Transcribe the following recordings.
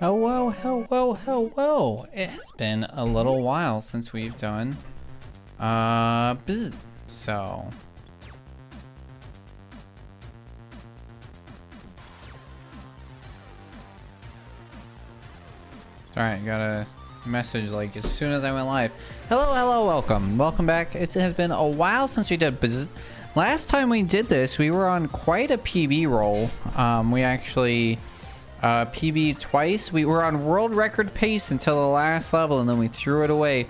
Hello, hello, hello. It has been a little while since we've done so alright, got a message like as soon as I went live. Hello, hello, welcome back. It has been a while since we did last time we did this. We were on quite a PB roll. We actually PB twice. We were on world record pace until the last level, and then we threw it away.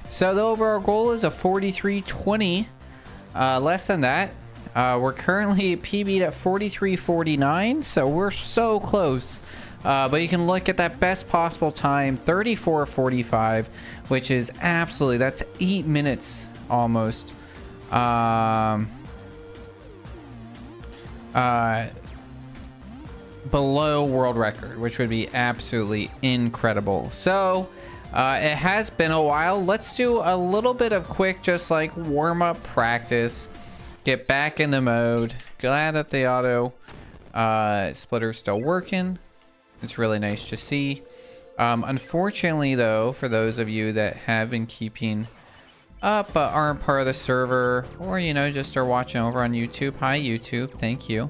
So the overall goal is a 43:20, less than that. We're currently PB'd at 43:49, so we're so close. But you can look at that best possible time, 34:45, which is absolutely, that's 8 minutes almost. Below world record, which would be absolutely incredible. So it has been a while. Let's do a little bit of quick, just like warm-up practice, get back in the mode. Glad that the auto splitter's still working. It's really nice to see. Unfortunately though, for those of you that have been keeping up but aren't part of the server, or you know, just are watching over on YouTube, hi YouTube, thank you.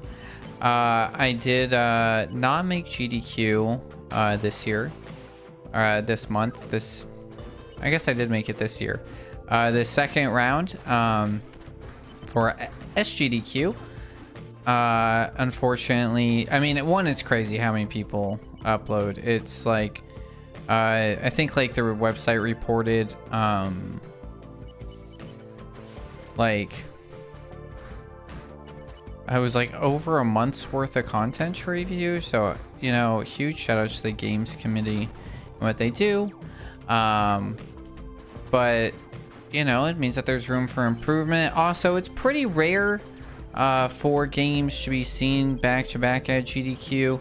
I did not make GDQ this year, this month. I guess I did make it this year. The second round for SGDQ. Unfortunately, I mean, it's crazy how many people upload. It's like, I think like the website reported, like, I was like over a month's worth of content to review. So, you know, huge shout out to the games committee and what they do. But, you know, it means that there's room for improvement. Also, it's pretty rare for games to be seen back to back at GDQ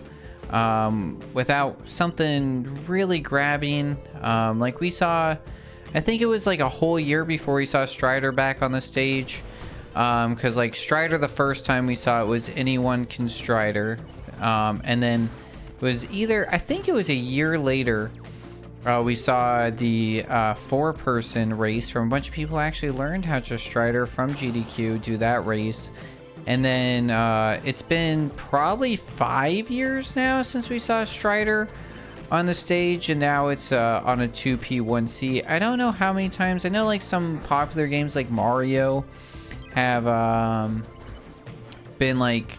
without something really grabbing. Like we saw, I think it was like a whole year before we saw Strider back on the stage. Because like Strider, the first time we saw it was Anyone Can Strider, and then it was either, I think it was a year later, we saw the 4-person race from a bunch of people who actually learned how to Strider from GDQ, do that race. And then it's been probably 5 years now since we saw Strider on the stage, and now it's on a 2P1C. I don't know how many times. I know like some popular games like Mario have been like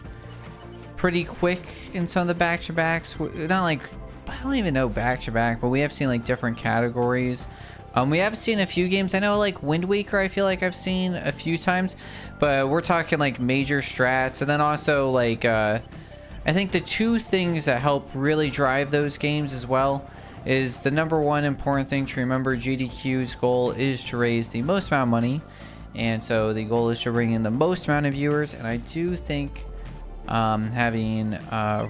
pretty quick in some of the back-to-backs. Not like, I don't even know back-to-back, but we have seen like different categories. We have seen a few games. I know like Wind Waker, I feel like I've seen a few times, but we're talking like major strats. And then also like I think the two things that help really drive those games as well is the number one important thing to remember. GDQ's goal is to raise the most amount of money, and so the goal is to bring in the most amount of viewers. And I do think having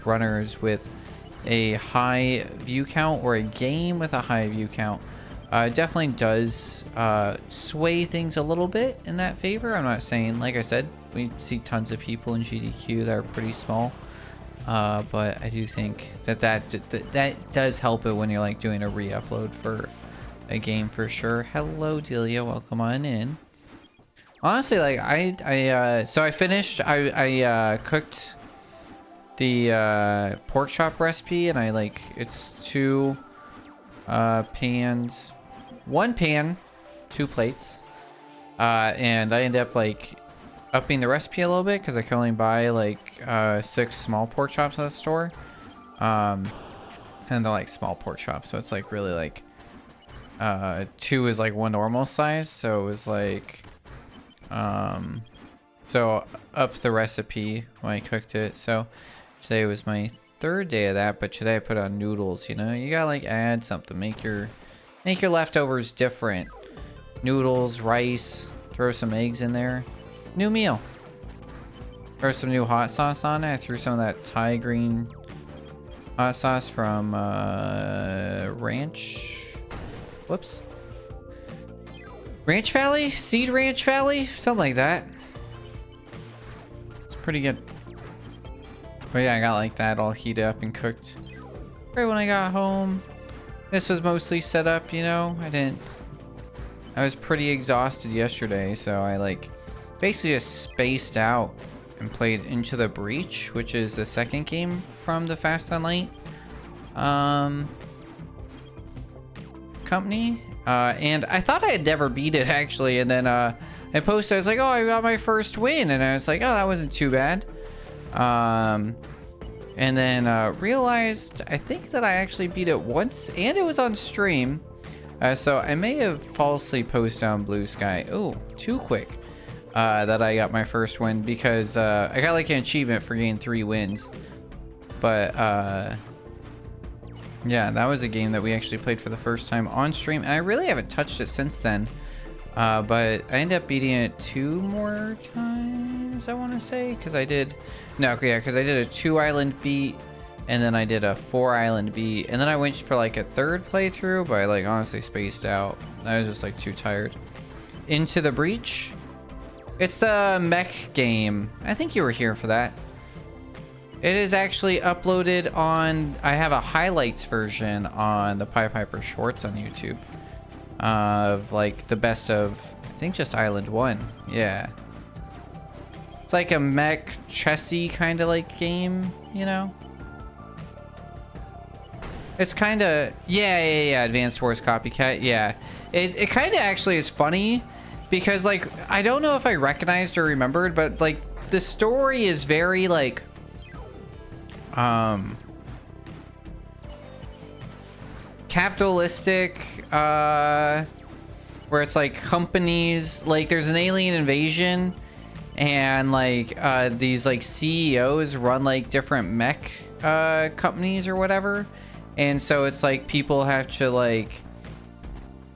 runners with a high view count, or a game with a high view count, definitely does sway things a little bit in that favor. I'm not saying, like I said, we see tons of people in GDQ that are pretty small, but I do think that does help it when you're like doing a re-upload for a game for sure. Hello Delia, welcome on in. Honestly, like so I finished, I cooked the pork chop recipe, and I like, it's 2 pans, 1 pan, 2 plates, and I ended up like upping the recipe a little bit because I can only buy like 6 small pork chops at the store, and they're like small pork chops, so it's like really like 2 is like 1 normal size, so it was like so up the recipe when I cooked it. So today was my 3rd day of that, but today I put on noodles. You know, you gotta like add something, make your leftovers different. Noodles, rice, throw some eggs in there, new meal. Throw some new hot sauce on it. I threw some of that Thai green hot sauce from Ranch Valley? Seed Ranch Valley? Something like that. It's pretty good. But yeah, I got like that all heated up and cooked. right when I got home. This was mostly set up, you know. I was pretty exhausted yesterday, so I like basically just spaced out and played Into the Breach, which is the second game from the Fast and Light company. And I thought I had never beat it actually, and then I posted, I was like, oh, I got my first win, and I was like, oh, that wasn't too bad. And then realized I think that I actually beat it once, and it was on stream. So I may have falsely posted on Blue Sky. Oh, too quick. That I got my first win because I got like an achievement for getting 3 wins. But yeah, that was a game that we actually played for the first time on stream, and I really haven't touched it since then. But I ended up beating it 2 more times, I want to say, because I did a 2 island beat, and then I did a 4 island beat, and then I went for like a 3rd playthrough, but I like honestly spaced out. I was just like too tired. Into the Breach. It's the mech game. I think you were here for that. It is actually uploaded on, I have a highlights version on the Pied Piper Shorts on YouTube. Of like the best of, I think just Island 1. Yeah. It's like a mech chessy kind of like game, you know? It's kind of, yeah, Advanced Wars Copycat, yeah. It kind of actually is funny because like, I don't know if I recognized or remembered, but like the story is very like, capitalistic, where it's like companies, like there's an alien invasion, and like these like CEOs run like different mech companies or whatever, and so it's like people have to like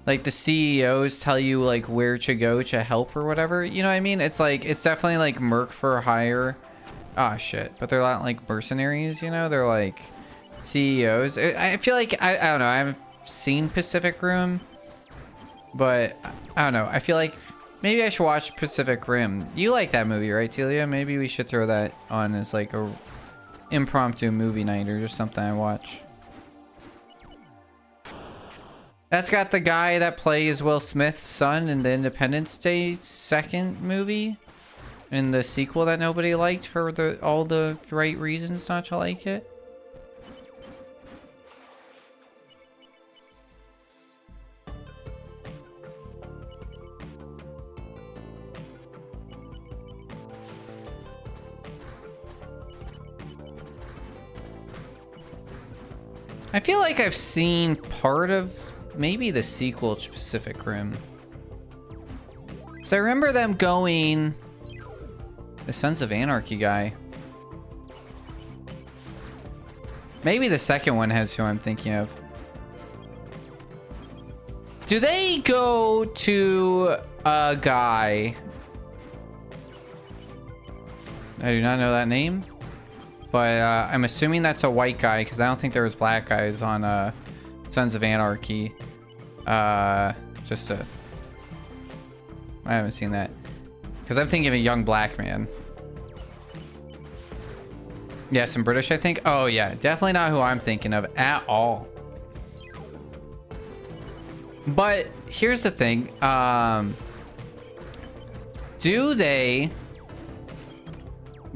the CEOs tell you like where to go to help or whatever, you know what I mean? It's like, it's definitely like merc for hire. Ah, shit, but they're not like mercenaries, you know? They're like CEOs. I feel like, I don't know, I haven't seen Pacific Rim, but I don't know, I feel like maybe I should watch Pacific Rim. You like that movie, right, Telia? Maybe we should throw that on as like a impromptu movie night or just something I watch. That's got the guy that plays Will Smith's son in the Independence Day 2nd movie, and the sequel that nobody liked for all the right reasons not to like it. I feel like I've seen part of maybe the sequel to Pacific Rim. So I remember them going, the Sons of Anarchy guy. Maybe the second one has who I'm thinking of. Do they go to a guy? I do not know that name, but I'm assuming that's a white guy because I don't think there was black guys on Sons of Anarchy. I haven't seen that because I'm thinking of a young black man. Yeah, some British, I think. Oh yeah, definitely not who I'm thinking of at all. But here's the thing. Do they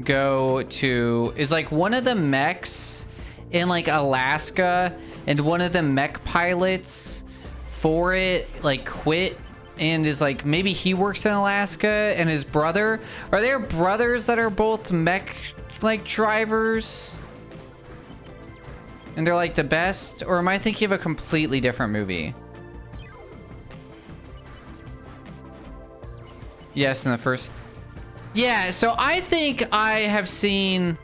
go to, is like one of the mechs in like Alaska, and one of the mech pilots for it like quit and is like, maybe he works in Alaska, and his brother, are there brothers that are both mech like drivers and they're like the best? Or am I thinking of a completely different movie? Yes, in the first. Yeah, so I think I have seen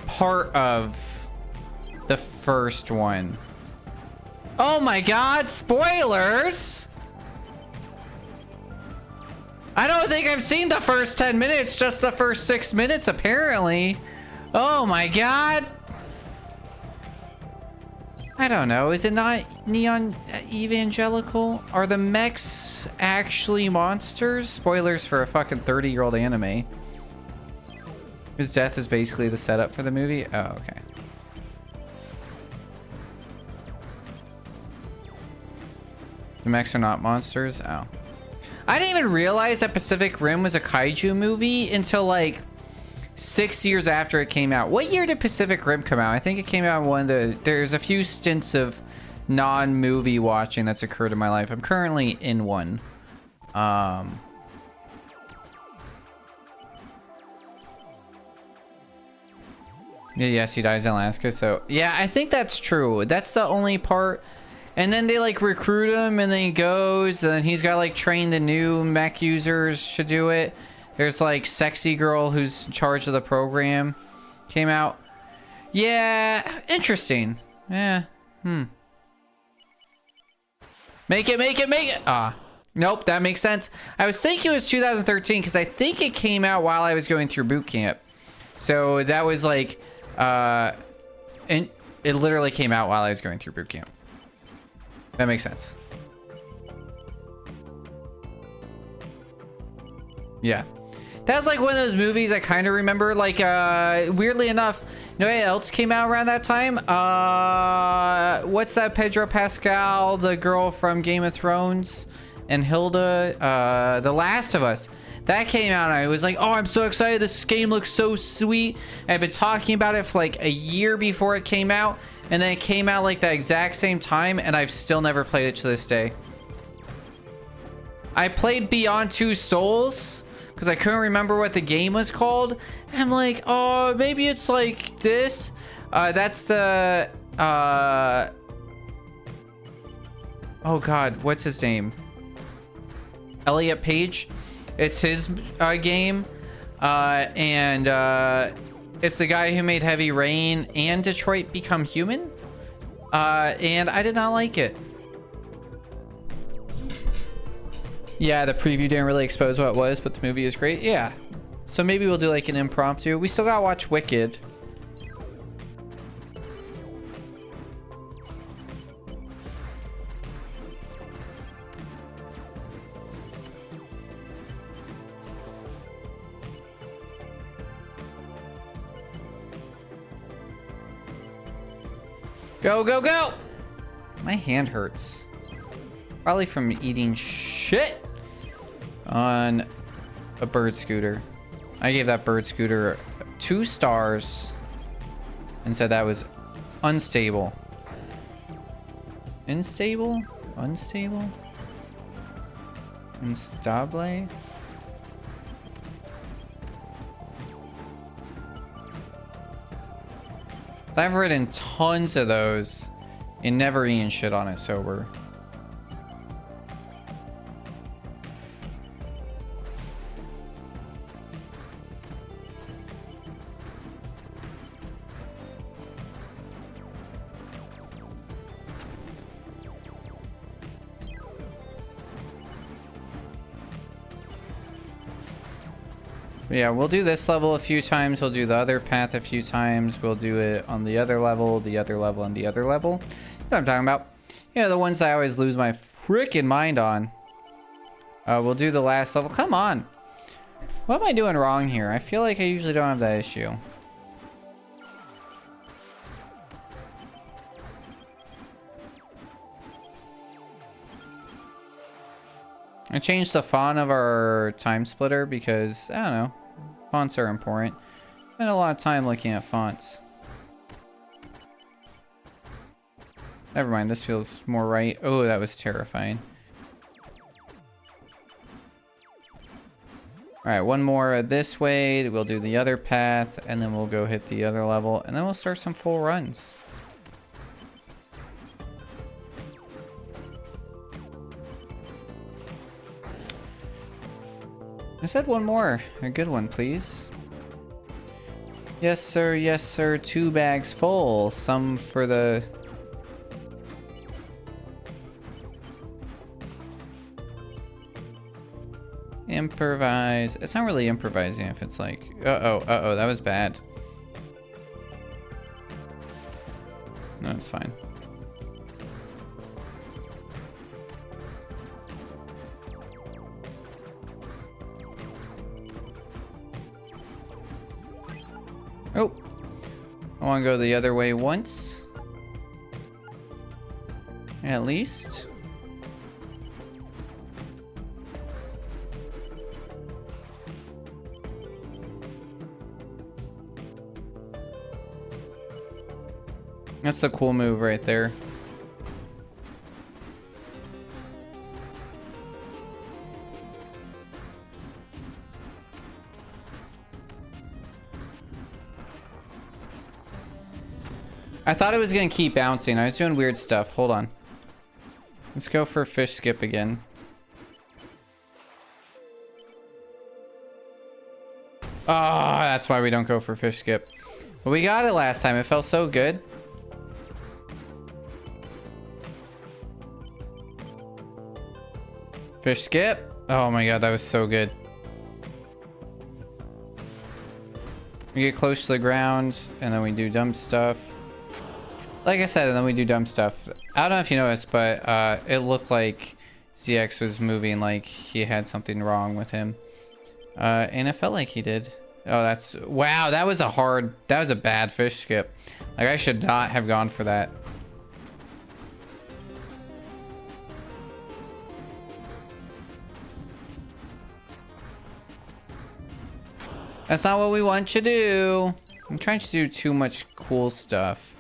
part of the first one. Oh my god, spoilers! I don't think I've seen the first 10 minutes, just the first 6 minutes apparently. Oh my god. I don't know, is it not Neon Evangelical? Are the mechs actually monsters? Spoilers for a fucking 30-year-old anime. His death is basically the setup for the movie? Oh, okay. The mechs are not monsters. Oh. I didn't even realize that Pacific Rim was a kaiju movie until like 6 years after it came out. What year did Pacific Rim come out? I think it came out in one of the... There's a few stints of non-movie watching that's occurred in my life. I'm currently in one. Yes, he dies in Alaska. So yeah, I think that's true. That's the only part. And then they like recruit him, and then he goes, and then he's got like train the new mech users to do it. There's like sexy girl who's in charge of the program. Came out. Yeah, interesting. Yeah. Make it. Ah. Nope, that makes sense. I was thinking it was 2013 because I think it came out while I was going through boot camp. So that was like, and it literally came out while I was going through boot camp. That makes sense. Yeah. That was like one of those movies I kind of remember. Like, weirdly enough, you know what else came out around that time? What's that? Pedro Pascal, the girl from Game of Thrones, and Hilda, The Last of Us. That came out, and I was like, oh, I'm so excited. This game looks so sweet. I've been talking about it for like a year before it came out, and then it came out like the exact same time, and I've still never played it to this day. I played Beyond Two Souls because I couldn't remember what the game was called. And I'm like, oh, maybe it's like this. That's the... oh, God. What's his name? Elliot Page. It's his game. And it's the guy who made Heavy Rain and Detroit Become Human. And I did not like it. Yeah, the preview didn't really expose what it was, but the movie is great. Yeah. So maybe we'll do like an impromptu. We still gotta watch Wicked. Go, go, go! My hand hurts. Probably from eating shit on a bird scooter. I gave that bird scooter 2 stars and said that was unstable. Unstable? Unstable? Instable? I've written tons of those and never eaten shit on it sober. Yeah, we'll do this level a few times. We'll do the other path a few times. We'll do it on the other level, and the other level. You know what I'm talking about? You know, the ones I always lose my freaking mind on. We'll do the last level. Come on. What am I doing wrong here? I feel like I usually don't have that issue. I changed the font of our time splitter because, I don't know, fonts are important. I spend a lot of time looking at fonts. Never mind, this feels more right. Oh, that was terrifying. Alright, one more this way. We'll do the other path, and then we'll go hit the other level, and then we'll start some full runs. I said one more. A good one, please. Yes, sir. Yes, sir. 2 bags full. Some for the... Improvise. It's not really improvising if it's like... Uh-oh. That was bad. No, it's fine. Oh, I want to go the other way once. At least. That's a cool move right there. I thought it was gonna keep bouncing. I was doing weird stuff. Hold on. Let's go for fish skip again. Oh, that's why we don't go for fish skip. But we got it last time. It felt so good. Fish skip. Oh my god, that was so good. We get close to the ground, and then we do dumb stuff. Like I said, and then we do dumb stuff. I don't know if you noticed, but it looked like ZX was moving like he had something wrong with him. And it felt like he did. Oh, that's... Wow, that was a bad fish skip. Like, I should not have gone for that. That's not what we want you to do. I'm trying to do too much cool stuff.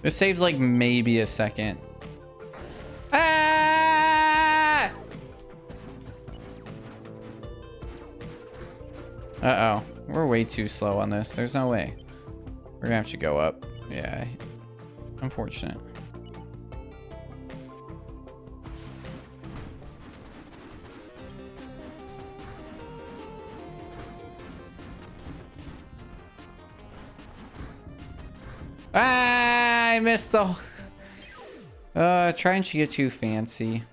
This saves like maybe a second. Ah! Uh-oh. We're way too slow on this. There's no way. We're gonna have to go up. Yeah. Unfortunate. Ah, I missed the... trying to get too fancy.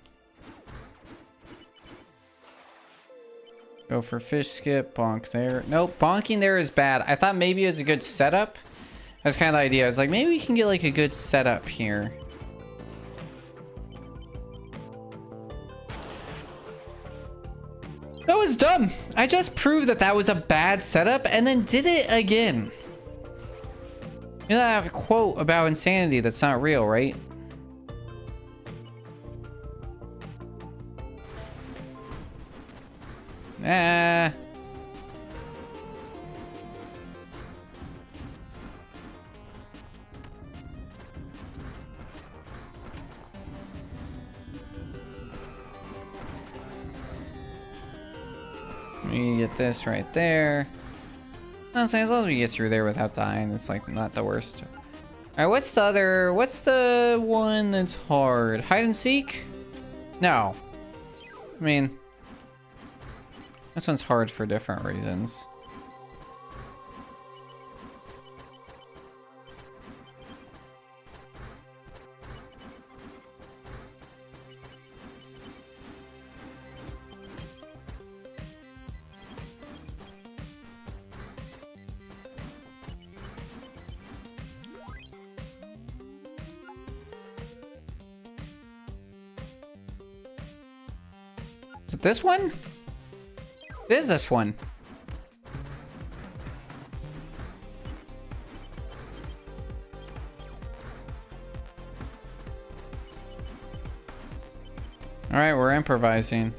Go for fish skip, bonk there. Nope, bonking there is bad. I thought maybe it was a good setup. That's kind of the idea. I was like, maybe we can get like a good setup here. That was dumb. I just proved that that was a bad setup and then did it again. You know, I have a quote about insanity that's not real, right? Ah. We get this right there. Honestly, as long as we get through there without dying, it's like not the worst. All right, what's the one that's hard? Hide and seek? No. I mean, this one's hard for different reasons. Is it this one? It is this one. All right, we're improvising.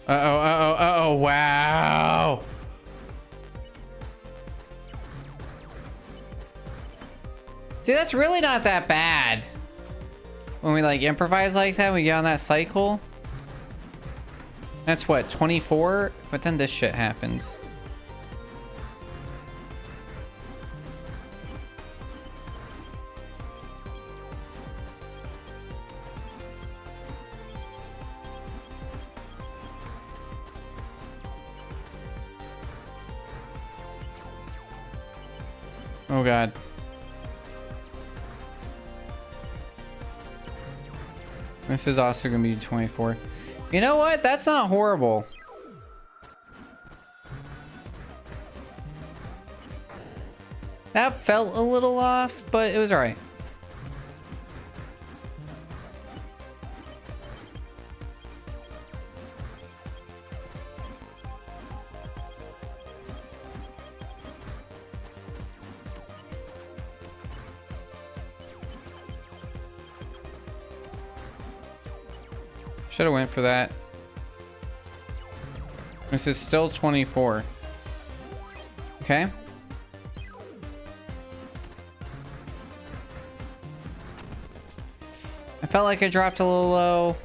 Uh-oh, wow. See, that's really not that bad. When we like improvise like that, we get on that cycle. That's what, 24? But then this shit happens. Oh god. This is also gonna be 24. You know what? That's not horrible. That felt a little off, but it was alright. Should have went for that. This is still 24. Okay. I felt like I dropped a little low.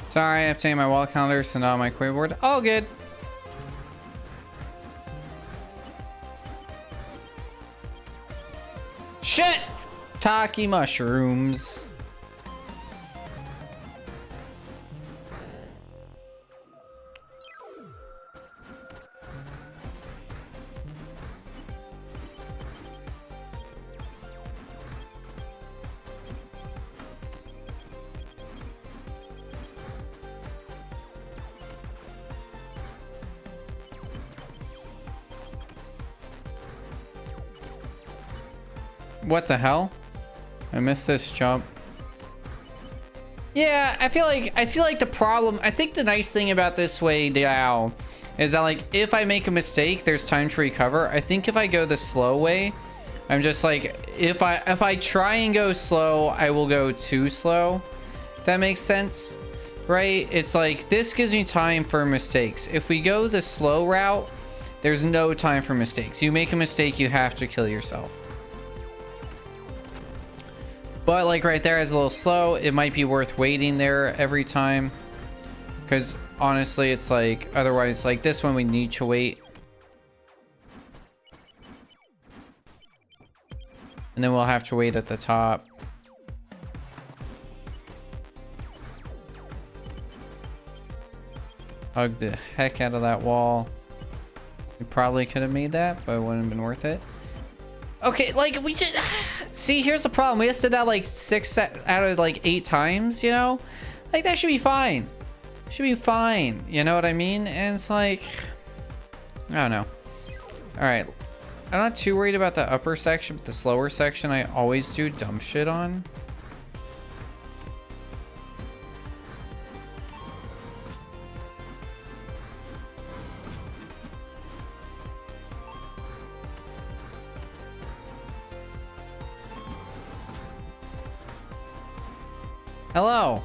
Sorry, I updated my wall calendar, so now my queryboard. All good. Shit! Taki mushrooms. What the hell? I missed this jump. Yeah, I feel like the problem, I think the nice thing about this way now is that, like, if I make a mistake, there's time to recover. I think if I go the slow way, I'm just like, if I try and go slow, I will go too slow. If that makes sense, right? It's like, this gives me time for mistakes. If we go the slow route, there's no time for mistakes. You make a mistake, you have to kill yourself. But like right there is a little slow. It might be worth waiting there every time, because honestly it's like, otherwise like this one we need to wait. And then we'll have to wait at the top. Hug the heck out of that wall. We probably could have made that, but it wouldn't have been worth it. Okay, like, we just... See, here's the problem. We just did that, like, 6 out of, like, 8 times, you know? Like, that should be fine. Should be fine. You know what I mean? And it's like... I don't know. Alright. I'm not too worried about the upper section, but the slower section I always do dumb shit on. Hello.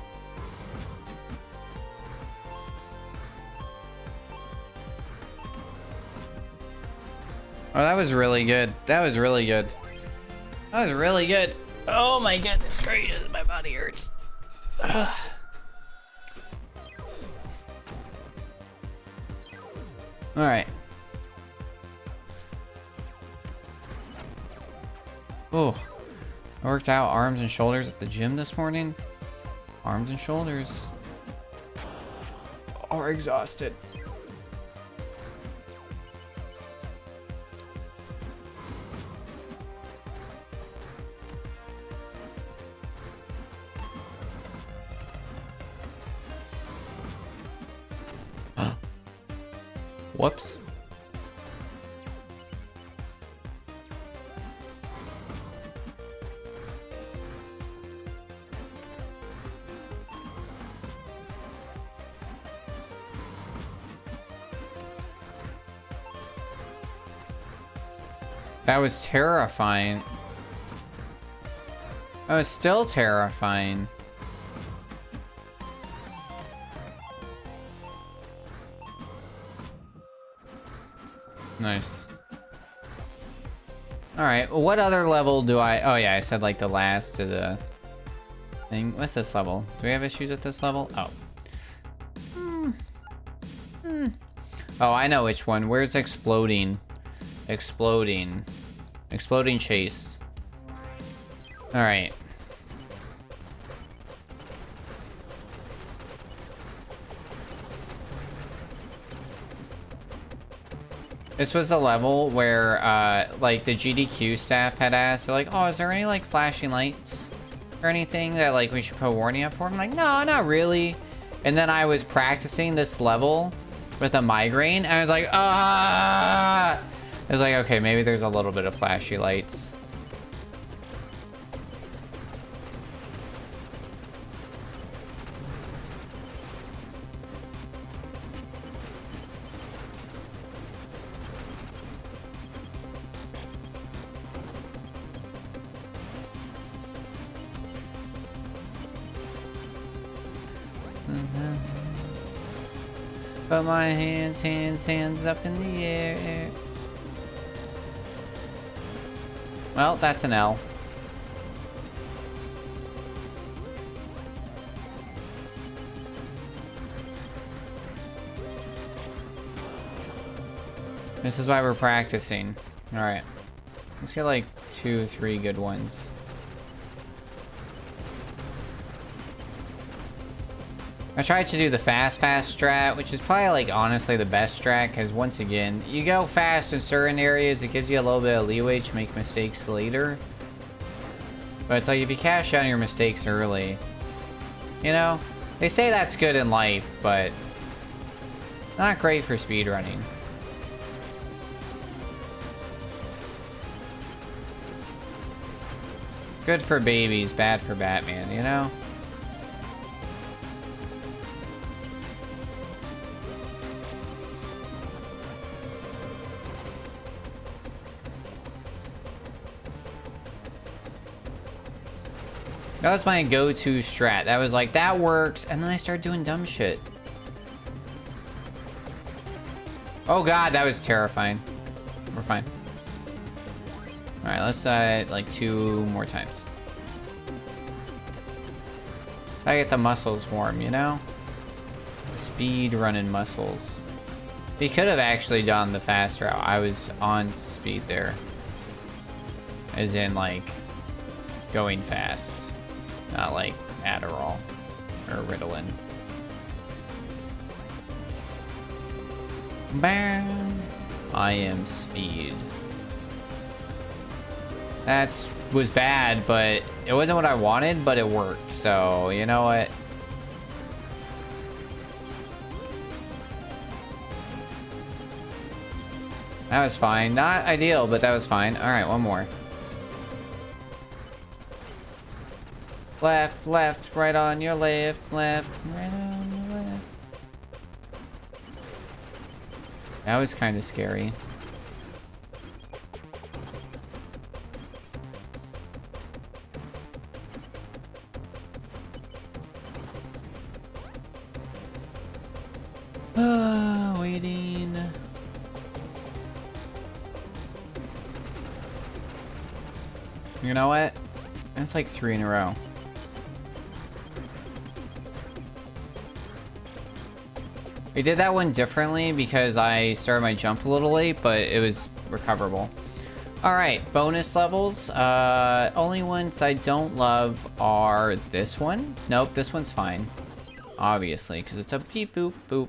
Oh, that was really good. That was really good. That was really good. Oh my goodness gracious, my body hurts. Ugh. All right. Oh, I worked out arms and shoulders at the gym this morning. Arms and shoulders are exhausted. Whoops. That was terrifying. That was still terrifying. Nice. Alright, well, what other level do I... Oh yeah, I said like the last to the thing. What's this level? Do we have issues at this level? Oh. Oh, I know which one. Where's exploding? Exploding. Exploding chase. Alright. This was a level where, like, the GDQ staff had asked, they're like, oh, is there any, like, flashing lights or anything that, like, we should put a warning up for? I'm like, no, not really. And then I was practicing this level with a migraine, and I was like, ah! I was like, okay, maybe there's a little bit of flashy lights. Put my hands up in the air. Well, that's an L. This is why we're practicing. Alright. Let's get like 2 or 3 good ones. I tried to do the fast strat, which is probably like honestly the best strat, because once again, you go fast in certain areas, it gives you a little bit of leeway to make mistakes later. But it's like if you cash out your mistakes early, you know, they say that's good in life, but not great for speedrunning. Good for babies, bad for Batman, you know? That was my go-to strat. That was like, that works, and then I started doing dumb shit. Oh god, that was terrifying. We're fine. Alright, let's like 2 more times. I get the muscles warm, you know? Speed running muscles. We could have actually done the fast route. I was on speed there. As in, like, going fast. Not like Adderall or Ritalin. Bam! I am speed. That was bad, but it wasn't what I wanted, but it worked. So, you know what? That was fine. Not ideal, but that was fine. Alright, one more. Left, left, right on your left, left, right on your left. That was kind of scary. Waiting. You know what? That's like 3 in a row. We did that one differently because I started my jump a little late, but it was recoverable. Alright, bonus levels. Only ones I don't love are this one. Nope, this one's fine. Obviously, because it's a beep boop boop.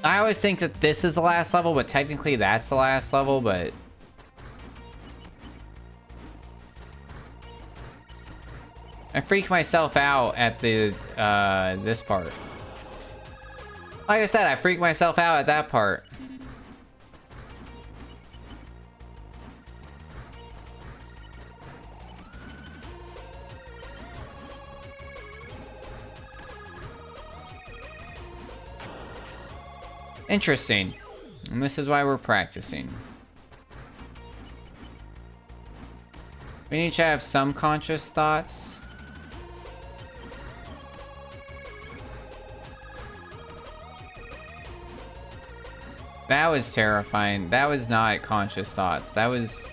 I always think that this is the last level, but technically that's the last level, but... I freak myself out at the, this part. Like I said, I freak myself out at that part. Interesting. And this is why we're practicing. We need to have some conscious thoughts. That was terrifying. That was not conscious thoughts. That was...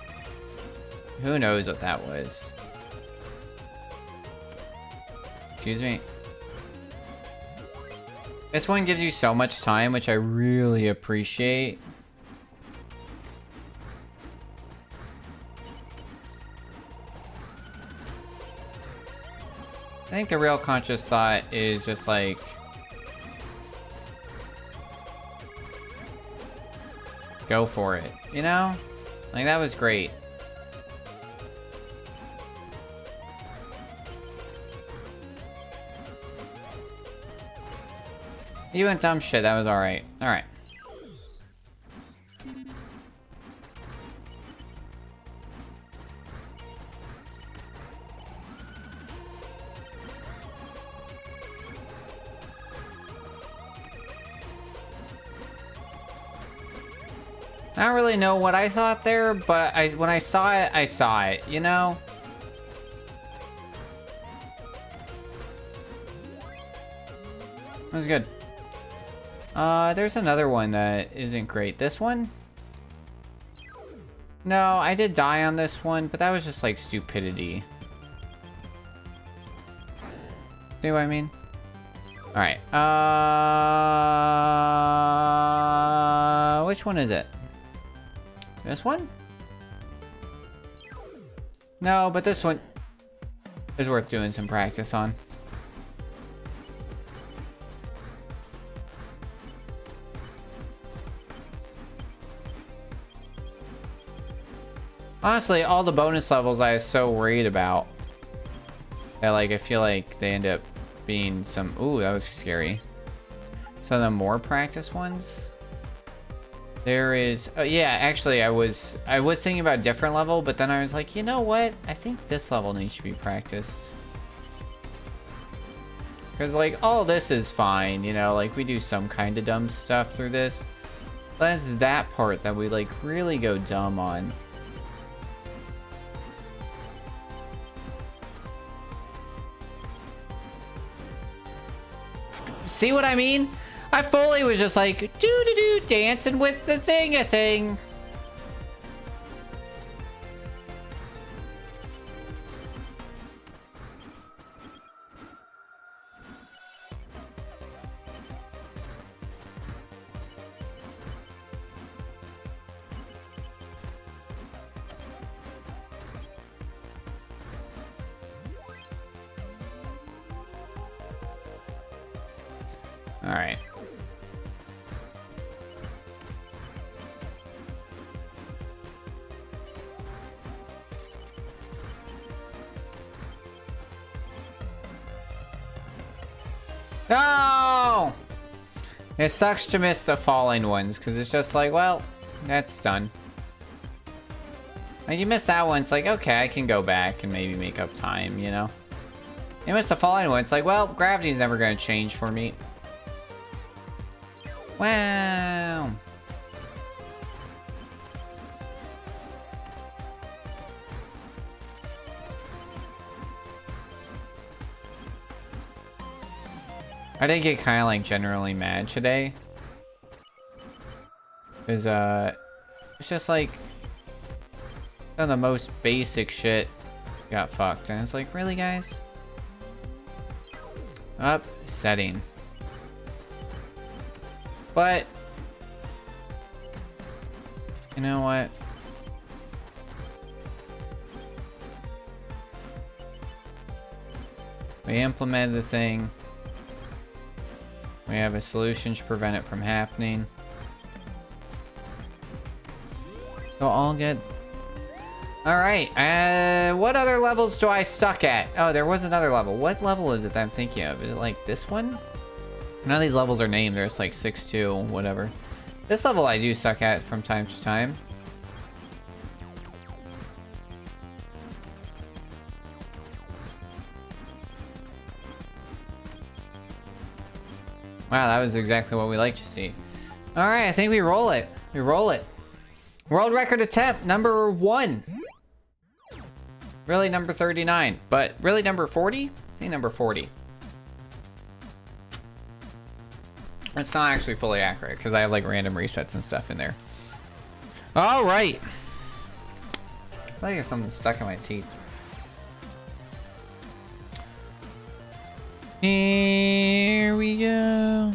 Who knows what that was? Excuse me. This one gives you so much time, which I really appreciate. I think the real conscious thought is just like... Go for it, you know? Like, that was great. You went dumb shit, that was alright. Alright. I don't really know what I thought there, but when I saw it, you know? That was good. There's another one that isn't great. This one? No, I did die on this one, but that was just like stupidity. See what I mean? Alright. Which one is it? This one? No, but this one is worth doing some practice on. Honestly, all the bonus levels I was so worried about that, like, I feel like they end up being some... Ooh, that was scary. Some of the more practice ones. There is... Oh, yeah, actually, I was thinking about a different level, but then I was like, you know what? I think this level needs to be practiced. Because, like, all this is fine, you know? Like, we do some kind of dumb stuff through this. But it's that part that we, like, really go dumb on. See what I mean? I fully was just like, doo-doo-doo, dancing with the thing-a-thing. All right. No! It sucks to miss the falling ones, because it's just like, well, that's done. Like, you miss that one, it's like, okay, I can go back and maybe make up time, you know? You miss the falling one, it's like, well, gravity's never going to change for me. Wow. I did get kind of like generally mad today. Because, it's just like some of the most basic shit got fucked. And it's like, really, guys? Up, setting. But, you know what? We implemented the thing. We have a solution to prevent it from happening. So all good. Alright, what other levels do I suck at? Oh, there was another level. What level is it that I'm thinking of? Is it like this one? None of these levels are named. There's like 6-2, whatever. This level I do suck at from time to time. Wow, that was exactly what we like to see. Alright, I think we roll it. We roll it. World record attempt, number 1. Really number 39, but really number 40? I think number 40. It's not actually fully accurate because I have like random resets and stuff in there. All right. I think there's something stuck in my teeth. Here we go.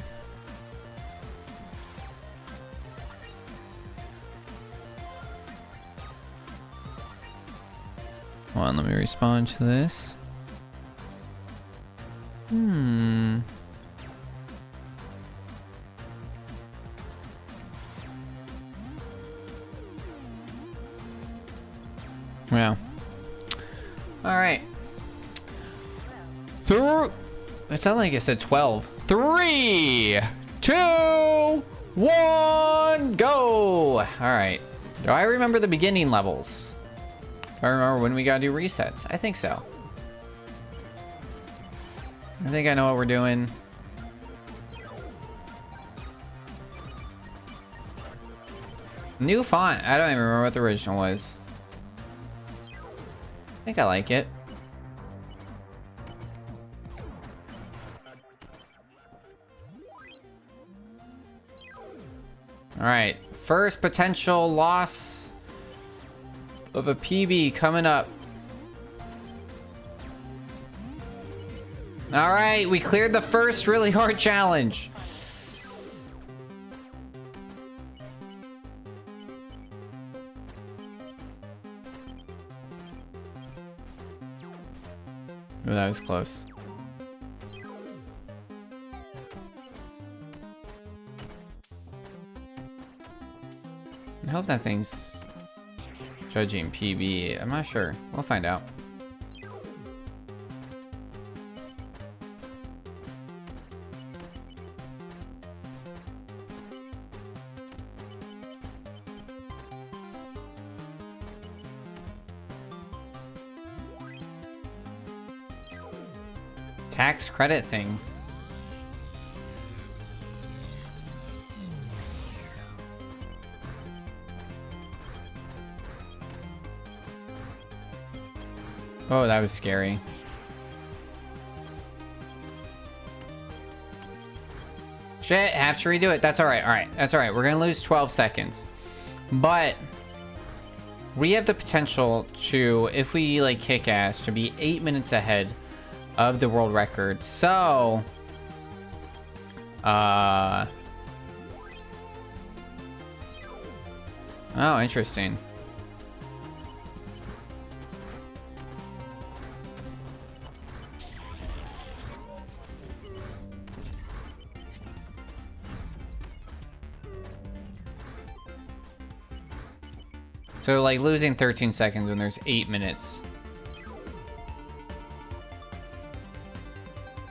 Hold on, let me respond to this. Wow. Alright. It sounded like it said 12. 3, 2, 1, go! Alright. Do I remember the beginning levels? Do I remember when we gotta do resets? I think so. I think I know what we're doing. New font. I don't even remember what the original was. I think I like it. All right, first potential loss of a PB coming up. All right, we cleared the first really hard challenge. Oh, that was close. I hope that thing's judging PB. I'm not sure. We'll find out. Tax credit thing. Oh, that was scary. Shit, have to redo it. That's all right. All right, that's all right. We're gonna lose 12 seconds, but we have the potential to, if we like kick ass, to be 8 minutes ahead of the world record. So, oh, interesting. So, like, losing 13 seconds when there's 8 minutes.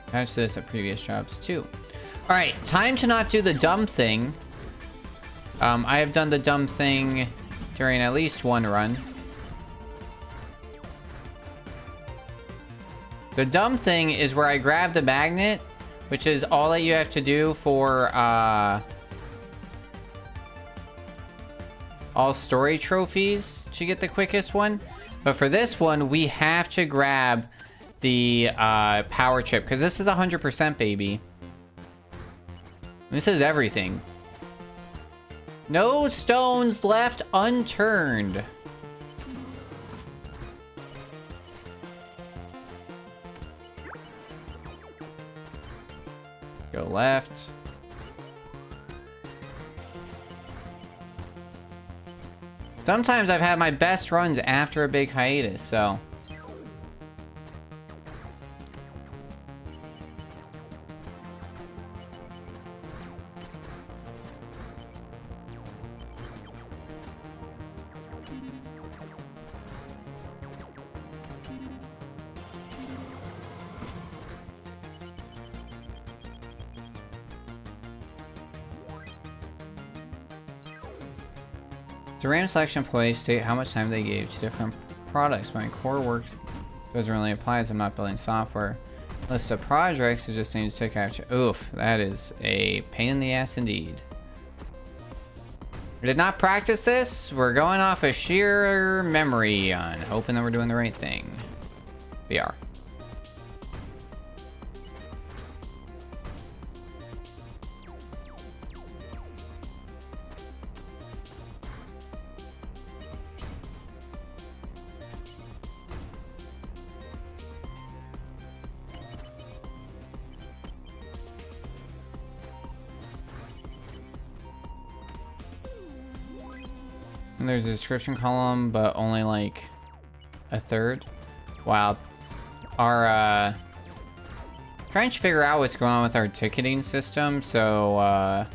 Attach this at previous jobs, too. Alright, time to not do the dumb thing. I have done the dumb thing during at least one run. The dumb thing is where I grab the magnet, which is all that you have to do for, all story trophies to get the quickest one. But for this one, we have to grab the power chip, because this is 100%, baby. This is everything. No stones left unturned. Go left. Sometimes I've had my best runs after a big hiatus, so. The RAM selection employees state how much time they gave to different products. My core work doesn't really apply as I'm not building software. List of projects, I just need to take action. Oof, that is a pain in the ass indeed. We did not practice this. We're going off of sheer memory on hoping that we're doing the right thing. We are. And there's a description column, but only like a third. Wow. Our, trying to figure out what's going on with our ticketing system. So,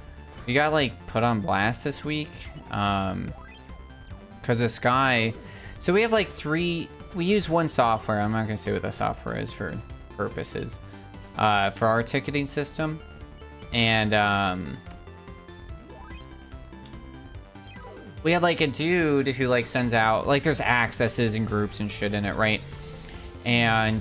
we got like put on blast this week. Cause this guy, so we have like we use one software. I'm not gonna say what the software is for purposes, for our ticketing system. And, we had like a dude who like sends out, like there's accesses and groups and shit in it, right? And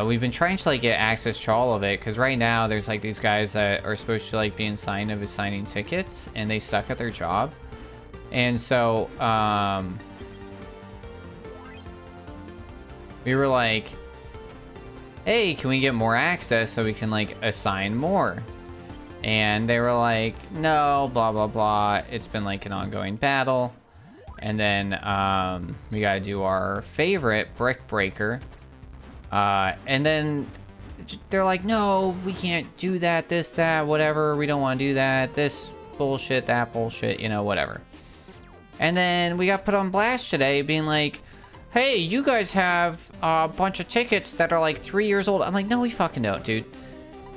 we've been trying to like get access to all of it, because right now there's like these guys that are supposed to like be assigned of assigning tickets, and they suck at their job. And so we were like, hey, can we get more access so we can like assign more? And they were like, no, blah, blah, blah. It's been like an ongoing battle. And then we got to do our favorite brick breaker. And then they're like, no, we can't do that, this, that, whatever. We don't want to do that. This bullshit, that bullshit, you know, whatever. And then we got put on blast today being like, hey, you guys have a bunch of tickets that are like 3 years old. I'm like, no, we fucking don't, dude.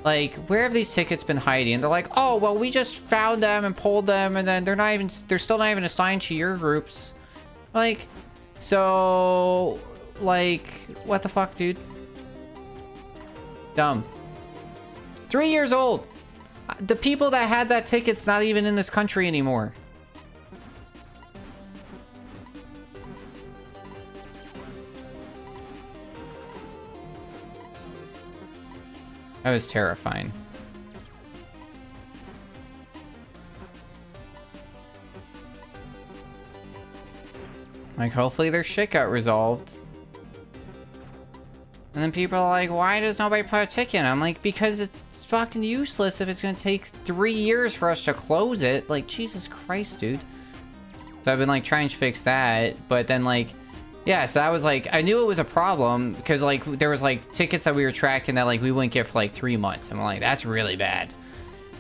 Like, where have these tickets been hiding? And they're like, oh, well, we just found them and pulled them, and then they're still not even assigned to your groups. Like, so, like, what the fuck, dude? Dumb. 3 years old. The people that had that ticket's not even in this country anymore. That was terrifying. Like, hopefully their shit got resolved. And then people are like, why does nobody put a ticket in? I'm like, because it's fucking useless if it's gonna take 3 years for us to close it. Like, Jesus Christ, dude. So I've been, like, trying to fix that. But then, like, yeah, so I was like, I knew it was a problem because, like, there was, like, tickets that we were tracking that, like, we wouldn't get for, like, 3 months. I'm like, that's really bad.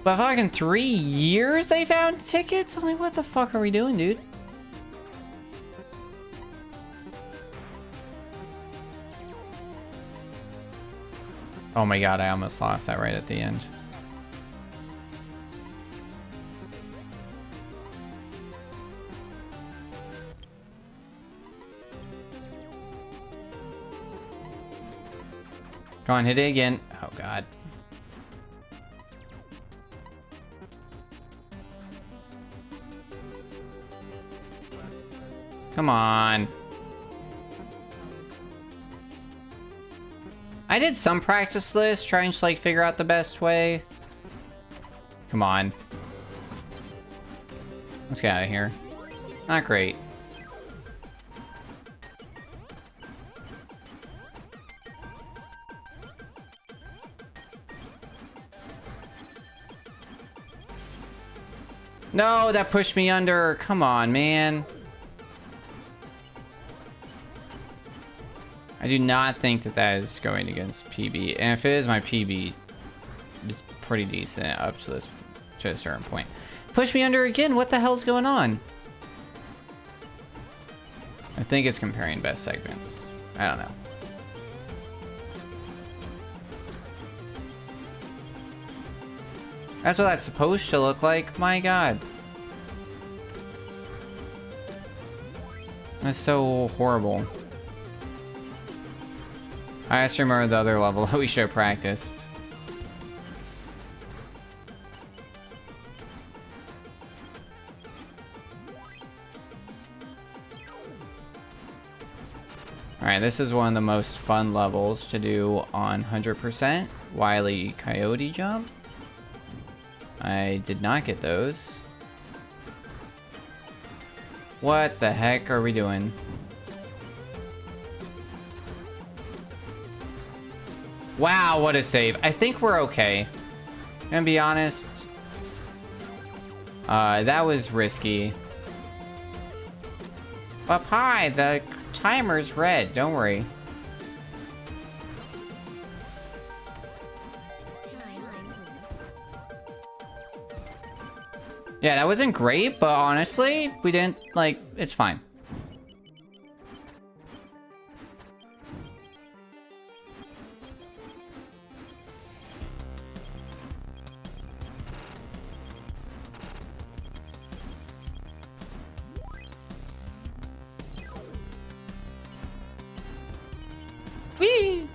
But fucking 3 years they found tickets? I'm like, what the fuck are we doing, dude? Oh my god, I almost lost that right at the end. Come on, hit it again. Oh god. Come on. I did some practice lists, trying to, like, figure out the best way. Come on. Let's get out of here. Not great. No, that pushed me under. Come on, man. I do not think that that is going against PB. And if it is, my PB is pretty decent up to a certain point. Push me under again. What the hell's going on? I think it's comparing best segments. I don't know. That's what that's supposed to look like. My god. That's so horrible. I just remember the other level that we should have practiced. Alright, this is one of the most fun levels to do on 100%. Wile E. Coyote jump. I did not get those. What the heck are we doing? Wow, what a save. I think we're okay. I'm gonna be honest. That was risky. But hi, the timer's red. Don't worry. Yeah, that wasn't great, but honestly, we didn't, like, it's fine. Whee!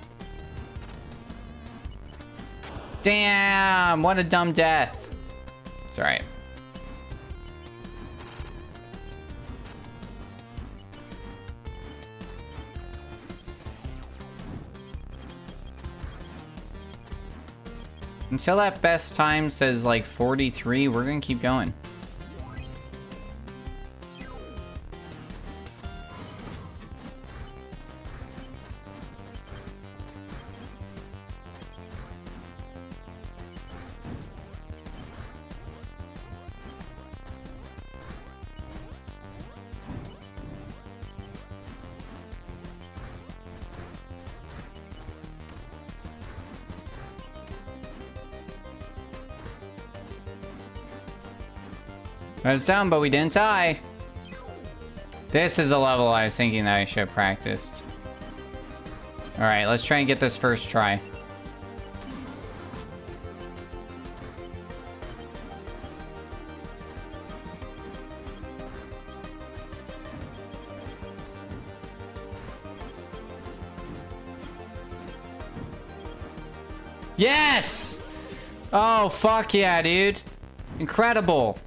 Damn, what a dumb death. It's alright. Until that best time says like 43, we're gonna keep going. I was dumb, but we didn't die. This is the level I was thinking that I should have practiced. Alright, let's try and get this first try. Yes! Oh, fuck yeah, dude. Incredible.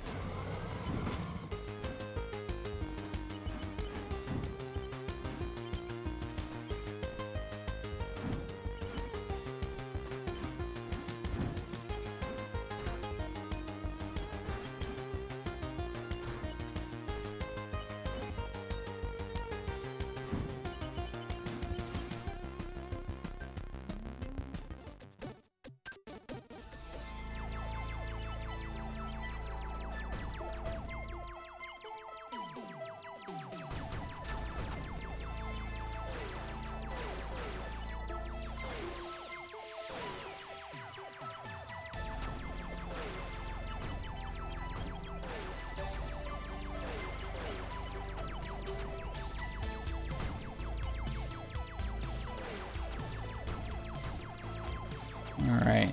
Alright.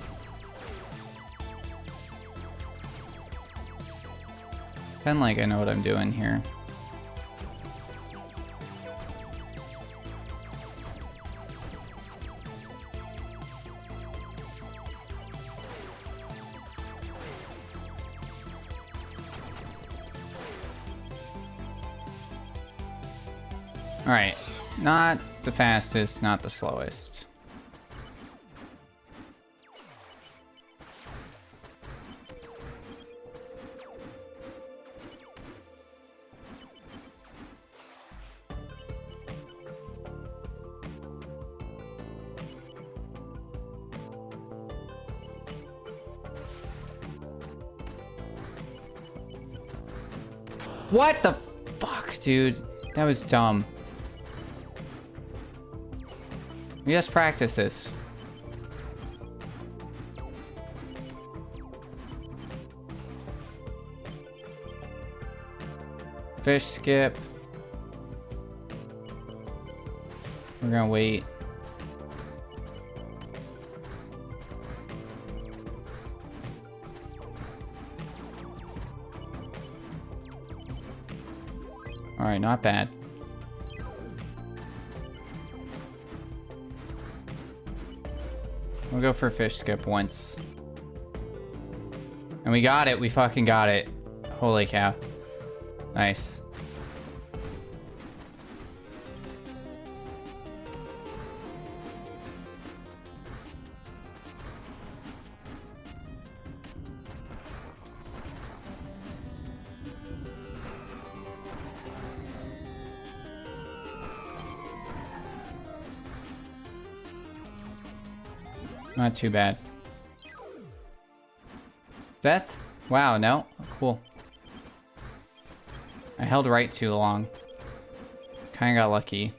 Pretend like I know what I'm doing here. Alright. Not the fastest, not the slowest. What the fuck, dude? That was dumb. We just practice this. Fish skip. We're gonna wait. Alright, not bad. We'll go for fish skip once. And we got it. We fucking got it. Holy cow. Nice. Not too bad. Death? Wow, no. Cool. I held right too long. Kinda got lucky.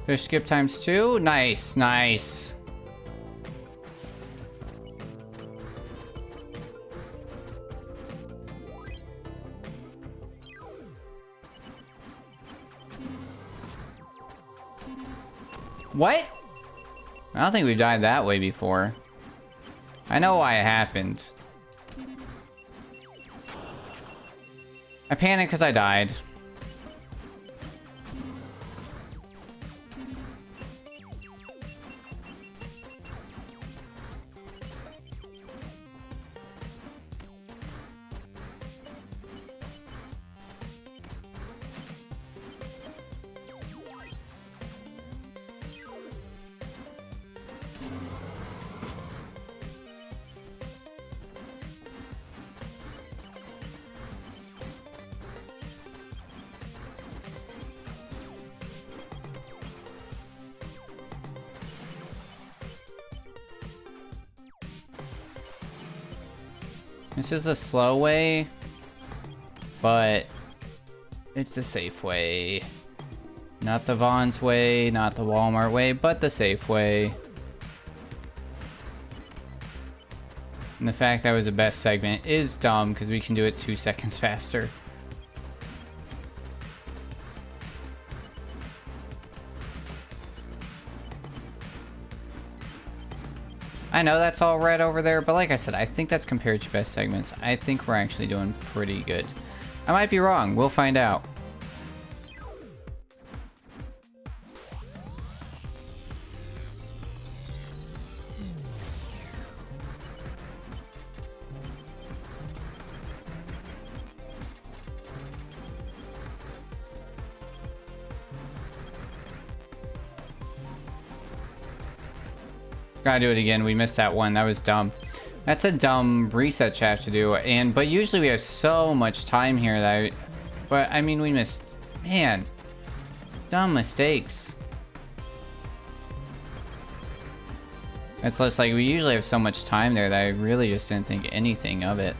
Fish skip ×2. Nice, nice. What? I don't think we've died that way before. I know why it happened. I panicked because I died. This is a slow way, but it's the safe way. Not the Vaughn's way, not the Walmart way, but the safe way. And the fact that was the best segment is dumb because we can do it 2 seconds faster. I know that's all red over there, but like I said, I think that's compared to best segments. I think we're actually doing pretty good. I might be wrong. We'll find out. Gotta do it again. We missed that one. That was dumb. That's a dumb reset to have to do. But usually we have so much time here that but I mean, we missed, man, dumb mistakes. It's less like we usually have so much time there that I really just didn't think anything of it.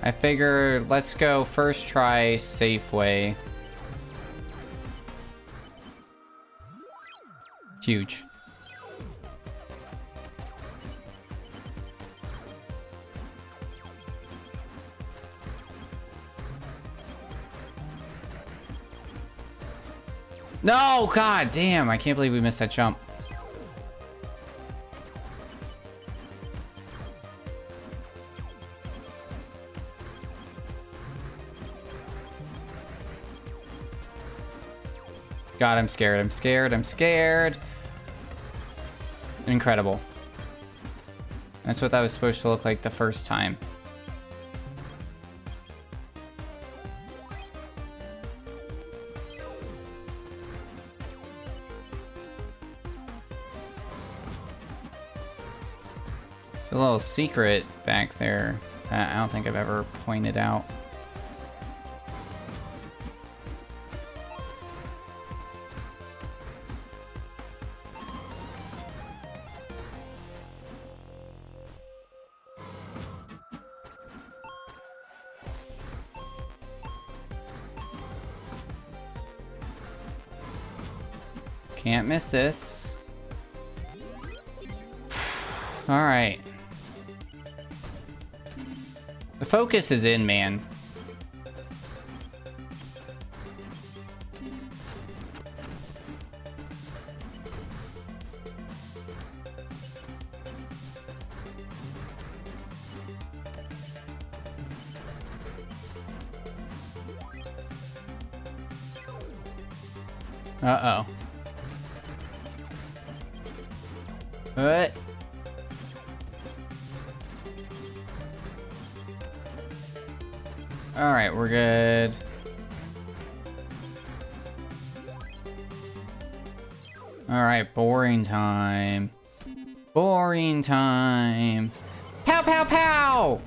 I figure let's go first try safe way. Huge. No, god damn, I can't believe we missed that jump. God, I'm scared. I'm scared. I'm scared. Incredible. That's what that was supposed to look like the first time. It's a little secret back there that I don't think I've ever pointed out. Can't miss this. All right. The focus is in, man. Uh-oh. What? All right, we're good. All right, boring time. Boring time. Pow, pow, pow!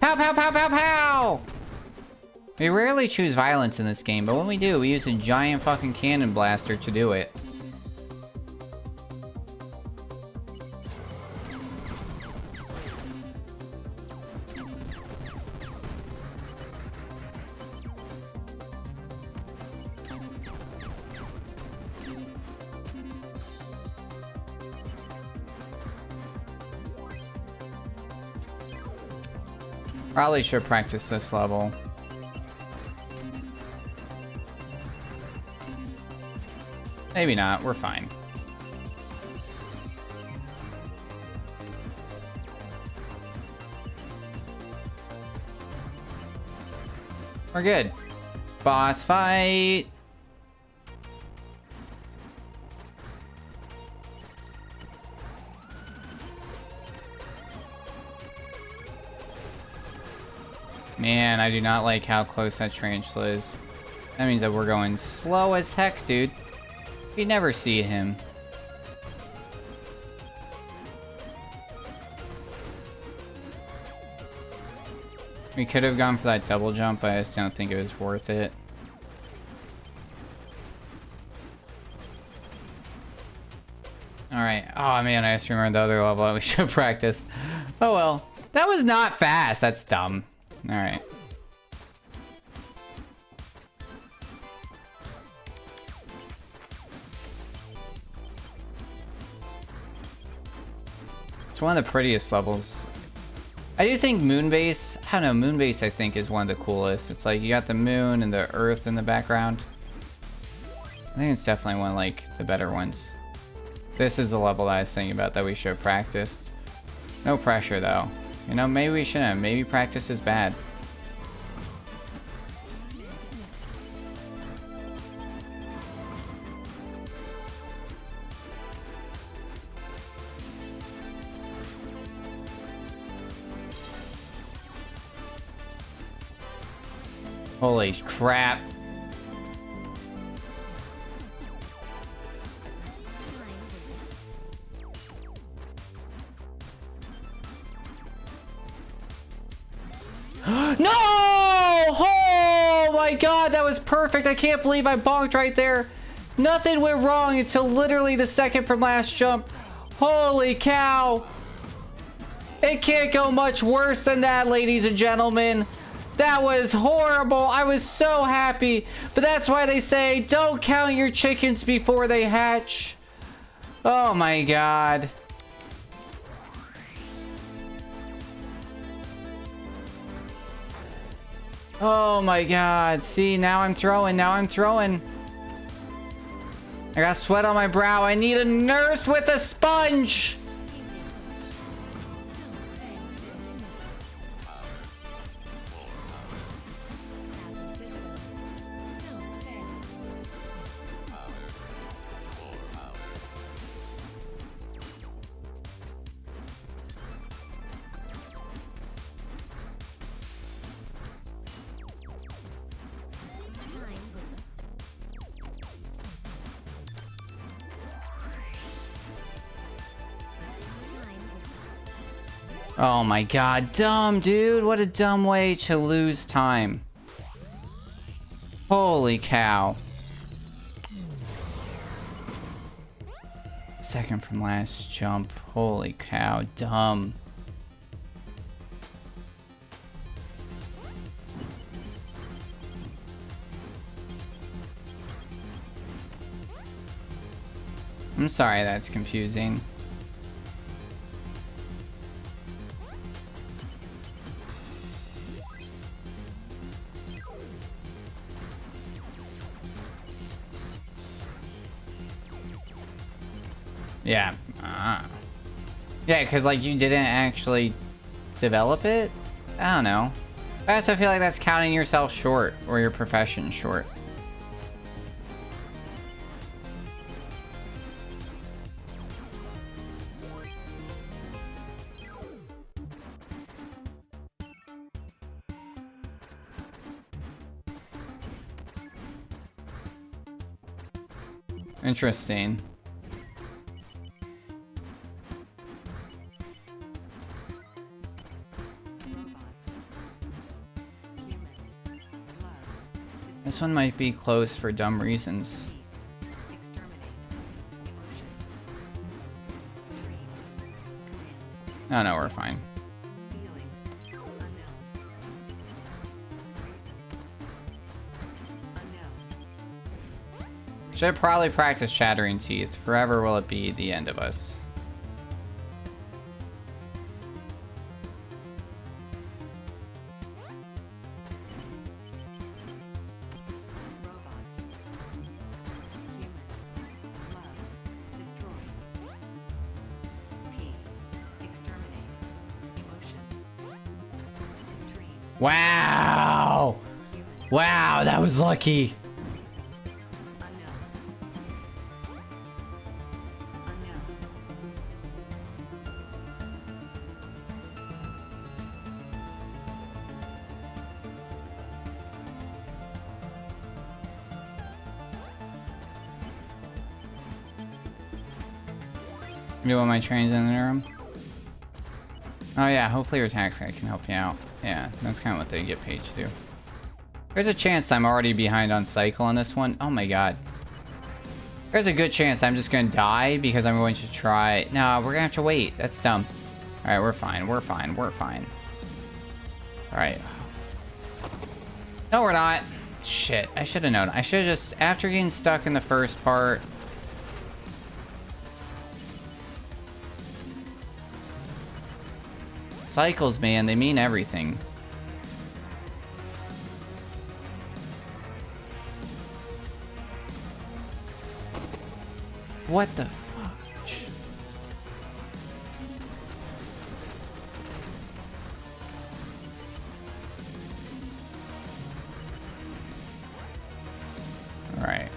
Pow, pow, pow, pow, pow! We rarely choose violence in this game, but when we do, we use a giant fucking cannon blaster to do it. Probably should practice this level. Maybe not, we're fine. We're good. Boss fight! Man, I do not like how close that tarantula is. That means that we're going slow as heck, dude. You never see him. We could have gone for that double jump, but I just don't think it was worth it. Oh man, I just remembered the other level that we should practice. Oh well. That was not fast. That's dumb. Alright. It's one of the prettiest levels. I do think Moonbase, I don't know, Moonbase I think is one of the coolest. It's like you got the moon and the earth in the background. I think it's definitely one of like the better ones. This is the level that I was thinking about that we should have practiced. No pressure though. You know, maybe we shouldn't. Maybe practice is bad. Holy crap. No! Oh my god, that was perfect. I can't believe I bonked right there. Nothing went wrong until literally the second from last jump. Holy cow. It can't go much worse than that, ladies and gentlemen. That was horrible. I was so happy. But that's why they say, don't count your chickens before they hatch. Oh my god. Oh my god. See, now I'm throwing. Now I'm throwing. I got sweat on my brow. I need a nurse with a sponge. Oh my god, dumb, dude. What a dumb way to lose time. Holy cow. Second from last jump. Holy cow, dumb. I'm sorry that's confusing. Yeah. Yeah, because, like, you didn't actually develop it? I don't know. I also feel like that's counting yourself short, or your profession short. Interesting. This one might be close for dumb reasons. Oh no, we're fine. Should probably practice Chattering Teeth. Forever will it be the end of us. Wow! Wow, that was lucky. You want my trains in the room? Oh yeah, hopefully your tax guy can help you out. Yeah, that's kind of what they get paid to do. There's a chance I'm already behind on cycle on this one. Oh my god. There's a good chance I'm just gonna die because I'm going to try. No, we're gonna have to wait. That's dumb. All right, we're fine. We're fine. We're fine. All right. No, we're not. Shit, I should have known. I should have just, after getting stuck in the first part. Cycles, man, they mean everything. What the fudge? All right.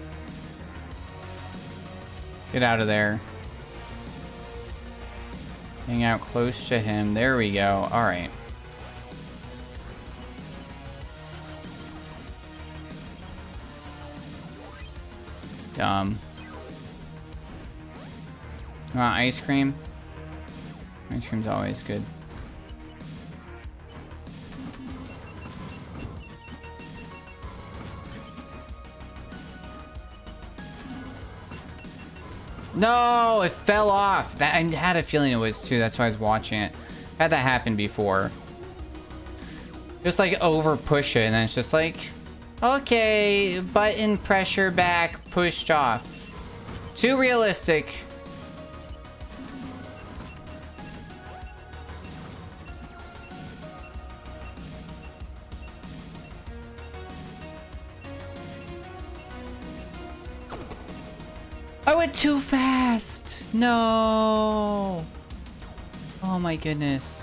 Get out of there. Hang out close to him. There we go. All right. Dumb. You want ice cream? Ice cream's always good. No, it fell off. That I had a feeling it was too. That's why I was watching it. Had that happen before. Just like over push it, and then it's just like, okay, button pressure back, pushed off. Too realistic. I went too fast. No. Oh my goodness.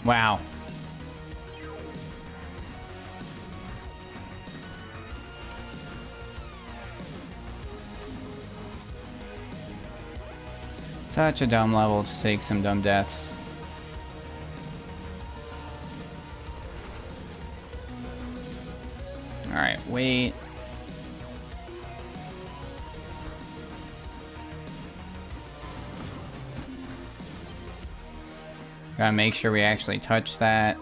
Wow. Such a dumb level to take some dumb deaths. Alright, wait. Gotta make sure we actually touch that.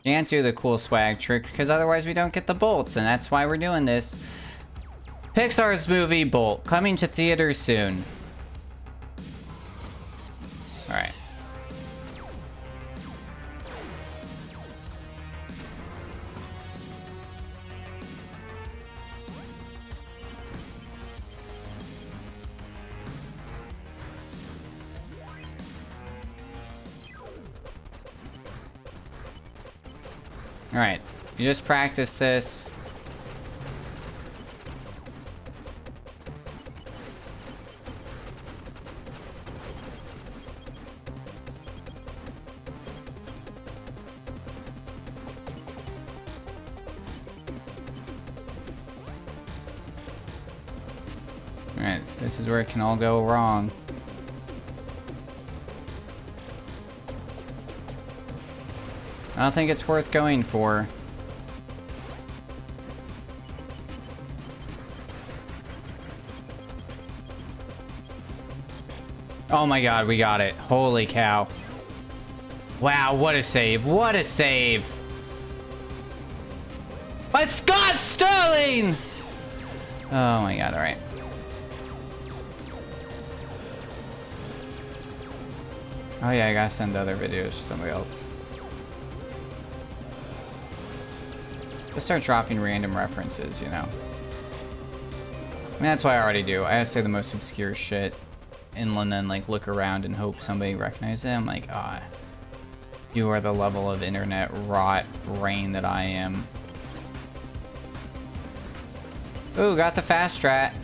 Can't do the cool swag trick because otherwise we don't get the bolts, and that's why we're doing this. Pixar's movie Bolt, coming to theaters soon. Alright. Alright, you just practice this. Alright, this is where it can all go wrong. I don't think it's worth going for. Oh my god, we got it. Holy cow. Wow, what a save. What a save. By Scott Sterling! Oh my god, alright. Oh yeah, I gotta send other videos to somebody else. Just start dropping random references, you know. I mean, that's what I already do. I gotta say the most obscure shit and then like look around and hope somebody recognizes it. I'm like, ah, you are the level of internet rot brain that I am. Ooh, got the fast strat.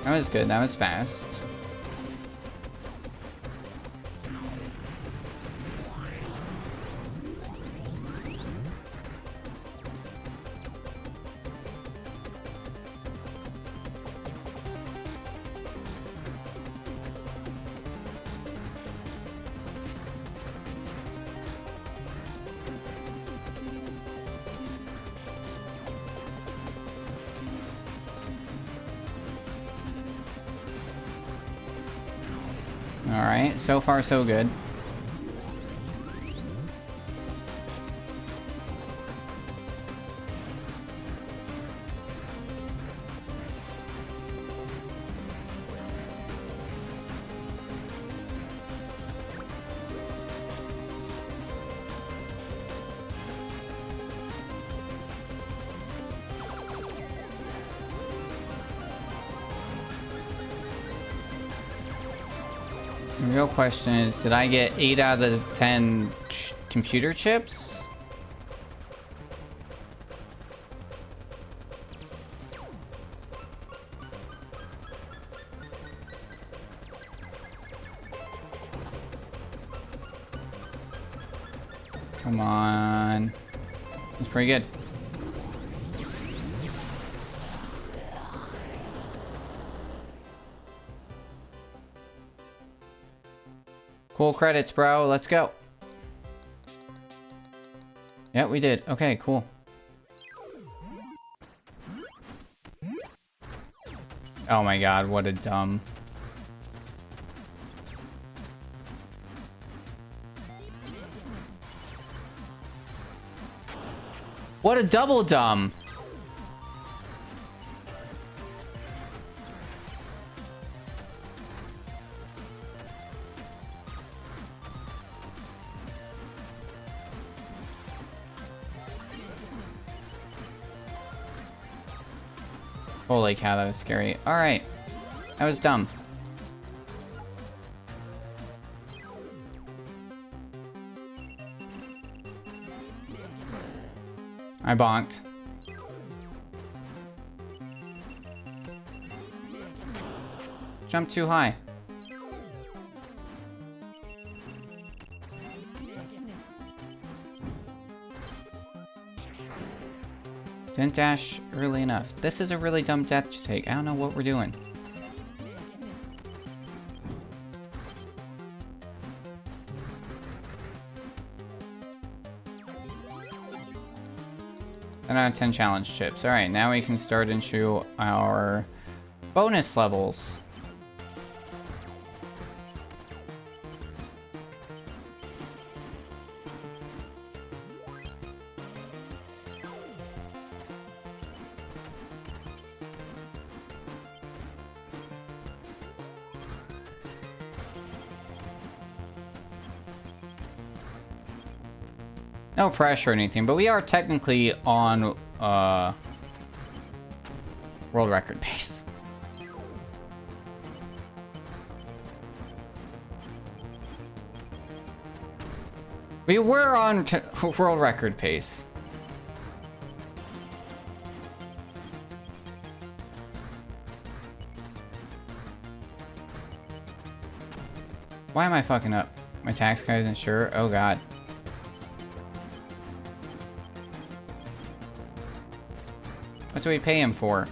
That was good. That was fast. Alright, so far so good. The real question is, did I get 8 out of the 10 computer chips? Come on. That's pretty good. Cool credits, bro. Let's go. Yeah, we did. Okay, cool. Oh my god, what a dumb. What a double dumb. Holy cow, that was scary. Alright. That was dumb. I bonked. Jump too high. Didn't dash early enough. This is a really dumb death to take. I don't know what we're doing. And out of 10 challenge chips. Alright, now we can start into our bonus levels. No pressure or anything, but we are technically on world record pace. We were on world record pace. Why am I fucking up? My tax guy isn't sure. Oh god. What do we pay him for?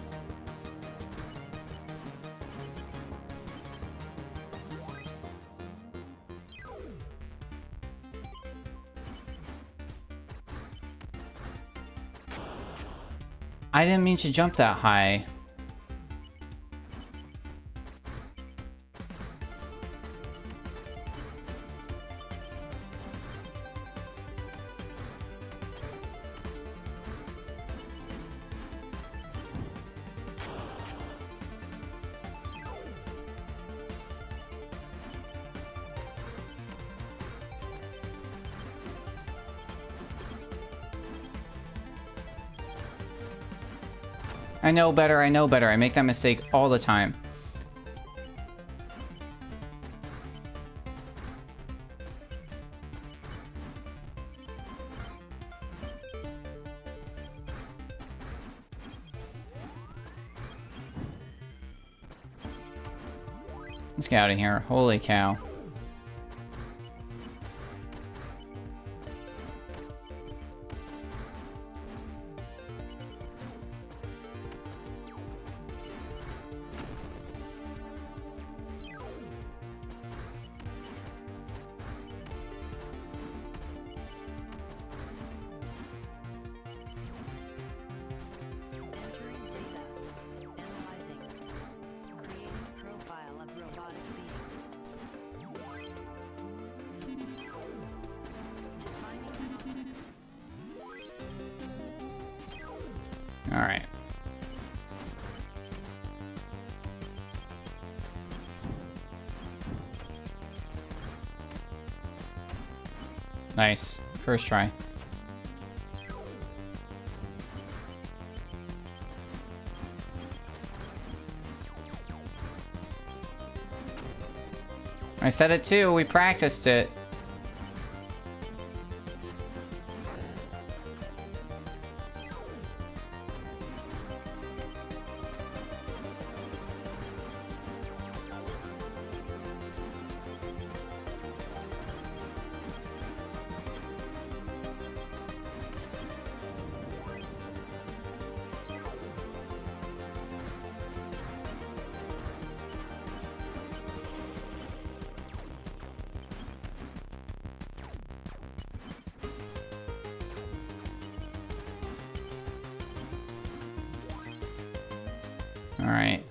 I didn't mean to jump that high. I know better, I know better. I make that mistake all the time. Let's get out of here. Holy cow. All right. Nice. First try. I said it too. We practiced it. All right.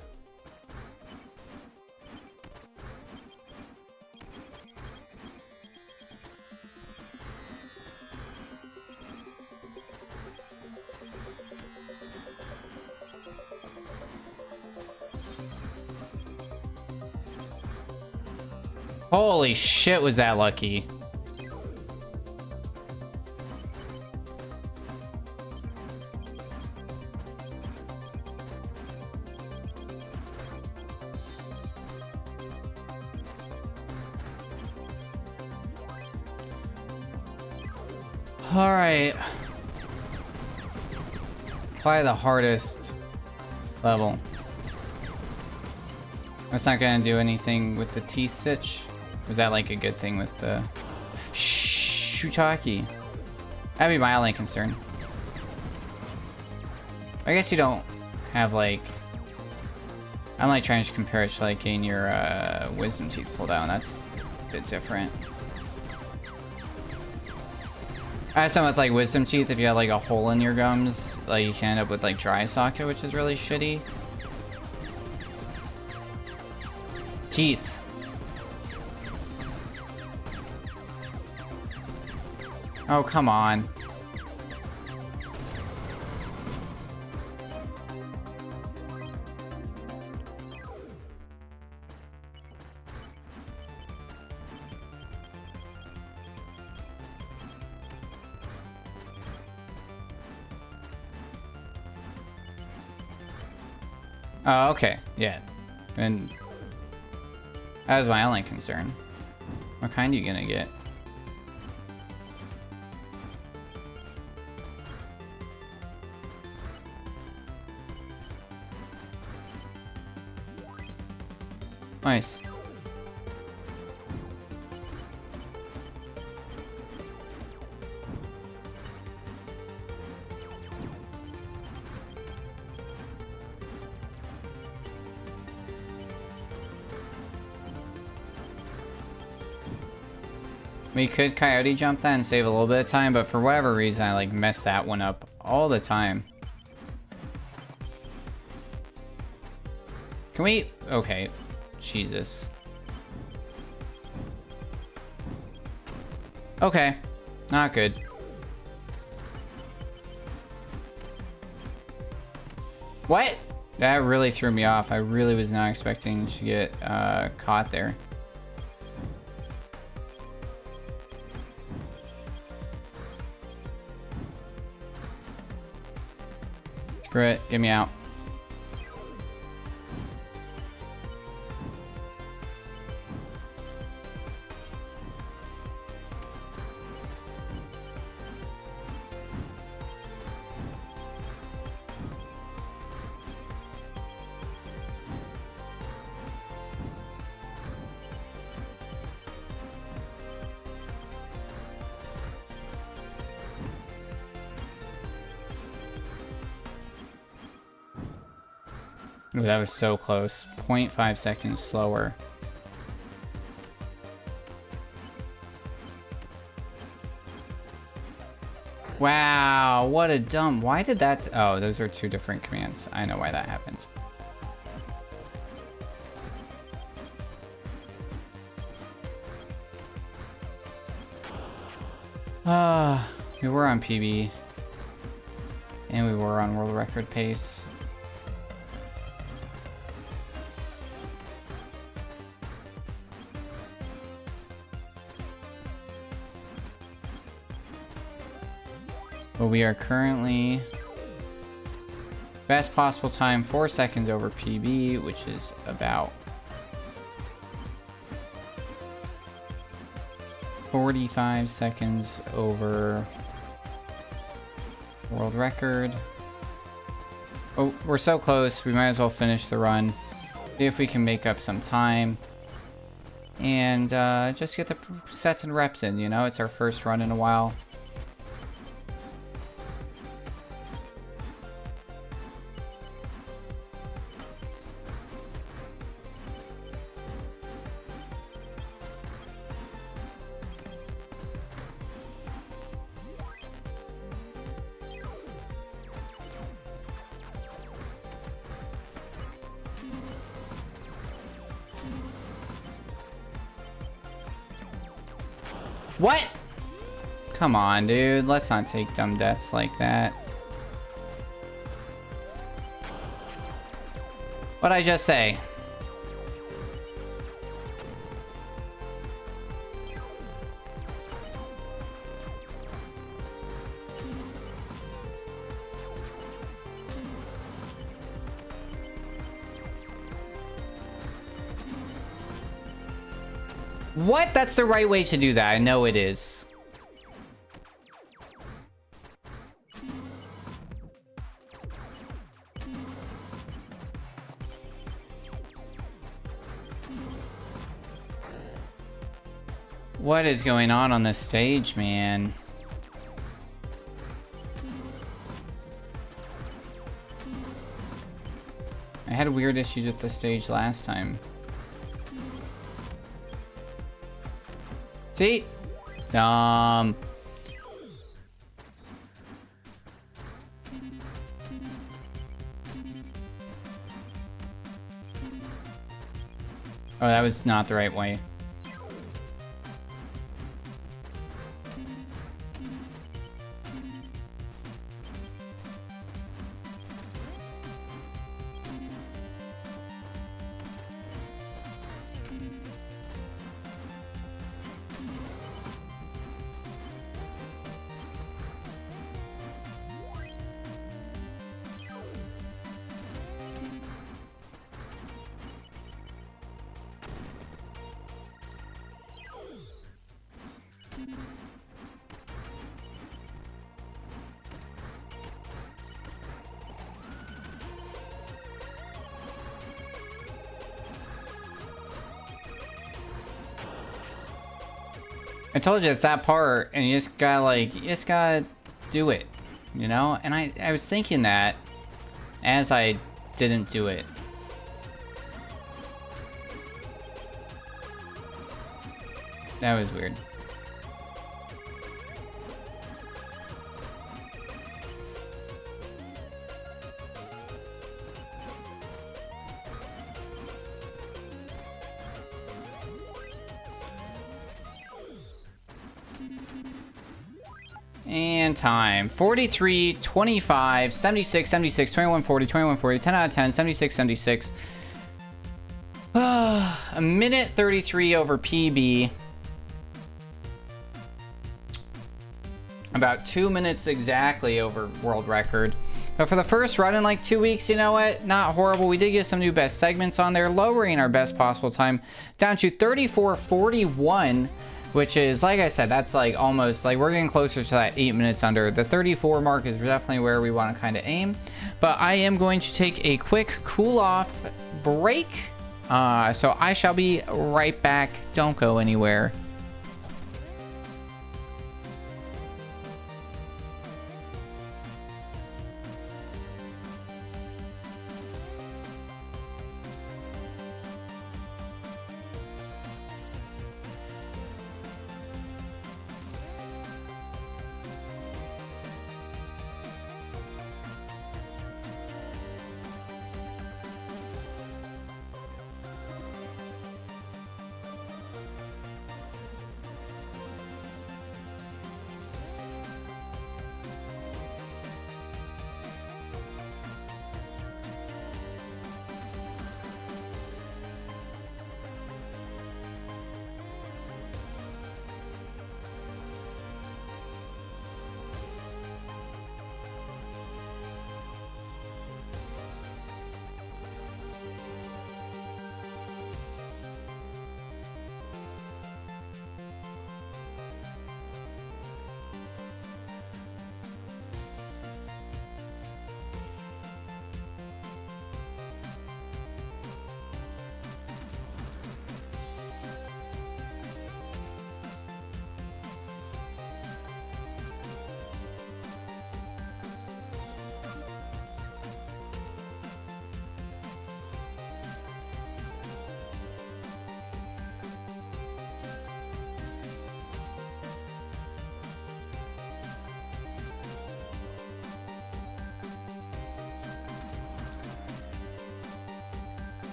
Holy shit, was that lucky? All right. Probably the hardest level. That's not gonna do anything with the teeth stitch. Was that like a good thing with the Shutaki? That'd be my only concern. I guess you don't have like. I'm like trying to compare it to like getting your wisdom teeth pulled out. That's a bit different. I have some with like wisdom teeth. If you have like a hole in your gums, like you can end up with like dry socket, which is really shitty. Teeth. Oh, come on. Oh, okay. Yeah. And that was my only concern. What kind are you gonna get? Nice. We could coyote jump that and save a little bit of time, but for whatever reason I like mess that one up all the time. Can we? Okay. Jesus. Okay. Not good. What? That really threw me off. I really was not expecting to get caught there. Screw it. Get me out. Ooh, that was so close. 0.5 seconds slower. Wow, what a dumb... Why did that... Oh, those are two different commands. I know why that happened. We were on PB. And we were on world record pace. But we are currently best possible time 4 seconds over PB, which is about 45 seconds over world record. Oh, we're so close. We might as well finish the run. See if we can make up some time. And just get the sets and reps in, you know? It's our first run in a while. What? Come on, dude. Let's not take dumb deaths like that. What'd I just say? What? That's the right way to do that. I know it is. What is going on this stage, man? I had weird issues with this stage last time. See? Oh, that was not the right way. I told you it's that part, and you just gotta, like, you just gotta do it, you know? And I was thinking that as I didn't do it. That was weird. And time. 43, 25, 76, 76, 21, 40, 21, 40, 10 out of 10, 76, 76. A minute 33 over PB. About 2 minutes exactly over world record. But for the first run in like 2 weeks, you know what? Not horrible. We did get some new best segments on there, lowering our best possible time down to 34:41. Which is, like I said, that's like almost like we're getting closer to that 8 minutes under. The 34 mark is definitely where we want to kind of aim. But I am going to take a quick cool off break. So I shall be right back. Don't go anywhere.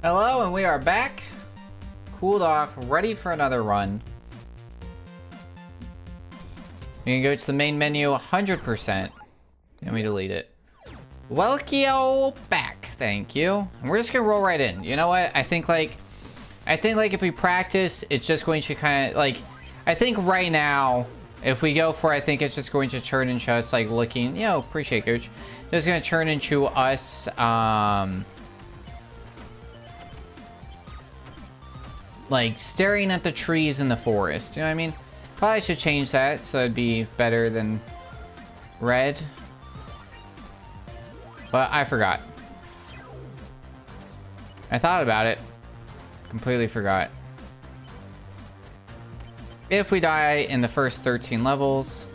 Hello, and we are back. Cooled off, ready for another run. You can go to the main menu 100%. Let me delete it. Welcome back. Thank you. And we're just gonna roll right in. You know what? I think like if we practice, it's just going to kind of like, I think right now, if we go for it, I think it's just going to turn into us like looking, appreciate Gooch. It's gonna turn into us, like staring at the trees in the forest. You know what I mean? Probably should change that so it'd be better than red. But I forgot. I thought about it. Completely forgot. If we die in the first 13 levels,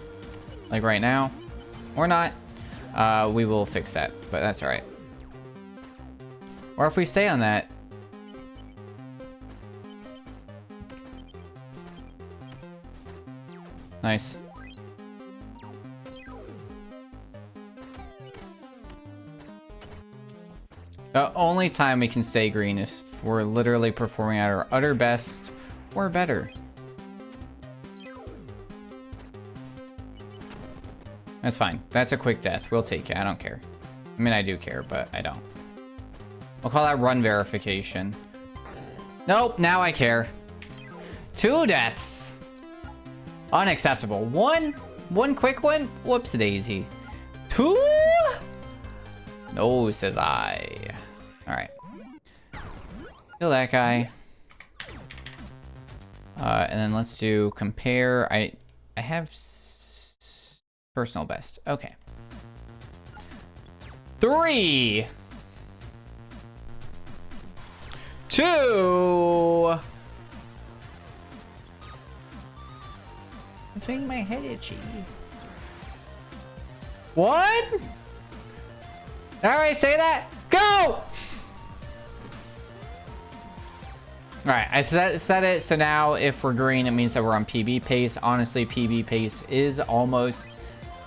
like right now, or not, we will fix that, but that's all right. Or if we stay on that, nice. The only time we can stay green is if we're literally performing at our utter best or better. That's fine. That's a quick death. We'll take it. I don't care. I mean, I do care, but I don't. We'll call that run verification. Nope, now I care. 2 deaths. Unacceptable. One quick one? Whoops daisy. 2? No, says I. Alright. Kill that guy. And then let's do compare. I have personal best. Okay. 3. 2. It's making my head itchy. 1. Alright, say that. Go! Alright, I said it. So now if we're green, it means that we're on PB pace. Honestly, PB pace is almost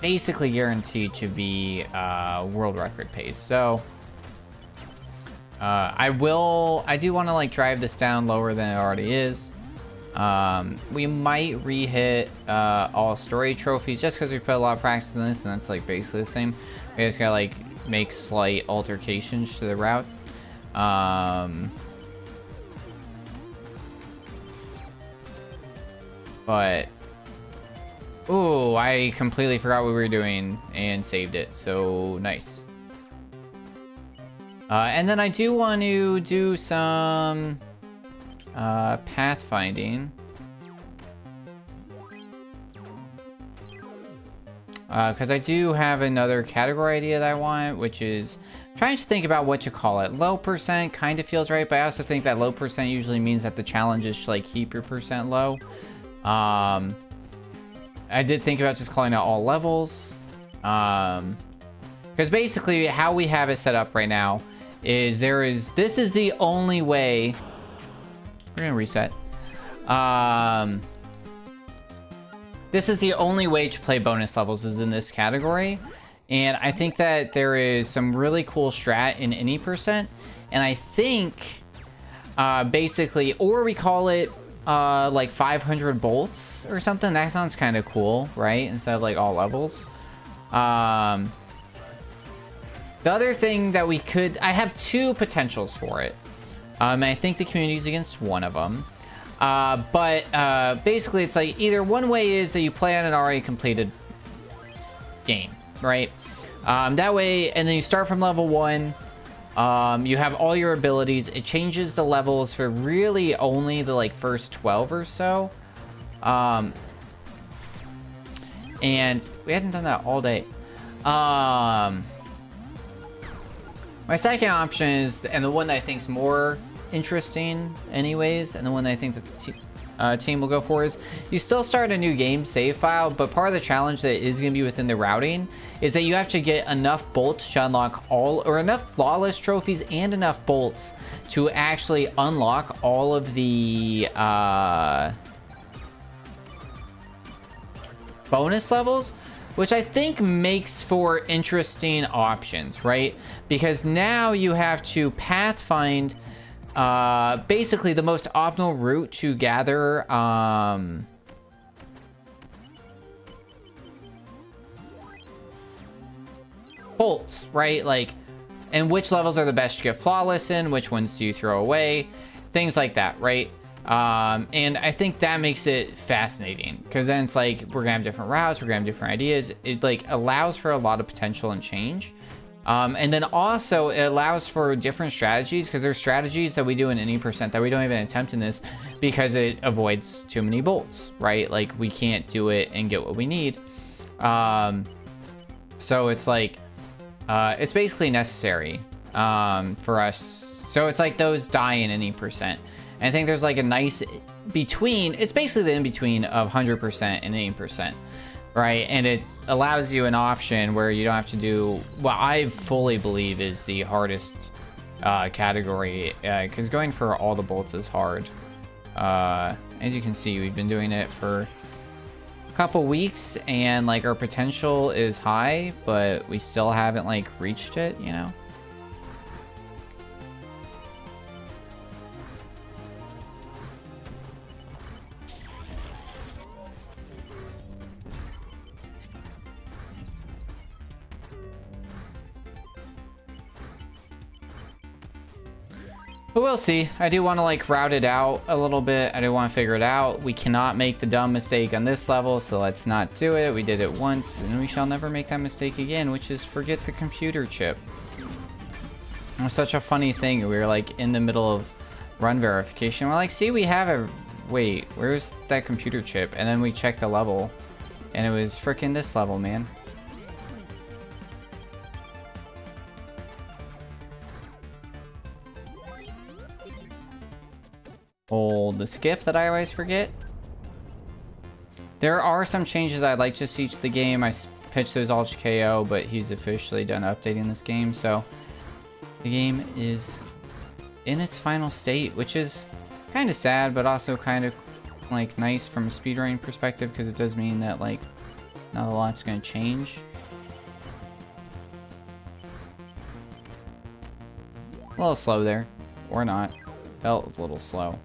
basically guaranteed to be world record pace. So I do want to like drive this down lower than it already is. We might re-hit all story trophies just because we put a lot of practice in this, and that's like basically the same. We just gotta like make slight altercations to the route. But ooh, I completely forgot what we were doing and saved it, so nice. And then I do want to do some pathfinding. Because I do have another category idea that I want, which is trying to think about what to call it. Low percent kind of feels right, but I also think that low percent usually means that the challenges should like keep your percent low. I did think about just calling out all levels. Because basically how we have it set up right now is this is the only way. We're gonna reset. This is the only way to play bonus levels is in this category. And I think that there is some really cool strat in any percent. And I think basically, or we call it like 500 bolts or something. That sounds kind of cool, right? Instead of like all levels. The other thing that we could, I have 2 potentials for it. And I think the community's against one of them. But basically it's like either one way is that you play on an already completed game, right? That way, and then you start from level 1. You have all your abilities. It changes the levels for really only the like first 12 or so. And we hadn't done that all day. My second option is, and the one that I think is more interesting anyways, and the one that I think that the team will go for, is you still start a new game save file, but part of the challenge that is going to be within the routing is that you have to get enough bolts to unlock all, or enough flawless trophies and enough bolts to actually unlock all of the bonus levels, which I think makes for interesting options, right? Because now you have to pathfind basically the most optimal route to gather bolts, right? Like, and which levels are the best to get flawless in, which ones do you throw away, things like that, right? And I think that makes it fascinating, because then it's like we're gonna have different routes, we're gonna have different ideas. It like allows for a lot of potential and change. And then also it allows for different strategies, because there's strategies that we do in any percent that we don't even attempt in this because it avoids too many bolts, right? Like we can't do it and get what we need. So it's like it's basically necessary for us. So it's like those die in any percent. And I think there's like a nice between, it's basically the in-between of 100% and 80%, right? And it allows you an option where you don't have to do what I fully believe is the hardest category, because going for all the bolts is hard. As you can see, we've been doing it for a couple weeks, and like our potential is high, but we still haven't like reached it, you know? But we'll see. I do want to like route it out a little bit. I do want to figure it out. We cannot make the dumb mistake on this level, so let's not do it. We did it once, and we shall never make that mistake again, which is forget the computer chip. It was such a funny thing. We were like in the middle of run verification. We're like, see, we have a... Wait, where's that computer chip? And then we checked the level, and it was freaking this level, man. The skip that I always forget. There are some changes I'd like to see to the game. I pitched those all to KO, but he's officially done updating this game, so the game is in its final state, which is kind of sad, but also kind of like nice from a speedrunning perspective, because it does mean that like not a lot's going to change. A little slow there, or not. Felt a little slow.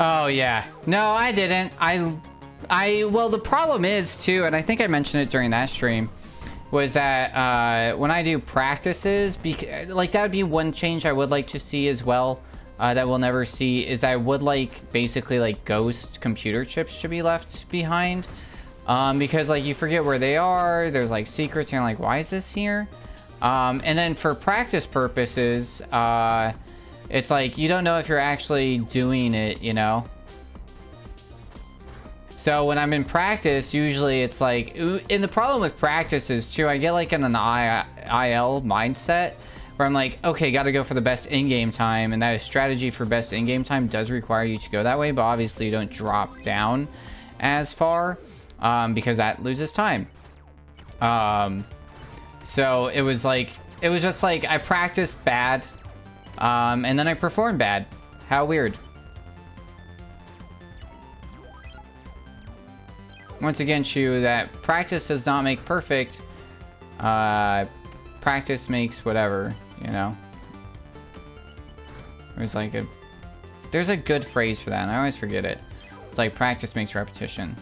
Oh yeah. No, I didn't. Well, the problem is too, and I think I mentioned it during that stream, was that when I do practices, like that would be one change I would like to see as well, that we'll never see, is that I would like basically like ghost computer chips to be left behind, because like you forget where they are, there's like secrets, and you're like, why is this here? And then for practice purposes, it's like you don't know if you're actually doing it, you know? So when I'm in practice, usually it's like, and the problem with practice is too, I get like in an IL mindset where I'm like, okay, got to go for the best in-game time, and that is strategy for best in-game time does require you to go that way, but obviously you don't drop down as far, because that loses time. So it was just like I practiced bad, and then I performed bad. How weird. Once again, Chu, that practice does not make perfect. Practice makes whatever, you know? There's like there's a good phrase for that, and I always forget it. It's like practice makes repetition.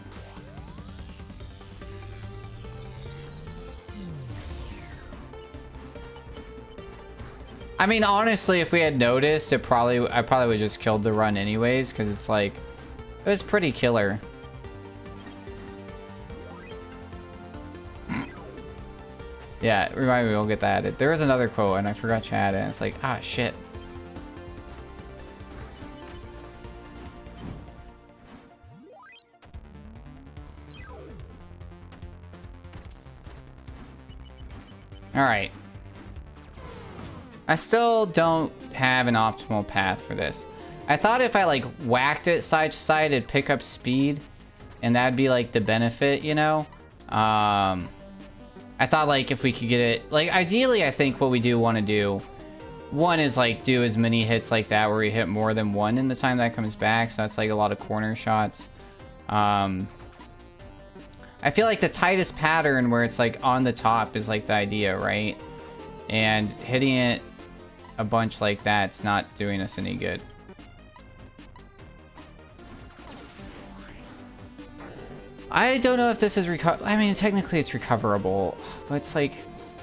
I mean, honestly, if we had noticed, I probably would have just killed the run anyways, because it's like, it was pretty killer. Yeah, remind me, we'll get that added. There was another quote, and I forgot to add it, and it's like, ah, shit. Alright. I still don't have an optimal path for this. I thought if I, like, whacked it side to side, it'd pick up speed, and that'd be, like, the benefit, you know? I thought like if we could get it, like ideally I think what we do want to do, one is like do as many hits like that where we hit more than one in the time that comes back. So that's like a lot of corner shots. I feel like the tightest pattern where it's like on the top is like the idea, right? And hitting it a bunch like that's not doing us any good. I don't know if this is I mean, technically it's recoverable, but it's like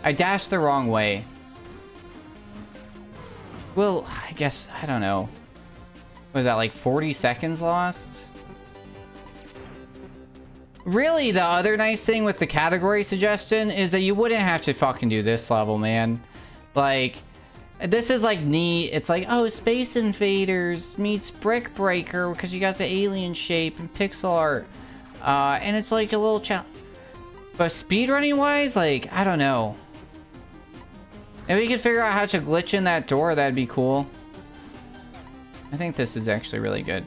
I dashed the wrong way. Well, I guess, I don't know. Was that like 40 seconds lost? Really, the other nice thing with the category suggestion is that you wouldn't have to fucking do this level, man. Like, this is like neat. It's like, oh, Space Invaders meets Brick Breaker because you got the alien shape and pixel art. And it's like a little challenge. But speedrunning wise, like, I don't know. If we could figure out how to glitch in that door, that'd be cool. I think this is actually really good.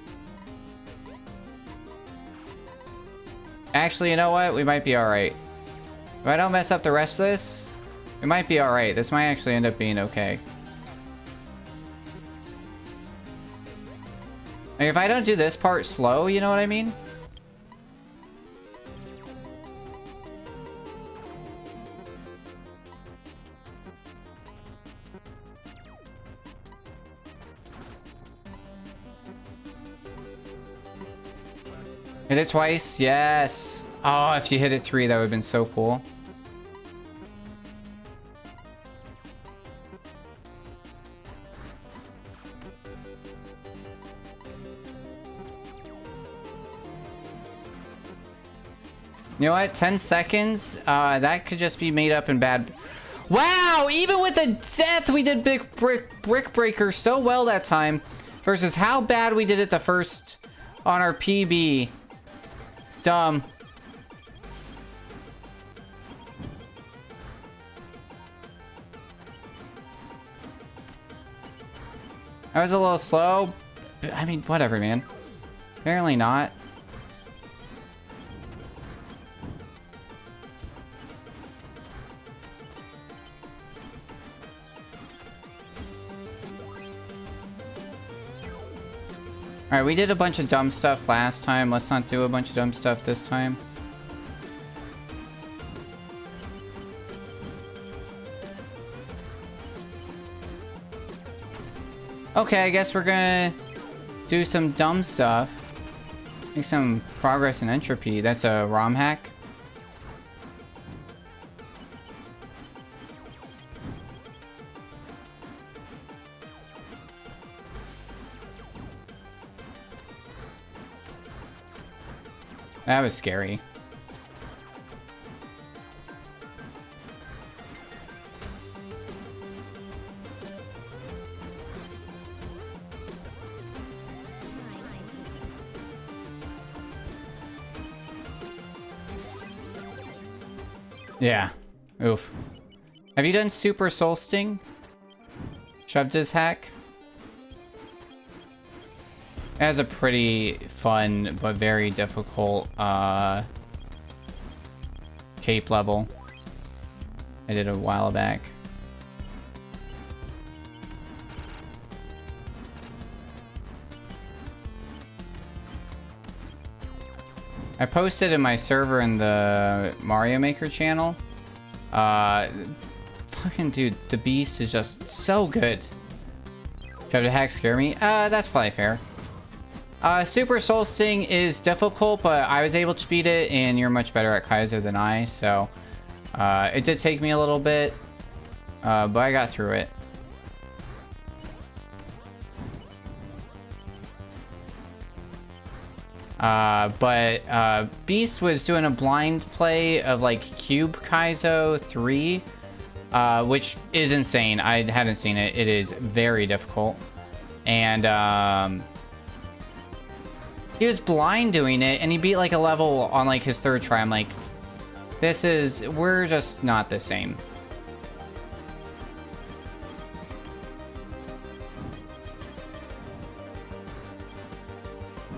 Actually, you know what? We might be alright. If I don't mess up the rest of this, we might be alright. This might actually end up being okay. Like, if I don't do this part slow, you know what I mean? Hit it twice? Yes. Oh, if you hit it 3, that would have been so cool. You know what? 10 seconds? That could just be made up in bad... Wow! Even with the death, we did Brick Breaker so well that time. Versus how bad we did it the first on our PB. Dumb. I was a little slow. I mean, whatever, man. Apparently not. Alright, we did a bunch of dumb stuff last time. Let's not do a bunch of dumb stuff this time. Okay, I guess we're gonna do some dumb stuff. Make some progress in entropy. That's a ROM hack. That was scary. Yeah. Oof. Have you done Super Soul Sting? Shoved his hack? It has a pretty fun but very difficult cape level. I did a while back. I posted in my server in the Mario Maker channel. Fucking dude, the beast is just so good. Try to hack scare me? That's probably fair. Super Soul Sting is difficult, but I was able to beat it, and you're much better at Kaiser than I, so... it did take me a little bit, but I got through it. Beast was doing a blind play of, like, Cube Kaizo 3, which is insane. I hadn't seen it. It is very difficult. And, he was blind doing it, and he beat, like, a level on, like, his 3rd try. I'm like, we're just not the same.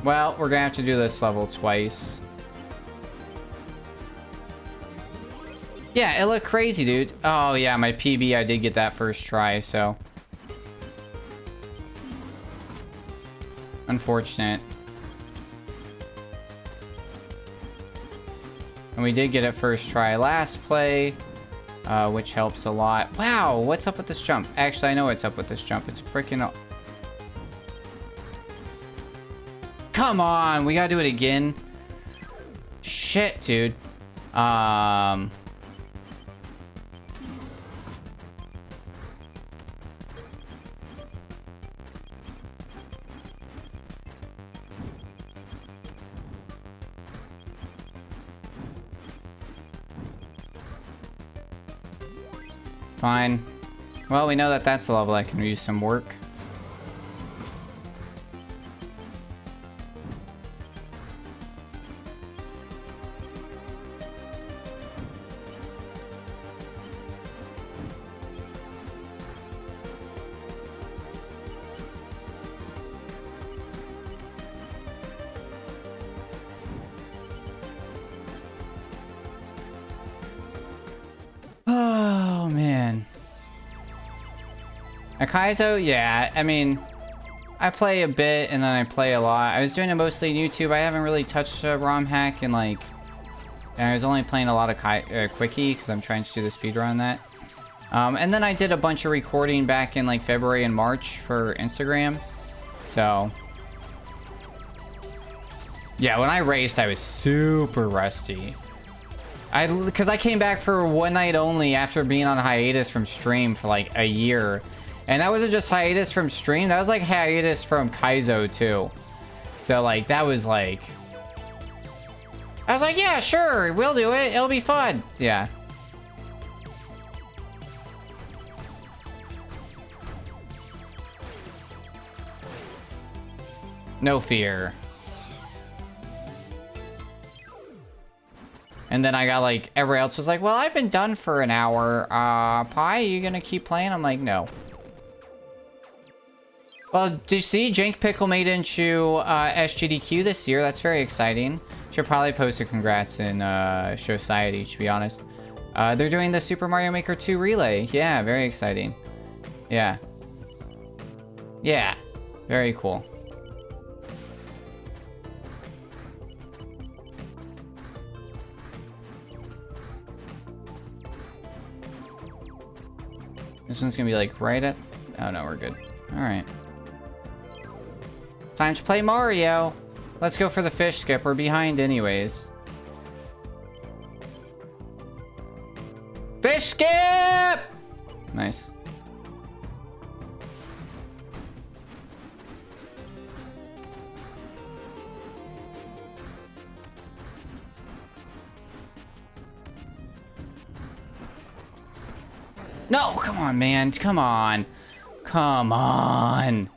Well, we're gonna have to do this level twice. Yeah, it looked crazy, dude. Oh, yeah, my PB, I did get that first try, so... Unfortunate. And we did get it first try last play, which helps a lot. Wow, what's up with this jump? Actually, I know what's up with this jump. It's freaking... Come on, we gotta do it again. Shit, dude. Fine. Well, we know that that's the level I can use some work. Oh, man. Akaizo? Yeah, I mean, I play a bit and then I play a lot. I was doing it mostly on YouTube. I haven't really touched a ROM hack in like... And I was only playing a lot of Quickie because I'm trying to do the speedrun on that. And then I did a bunch of recording back in like February and March for Instagram. So... Yeah, when I raced, I was super rusty. Because I came back for one night only after being on hiatus from stream for like a year. And that wasn't just hiatus from stream, that was like hiatus from Kaizo too. So like, that was like... I was like, yeah, sure, we'll do it, it'll be fun. Yeah. No fear. And then I got like, everyone else was like, well, I've been done for an hour. Pi, you gonna keep playing? I'm like, no. Well, did you see? Jank Pickle made into SGDQ this year. That's very exciting. Should probably post a congrats in Society, to be honest. They're doing the Super Mario Maker 2 relay. Yeah, very exciting. Yeah. Yeah. Very cool. This one's gonna be like right at... Oh no, we're good. Alright. Time to play Mario! Let's go for the fish skip. We're behind anyways. Fish skip! Nice. No, come on, man. Come on. Come on.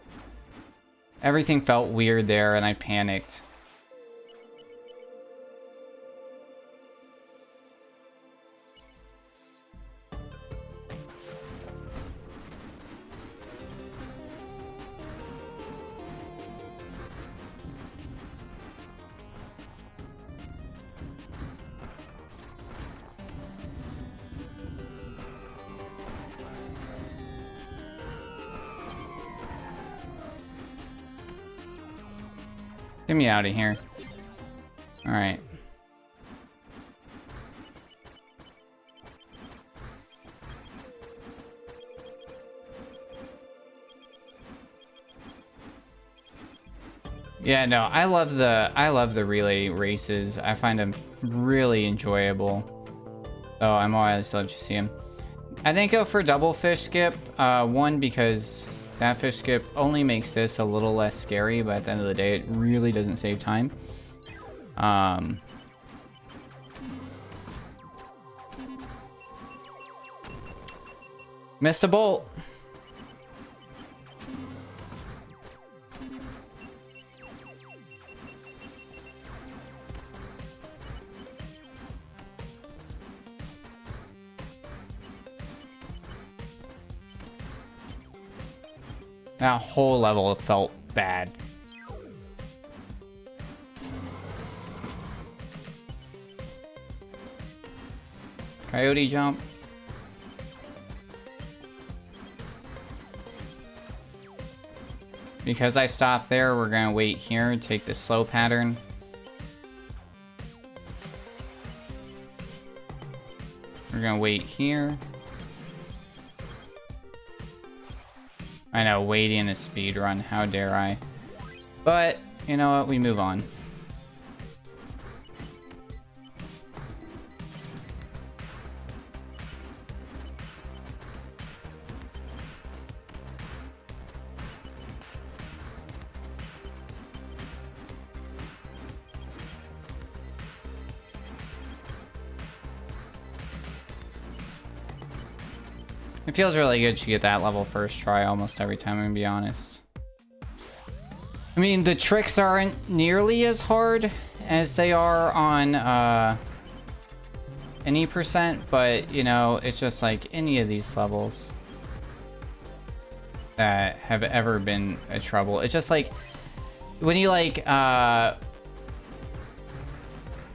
Everything felt weird there, and I panicked. Get me out of here. Alright. Yeah, no, I love the relay races. I find them really enjoyable. Oh, I'm always still to see him. I didn't go for double fish skip. One, because that fish skip only makes this a little less scary, but at the end of the day, it really doesn't save time. Missed a bolt. That whole level felt bad. Coyote jump. Because I stopped there, we're gonna wait here and take the slow pattern. We're gonna wait here. I know, waiting a speed run, how dare I. But, you know what, we move on. It feels really good to get that level first try almost every time, I'm gonna be honest. I mean, the tricks aren't nearly as hard as they are on any percent, but, you know, it's just like any of these levels that have ever been a trouble. It's just like, when you like,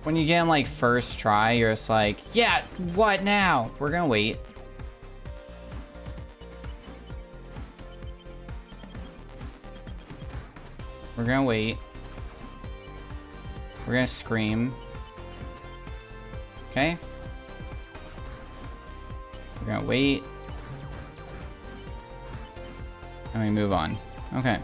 when you get them like first try, you're just like, yeah, what now? We're gonna wait. We're gonna wait. We're gonna scream. Okay. We're gonna wait. And we move on. Okay.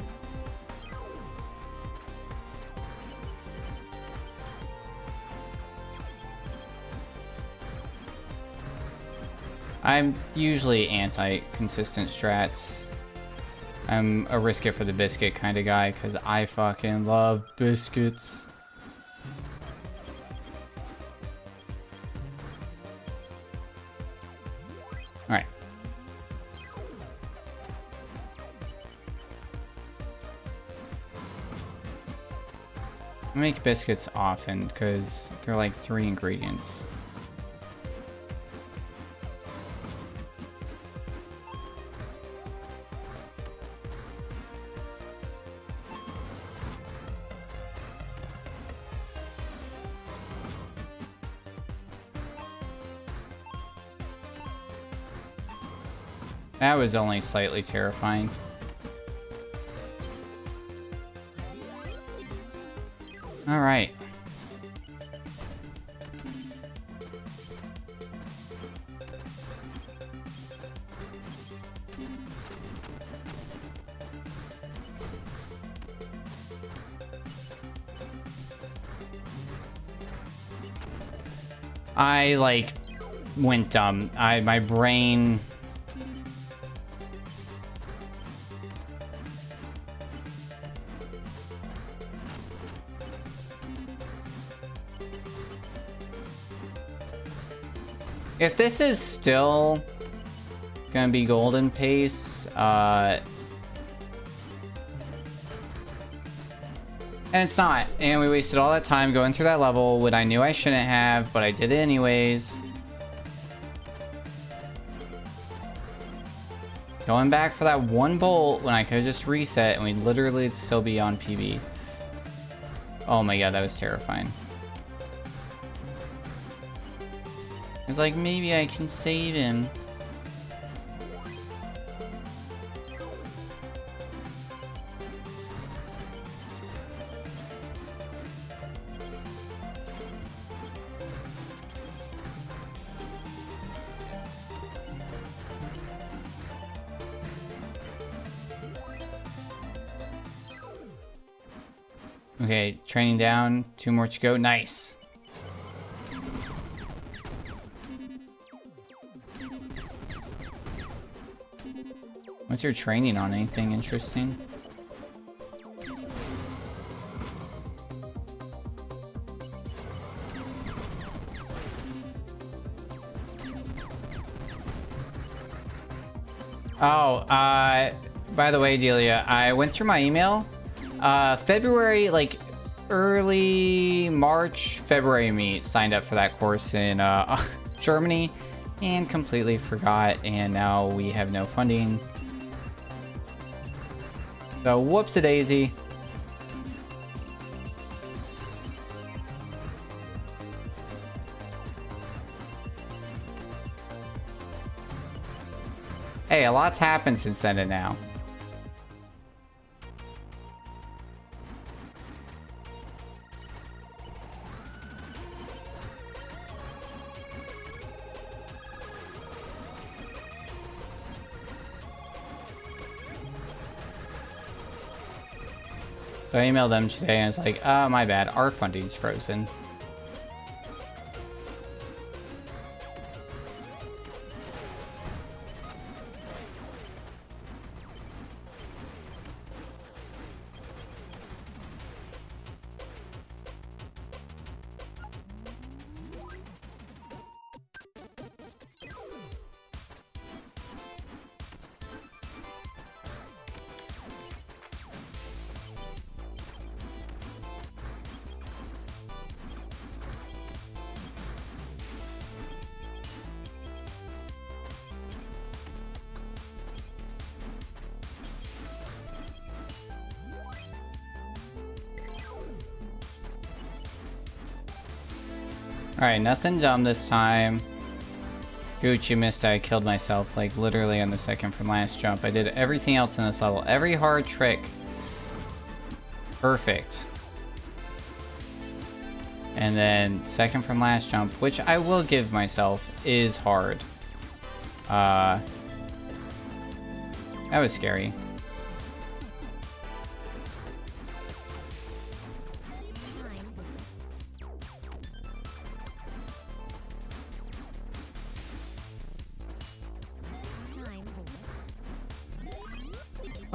I'm usually anti-consistent strats. I'm a risk it for the biscuit kind of guy because I fucking love biscuits. Alright. I make biscuits often because they're like 3 ingredients. That was only slightly terrifying. All right. I like went dumb. My brain. If this is still gonna be golden pace, and it's not, and we wasted all that time going through that level when I knew I shouldn't have, but I did it anyways. Going back for that one bolt when I could just reset and we'd literally still be on PB. Oh my god, that was terrifying. It's like, maybe I can save him. Okay, training down. 2 more to go. Nice. What's your training on? Anything interesting? Oh, by the way, Delia, I went through my email. February, like early March, February me signed up for that course in Germany and completely forgot, and now we have no funding. So whoops-a-daisy. Hey, a lot's happened since then and now. So I emailed them today and I was like, my bad, our funding's frozen. Alright, nothing dumb this time. Gucci missed, I killed myself, like, literally on the second from last jump. I did everything else in this level. Every hard trick. Perfect. And then, second from last jump, which I will give myself, is hard. That was scary.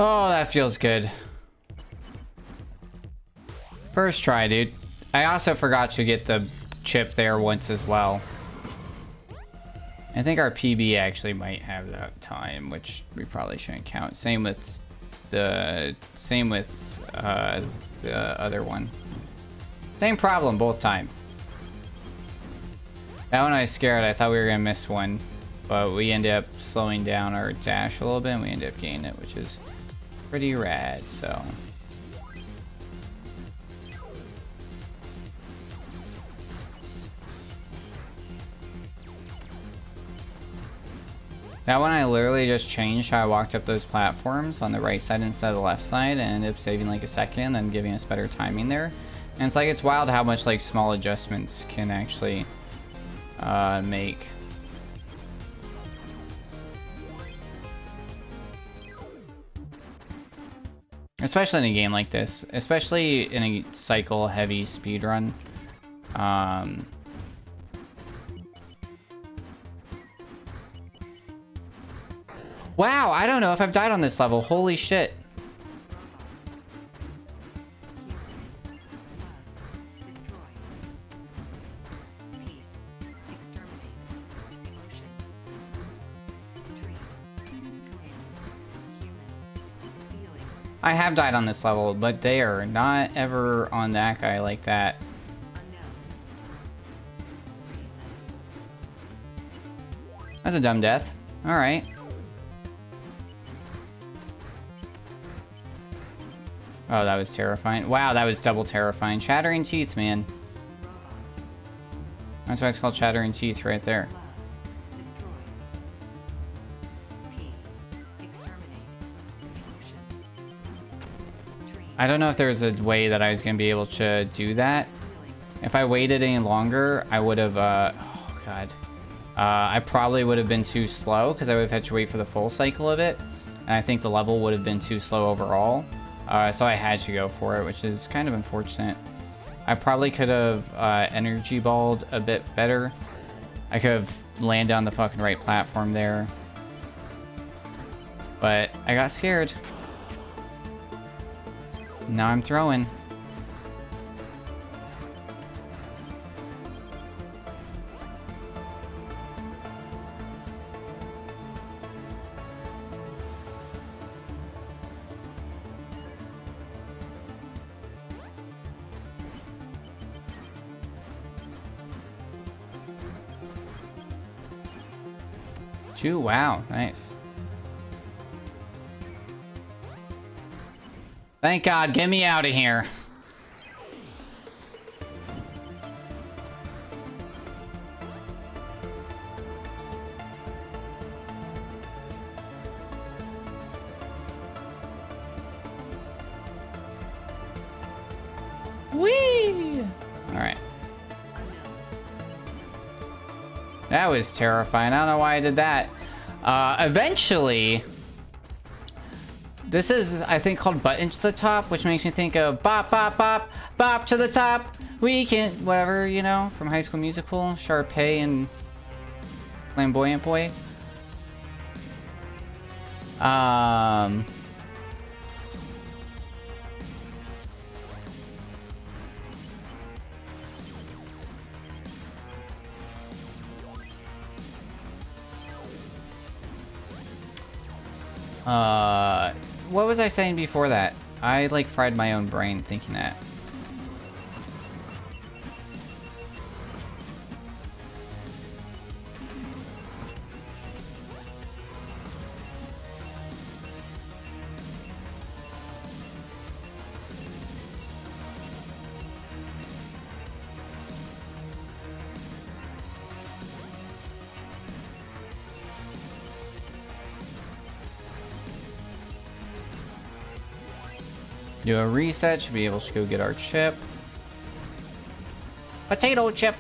Oh, that feels good. First try, dude. I also forgot to get the chip there once as well. I think our PB actually might have that time, which we probably shouldn't count. Same with the other one. Same problem both times. That one I was scared. I thought we were gonna miss one, but we ended up slowing down our dash a little bit, and we ended up gaining it, which is pretty rad. So. That one I literally just changed how I walked up those platforms on the right side instead of the left side, and ended up saving like a second and then giving us better timing there. And it's like, it's wild how much like small adjustments can actually make. Especially in a game like this, especially in a cycle heavy speedrun. Wow, I don't know if I've died on this level. Holy shit. I have died on this level, but they are not ever on that guy like that. That's a dumb death. Alright. Oh, that was terrifying. Wow, that was double terrifying. Chattering teeth, man. That's why it's called chattering teeth right there. I don't know if there's a way that I was going to be able to do that. If I waited any longer, I would have, oh god. I probably would have been too slow because I would have had to wait for the full cycle of it. And I think the level would have been too slow overall. So I had to go for it, which is kind of unfortunate. I probably could have energy balled a bit better. I could have landed on the fucking right platform there. But I got scared. Now I'm throwing. Wow, nice. Thank God, get me out of here. Whee! Alright. That was terrifying. I don't know why I did that. Eventually... This is, I think, called Button to the Top, which makes me think of bop, bop, bop, bop to the top. We can... Whatever, you know, from High School Musical. Sharpay and Flamboyant Boy. What was I saying before that? I, like, fried my own brain thinking that. Do a reset, should be able to go get our chip. Potato chip!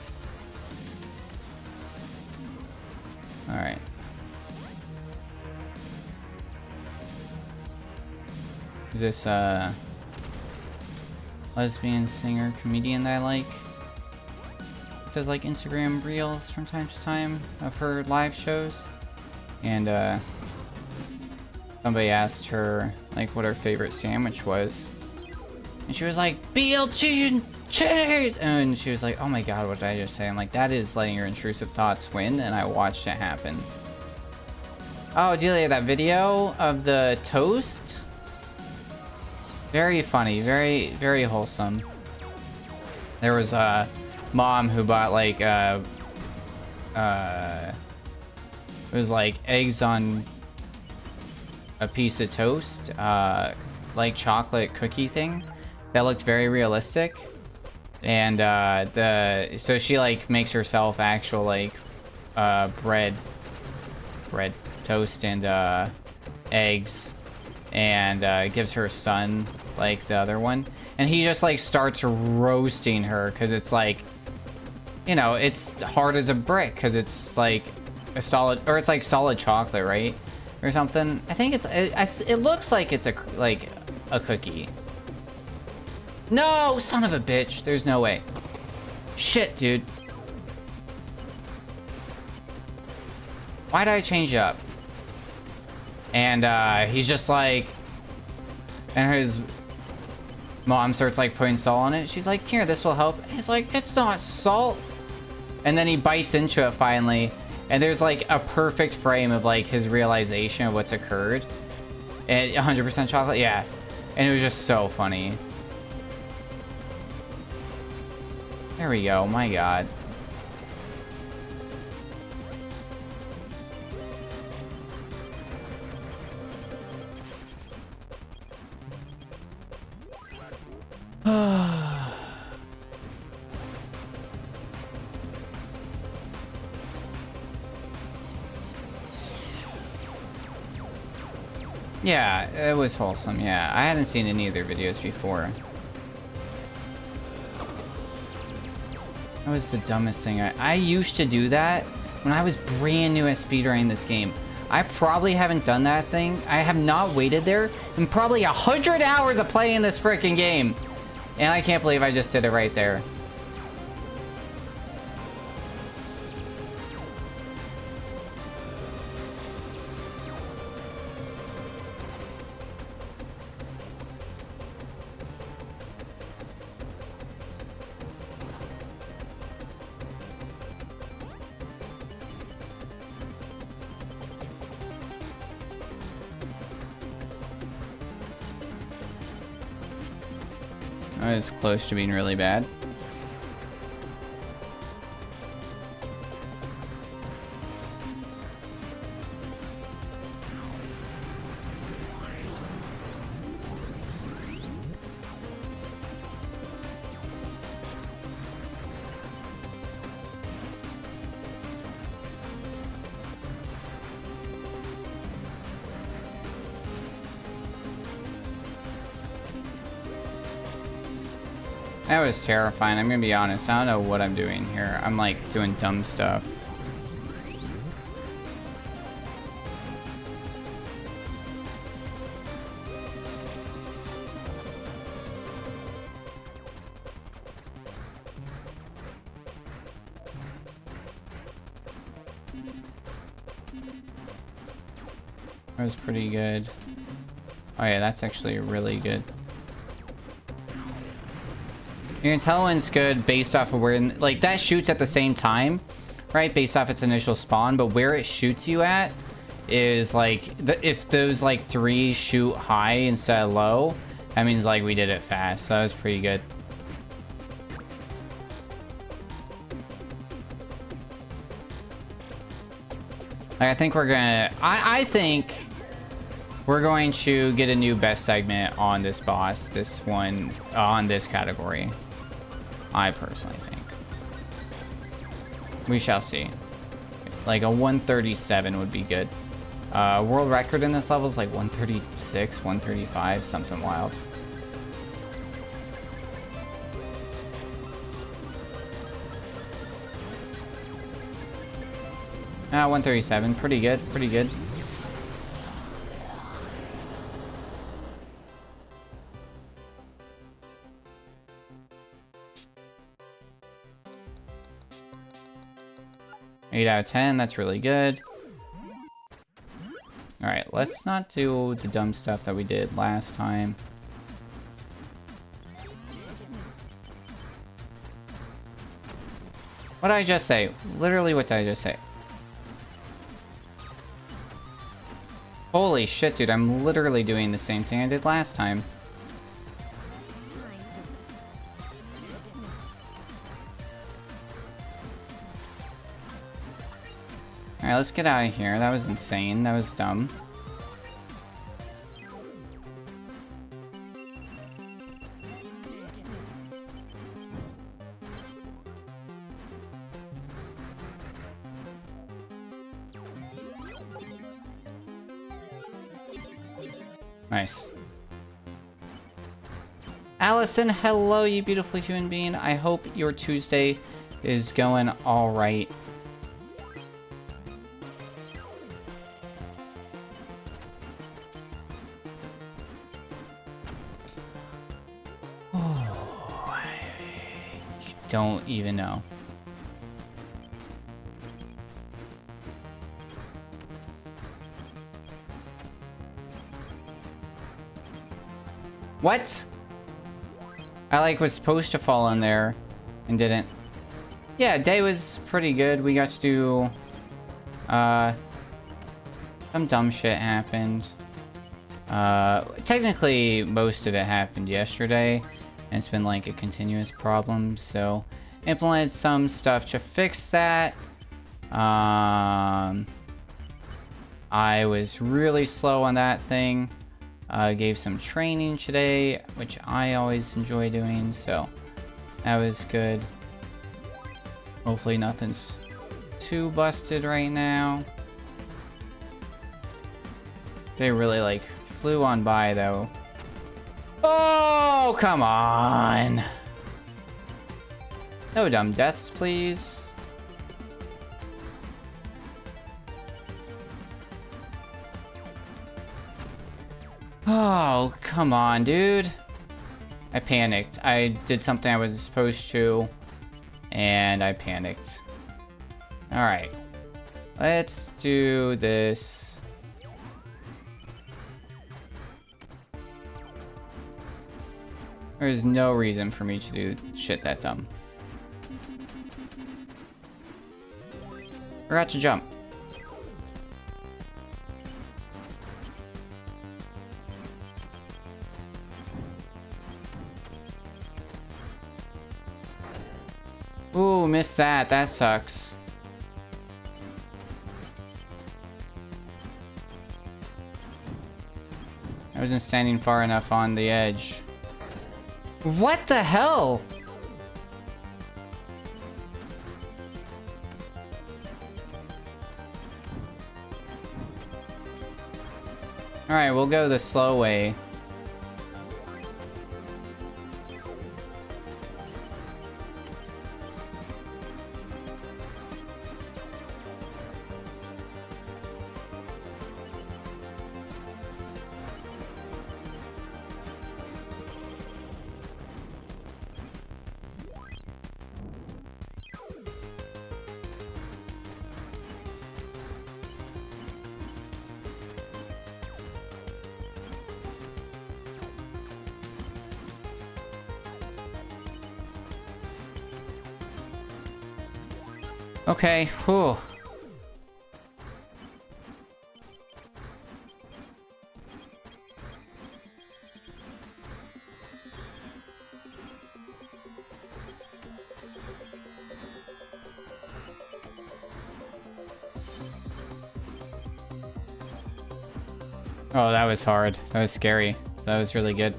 Alright. Is this, lesbian singer, comedian that I like? It says, like, Instagram reels from time to time of her live shows. And, somebody asked her, like, what her favorite sandwich was. And she was like, BLT and cheese! And she was like, oh my god, what did I just say? I'm like, that is letting your intrusive thoughts win, and I watched it happen. Oh, Delia, that video of the toast? Very funny, very, very wholesome. There was a mom who bought, like, it was like eggs on a piece of toast, like chocolate cookie thing that looked very realistic, and so she like makes herself actual like bread toast and eggs, and gives her son like the other one, and he just like starts roasting her because it's like, you know, it's hard as a brick because it's like a solid, or it's like solid chocolate, right? Or something. I think it's, it looks like it's like a cookie. No, son of a bitch. There's no way. Shit, dude. Why did I change it up? And he's just like, and his mom starts like putting salt on it. She's like, here, this will help. And he's like, it's not salt. And then he bites into it finally. And there's like a perfect frame of like his realization of what's occurred. And 100% chocolate, yeah. And it was just so funny. There we go, my god. Yeah, it was wholesome, yeah. I hadn't seen any of their videos before. That was the dumbest thing. I used to do that when I was brand new at speedrunning this game. I probably haven't done that thing. I have not waited there in probably 100 hours of playing this freaking game. And I can't believe I just did it right there. I was close to being really bad. That was terrifying. I'm gonna be honest. I don't know what I'm doing here. I'm like doing dumb stuff. That was pretty good. Oh yeah, that's actually really good. You can tell when it's good based off of where, like, that shoots at the same time, right? Based off its initial spawn, but where it shoots you at is like, if those like 3 shoot high instead of low, that means like we did it fast. So that was pretty good. Like, I think we're gonna, I think we're going to get a new best segment on this boss, this one, on this category. I personally think. We shall see. Like a 137 would be good. World record in this level is like 136, 135, something wild. Ah, 137, pretty good, pretty good. Eight out of 10, that's really good. Alright, let's not do the dumb stuff that we did last time. What did I just say? Literally, what did I just say? Holy shit, dude, I'm literally doing the same thing I did last time. Alright, let's get out of here. That was insane. That was dumb. Nice. Allison, hello, you beautiful human being. I hope your Tuesday is going all right. Don't even know. What? I like was supposed to fall in there and didn't. Yeah, day was pretty good. We got to do some dumb shit happened. Technically most of it happened yesterday. And it's been like a continuous problem, so implemented some stuff to fix that. I was really slow on that thing. Gave some training today, which I always enjoy doing, so that was good. Hopefully nothing's too busted right now. They really like flew on by though. Oh, come on. No dumb deaths, please. Oh, come on, dude. I panicked. I did something I wasn't supposed to, and I panicked. Alright. Let's do this. There's no reason for me to do shit that dumb. Forgot to jump. Ooh, missed that. That sucks. I wasn't standing far enough on the edge. What the hell? Alright, we'll go the slow way. Okay, whew. Oh, that was hard. That was scary. That was really good.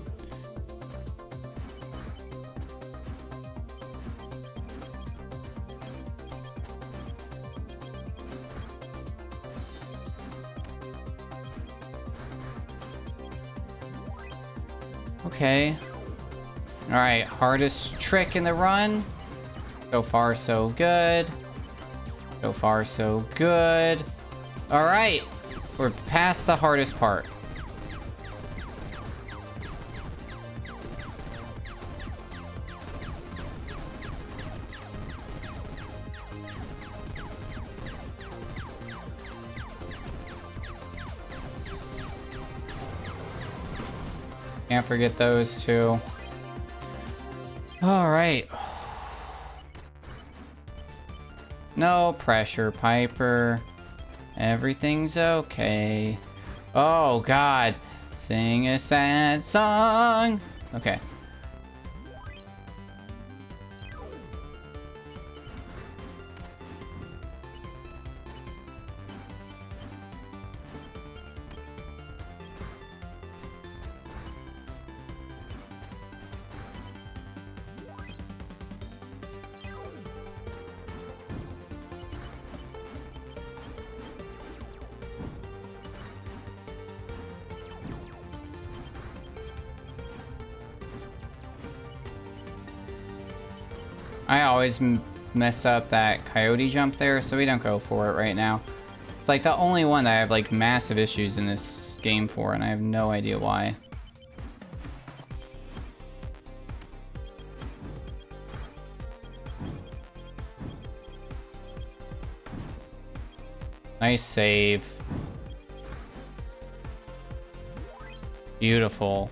Okay. Alright, hardest trick in the run. So far, so good. So far, so good. Alright. We're past the hardest part. Can't forget those two. Alright. No pressure, Piper. Everything's okay. Oh, God. Sing a sad song. Okay. I always mess up that coyote jump there, so we don't go for it right now. It's like the only one that I have like massive issues in this game for, and I have no idea why. Nice save. Beautiful.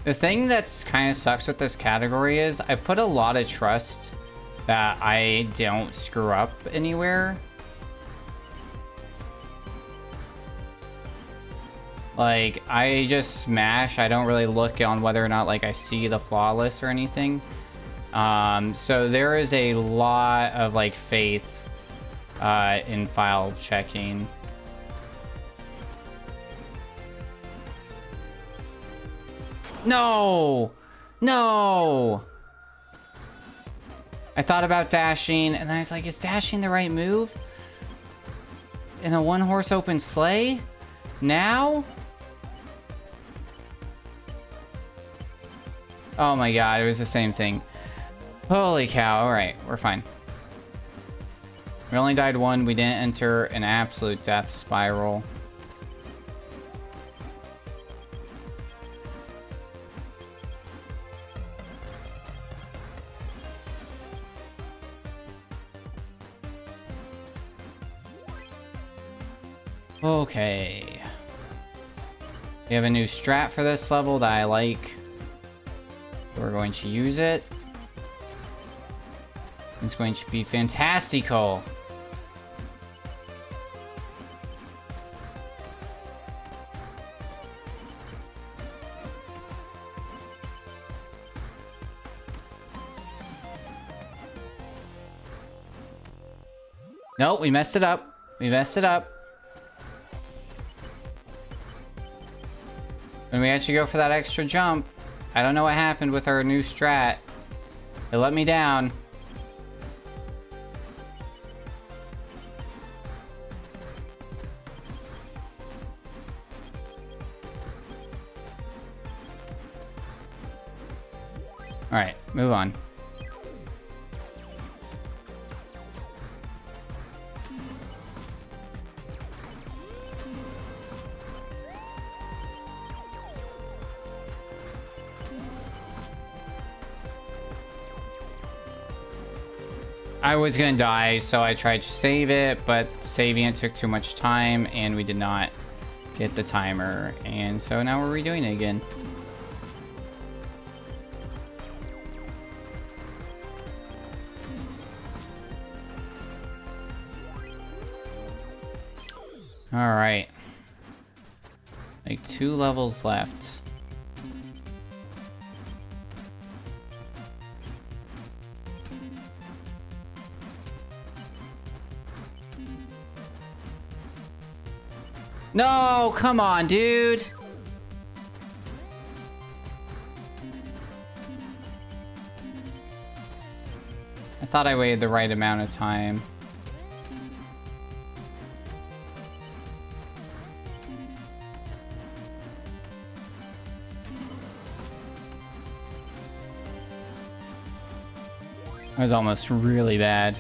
The thing that's kind of sucks with this category is I put a lot of trust that I don't screw up anywhere. Like, I just smash. I don't really look on whether or not, like, I see the flawless or anything. So there is a lot of, like, faith in file checking. No! No! I thought about dashing, and I was like, is dashing the right move? In a one-horse open sleigh? Now? Oh my god, it was the same thing. Holy cow, alright, we're fine. We only died one, we didn't enter an absolute death spiral. Okay. We have a new strat for this level that I like. We're going to use it. It's going to be fantastical. Nope, we messed it up. We messed it up. When we actually go for that extra jump, I don't know what happened with our new strat. It let me down. Alright, move on. I was gonna die, so I tried to save it, but saving it took too much time, and we did not get the timer. And so now we're redoing it again. All right. Like 2 levels left. No, come on, dude. I thought I waited the right amount of time. That was almost really bad.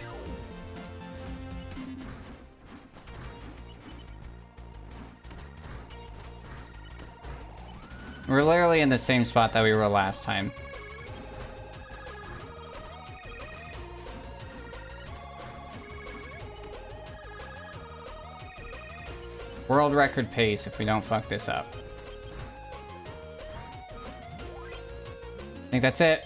We're literally in the same spot that we were last time. World record pace if we don't fuck this up. I think that's it.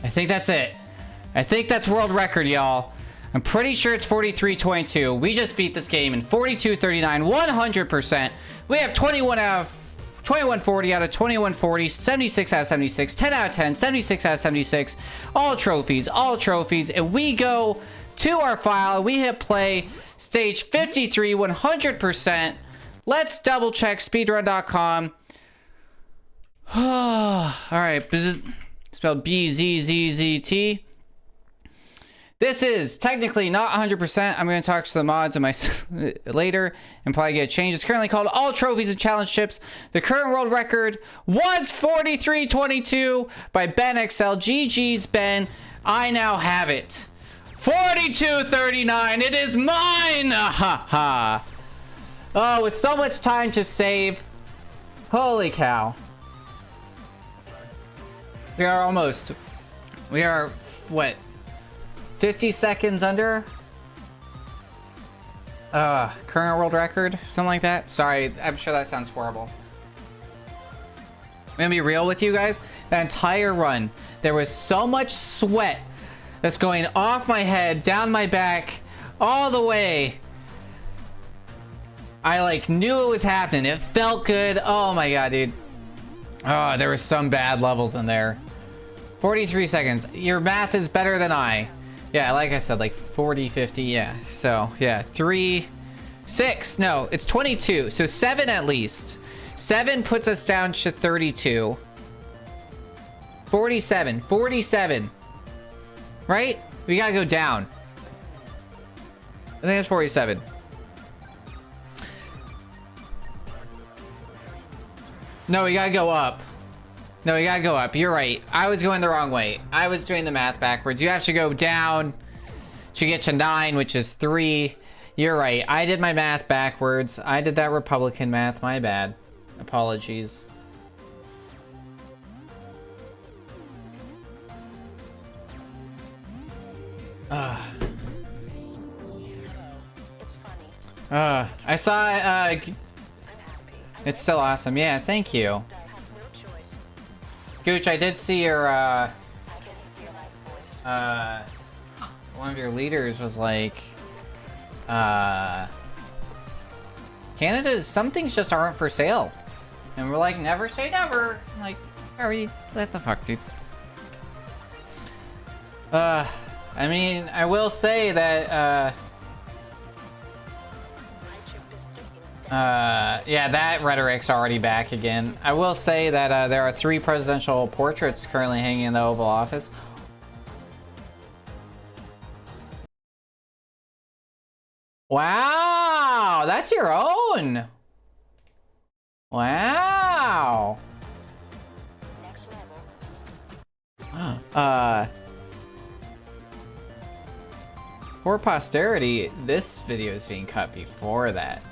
I think that's it. I think that's world record, y'all. I'm pretty sure it's 43-22. We just beat this game in 42-39, 100%. We have 2140 out of 2140, 76 out of 76, 10 out of 10, 76 out of 76. All trophies, and we go to our file. We hit play, stage 53, 100%. Let's double check speedrun.com. All right, spelled BZZZT. This is technically not 100%. I'm going to talk to the mods and my later and probably get a change. It's currently called All Trophies and Challenge Chips. The current world record was 43-22 by Ben XL. GG's, Ben. I now have it. 42-39. It is mine. Ha ha. Oh, with so much time to save. Holy cow. We are, what? 50 seconds under current world record, something like that. Sorry, I'm sure that sounds horrible. I'm gonna be real with you guys. That entire run, there was so much sweat that's going off my head, down my back, all the way. I like knew it was happening. It felt good. Oh my god, dude. Oh, there were some bad levels in there. 43 seconds. Your math is better than I. Yeah, like I said, like 40, 50, yeah. So, yeah, 3, 6, no, it's 22. So 7 at least. 7 puts us down to 32. 47, 47. Right? We gotta go down. I think it's 47. No, we gotta go up. No, you gotta go up. You're right. I was going the wrong way. I was doing the math backwards. You have to go down to get to 9, which is 3. You're right. I did my math backwards. I did that Republican math. My bad. Apologies. I saw, it's still awesome. Yeah, thank you. Gooch, I did see your, one of your leaders was like, Canada, some things just aren't for sale. And we're like, never say never. Like, what the fuck, dude? I mean, I will say that, yeah, that rhetoric's already back again. I will say that there are 3 presidential portraits currently hanging in the Oval Office. Wow, that's your own. Wow. For posterity, this video is being cut before that.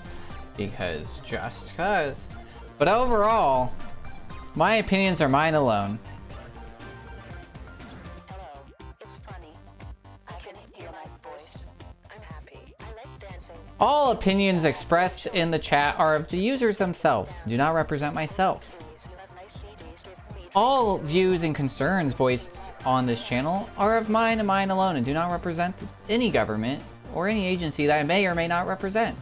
Because, just cause. But overall, My opinions are mine alone. Hello, it's funny. I can hear my voice. I'm happy. I like dancing. All opinions expressed in the chat are of the users themselves, do not represent myself. Please, you have nice CDs. Give me All views and concerns voiced on this channel are of mine and mine alone and do not represent any government or any agency that I may or may not represent.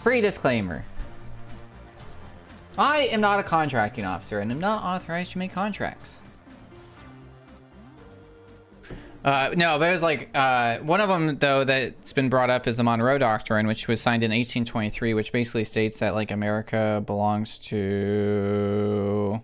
Free disclaimer. I am not a contracting officer and am not authorized to make contracts. No, but it was like, one of them, though, that's been brought up is the Monroe Doctrine, which was signed in 1823, which basically states that, like, America belongs to...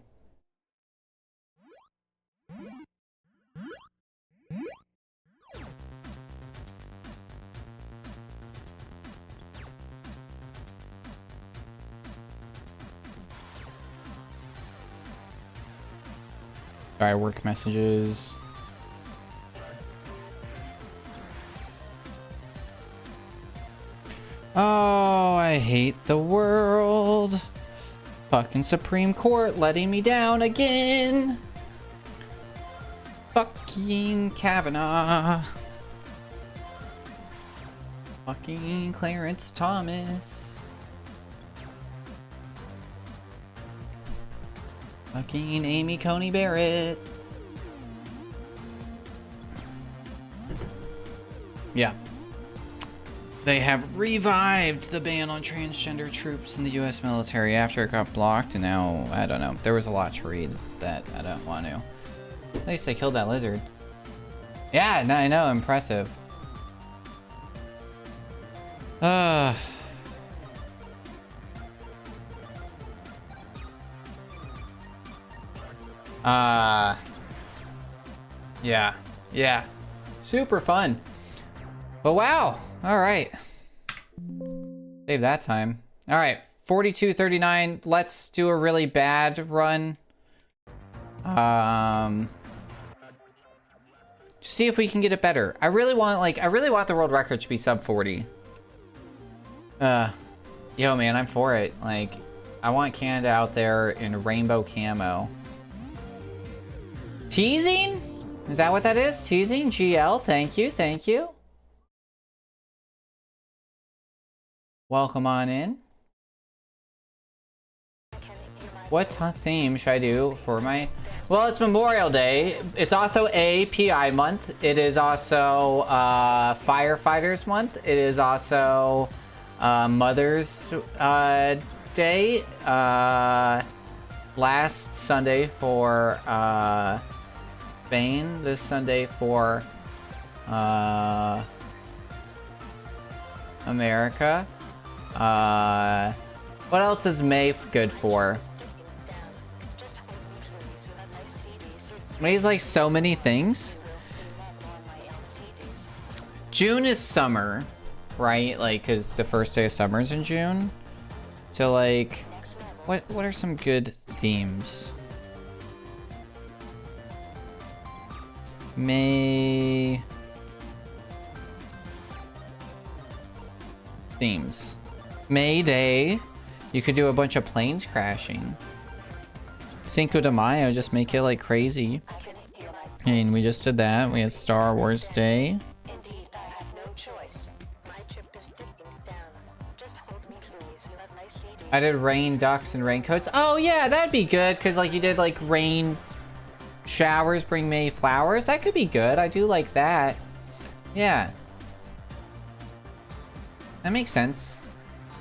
Sorry, work messages. Oh, I hate the world. Fucking Supreme Court letting me down again. Fucking Kavanaugh. Fucking Clarence Thomas. Fucking Amy Coney Barrett. Yeah. They have revived the ban on transgender troops in the US military after it got blocked, and now, I don't know. There was a lot to read that I don't want to. At least they killed that lizard. Yeah, no, I know, impressive. Yeah. Super fun. But wow. All right. Save that time. All right. 42:39. Let's do a really bad run. See if we can get it better. I really want the world record to be sub 40. Yo, man, I'm for it. Like, I want Canada out there in rainbow camo. Teasing? Is that what that is? Teasing? GL, thank you, thank you. Welcome on in. What theme should I do for my... Well, it's Memorial Day. It's also API month. It is also Firefighters month. It is also Mother's Day. Last Sunday for Spain. This Sunday for America. What else is May good for? May's like so many things. June is summer, right? Like, cause the first day of summer is in June. So like, what are some good themes? May themes. May Day. You could do a bunch of planes crashing. Cinco de Mayo, just make it like crazy. And we just did that. We had Star Wars Day. Indeed, I have no choice. My chip is ticking down. Just hold me, please. You have nice CDs. I did rain ducks and raincoats. Oh yeah, that'd be good, because like you did like rain showers bring May flowers. That could be good. I do like that. Yeah. That makes sense.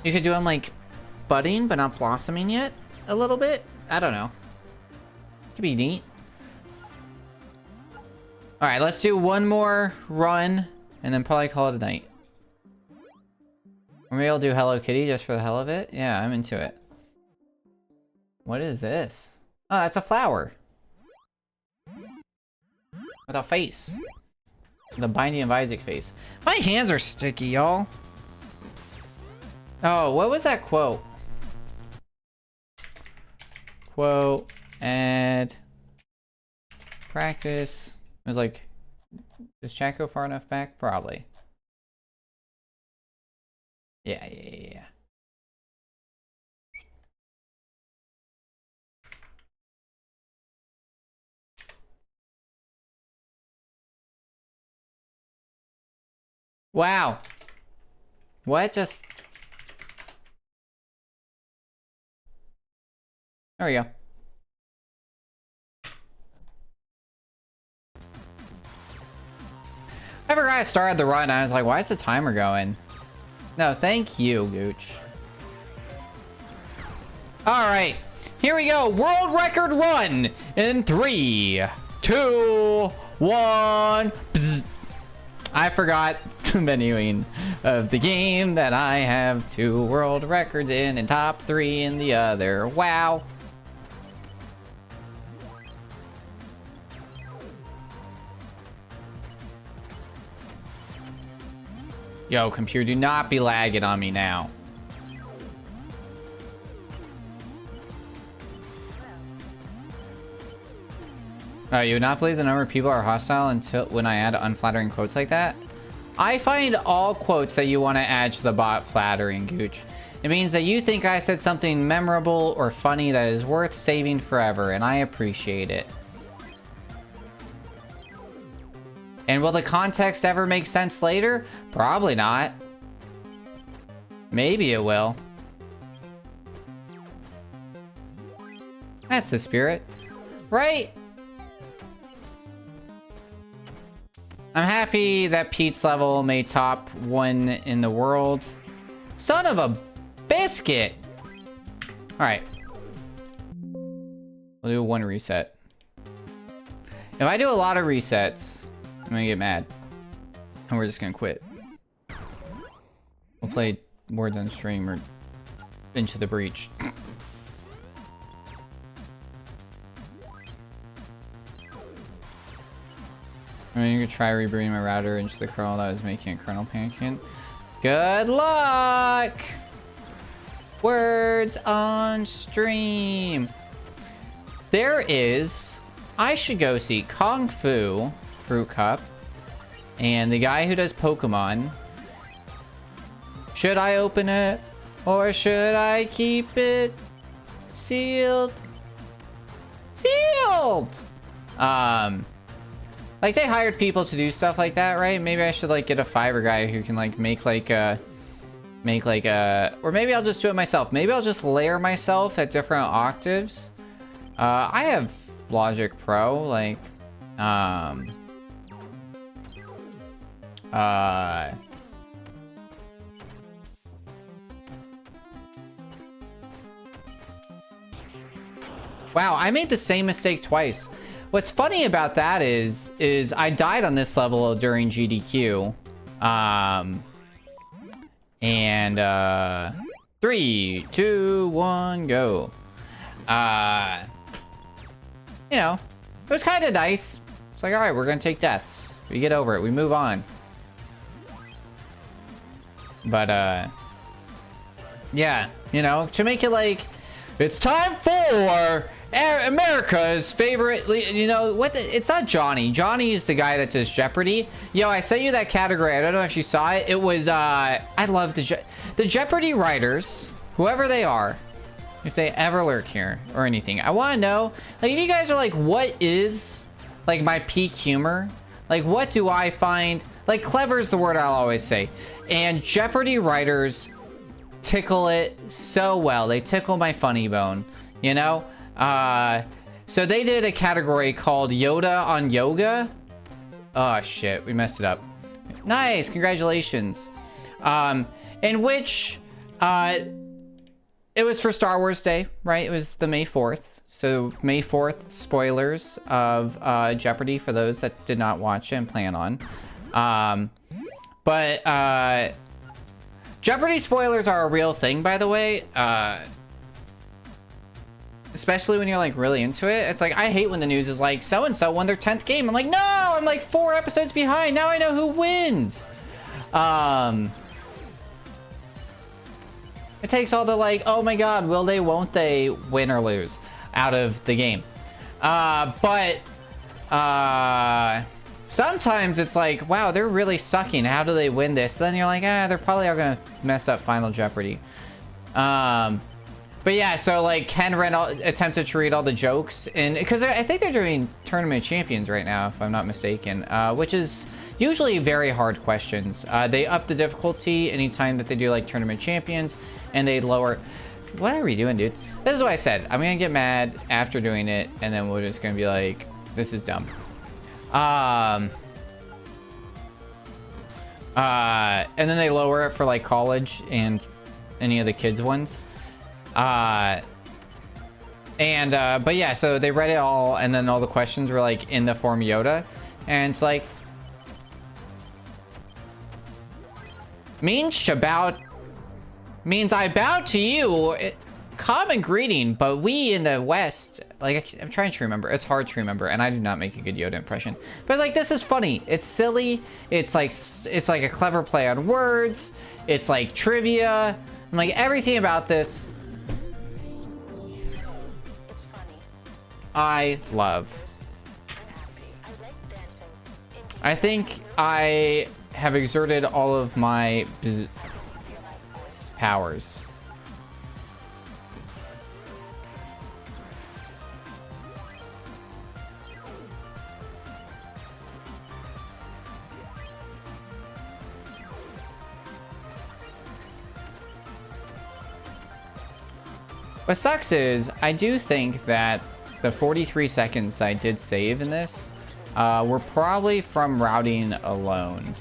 You could do them like budding but not blossoming yet a little bit. I don't know. Could be neat. All right, let's do one more run and then probably call it a night. Or maybe I'll do Hello Kitty just for the hell of it. Yeah, I'm into it. What is this? Oh, that's a flower. With a face. The Binding of Isaac face. My hands are sticky, y'all. Oh, what was that quote? Quote, and practice. It was like, does chat go far enough back? Probably. Yeah. Wow. What just... There we go. I forgot I started the run. I was like, why is the timer going? No, thank you, Gooch. All right, here we go. World record run in 3, 2, 1. Bzz. I forgot the menuing of the game that I have 2 world records in and top 3 in the other. Wow. Yo, computer, do not be lagging on me now. You would not believe the number of people are hostile until when I add unflattering quotes like that. I find all quotes that you want to add to the bot flattering, Gooch. It means that you think I said something memorable or funny that is worth saving forever, and I appreciate it. And will the context ever make sense later? Probably not. Maybe it will. That's the spirit. Right? I'm happy that Pete's level made top 1 in the world. Son of a biscuit! Alright. We'll do 1 reset. If I do a lot of resets, I'm gonna get mad. And we're just gonna quit. We'll play Words on Stream or Into the Breach. I'm gonna try rebooting my router into the kernel that was making a kernel panicking. Good luck! Words on Stream. There is... I should go see Kung Fu Fruit Cup and the guy who does Pokemon. Should I open it or should I keep it sealed? Sealed! Like they hired people to do stuff like that, right? Maybe I should like get a Fiverr guy who can like make like a or maybe I'll just do it myself. Maybe I'll just layer myself at different octaves. I have Logic Pro, like wow, I made the same mistake twice. What's funny about that is I died on this level during GDQ. And 3, 2, 1, go. You know, it was kind of nice. It's like, all right, we're gonna take deaths. We get over it. We move on. But yeah, you know, to make it like it's time for America's favorite, you know what? It's not Johnny. Johnny is the guy that does Jeopardy. Yo, I sent you that category. I don't know if you saw it. It was I love the Jeopardy writers, whoever they are, if they ever lurk here or anything. I want to know, like, if you guys are like, what is like my peak humor? Like, what do I find like clever is the word I'll always say, and Jeopardy writers tickle it so well. They tickle my funny bone, you know. So they did a category called Yoda on Yoga. Oh shit, we messed it up. Nice, congratulations. In which it was for Star Wars Day, right? It was the May 4th. So May 4th spoilers of Jeopardy for those that did not watch it and plan on. But Jeopardy spoilers are a real thing, by the way. Especially when you're like really into it. It's like, I hate when the news is like, so-and-so won their 10th game. I'm like, no, I'm like 4 episodes behind. Now I know who wins. It takes all the like, oh my God, will they, won't they win or lose out of the game. But sometimes it's like, wow, they're really sucking. How do they win this? Then you're like, they're probably all gonna mess up Final Jeopardy. But yeah, so like Ken attempted to read all the jokes, and because I think they're doing Tournament of Champions right now, if I'm not mistaken, which is, usually very hard questions. They up the difficulty anytime that they do like tournament champions, and they lower. What are we doing, dude? This is what I said. I'm gonna get mad after doing it, and then we're just gonna be like, this is dumb. And then they lower it for like college and any of the kids ones. But yeah, so they read it all, and then all the questions were like in the form Yoda, and it's like means I bow to you. Common greeting, but we in the West, like, I'm trying to remember. It's hard to remember, and I do not make a good Yoda impression. But it's like, this is funny. It's silly. It's like a clever play on words. It's like trivia. I'm like, everything about this, It's funny. I love. I'm happy. I like dancing. I think I have exerted all of my powers. What sucks is, I do think that the 43 seconds I did save in this were probably from routing alone.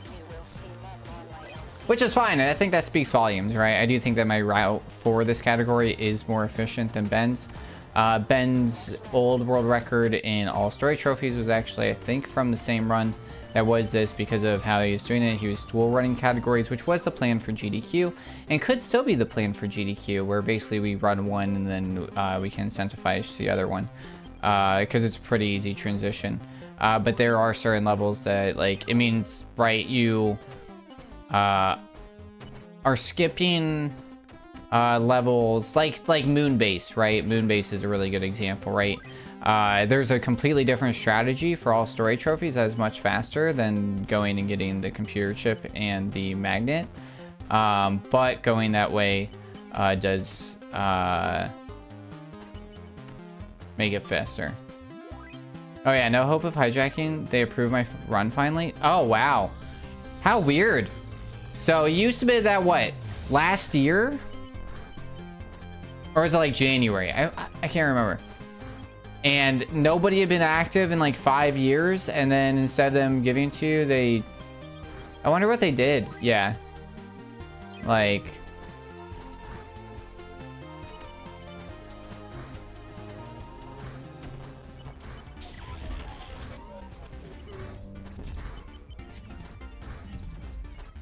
Which is fine, and I think that speaks volumes, right? I do think that my route for this category is more efficient than Ben's. Ben's old world record in all story trophies was actually, I think, from the same run that was this because of how he was doing it. He was dual running categories, which was the plan for GDQ, and could still be the plan for GDQ, where basically we run one and then we can incentivize the other one, because it's a pretty easy transition. But there are certain levels that, like, it means, right, you are skipping levels like Moonbase, right? Moonbase is a really good example, right? There's a completely different strategy for all story trophies that is much faster than going and getting the computer chip and the magnet. But going that way does make it faster. Oh yeah, no hope of hijacking. They approved my run finally. Oh wow, how weird. So you submitted that, what, last year? Or is it like January? I can't remember. And nobody had been active in like 5 years, and then instead of them giving it to you, they... I wonder what they did. Yeah. Like...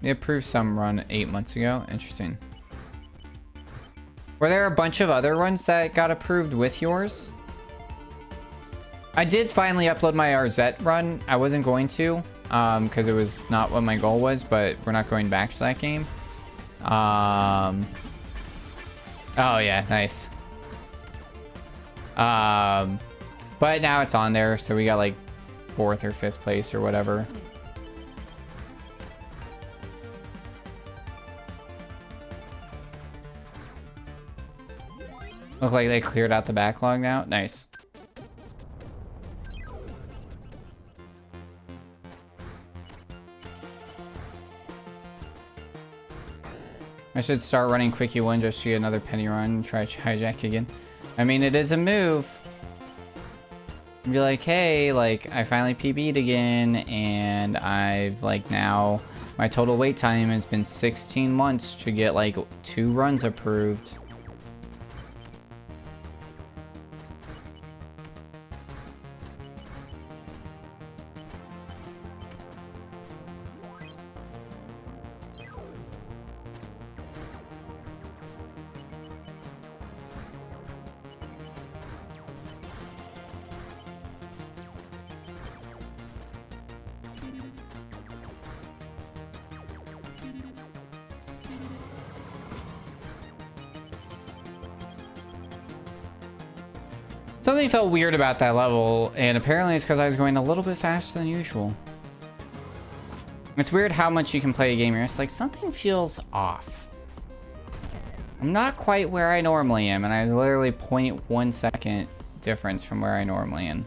They approved some run 8 months ago. Interesting. Were there a bunch of other runs that got approved with yours? I did finally upload my RZ run. I wasn't going to, because it was not what my goal was, but we're not going back to that game. Oh yeah, nice. But now it's on there, so we got like 4th or 5th place or whatever. Look like they cleared out the backlog now. Nice. I should start running Quickie 1 just to get another penny run and try to hijack again. I mean, it is a move. Be like, hey, like, I finally PB'd again, and I've, like, now... My total wait time has been 16 months to get, like, 2 runs approved. Something felt weird about that level, and apparently it's because I was going a little bit faster than usual. It's weird how much you can play a game here. It's like, something feels off. I'm not quite where I normally am, and I was literally 0.1 second difference from where I normally am.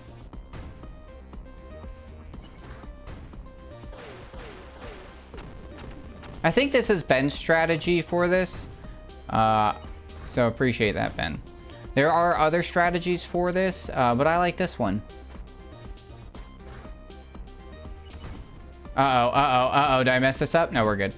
I think this is Ben's strategy for this. So appreciate that, Ben. There are other strategies for this, but I like this one. Uh-oh. Did I mess this up? No, we're good.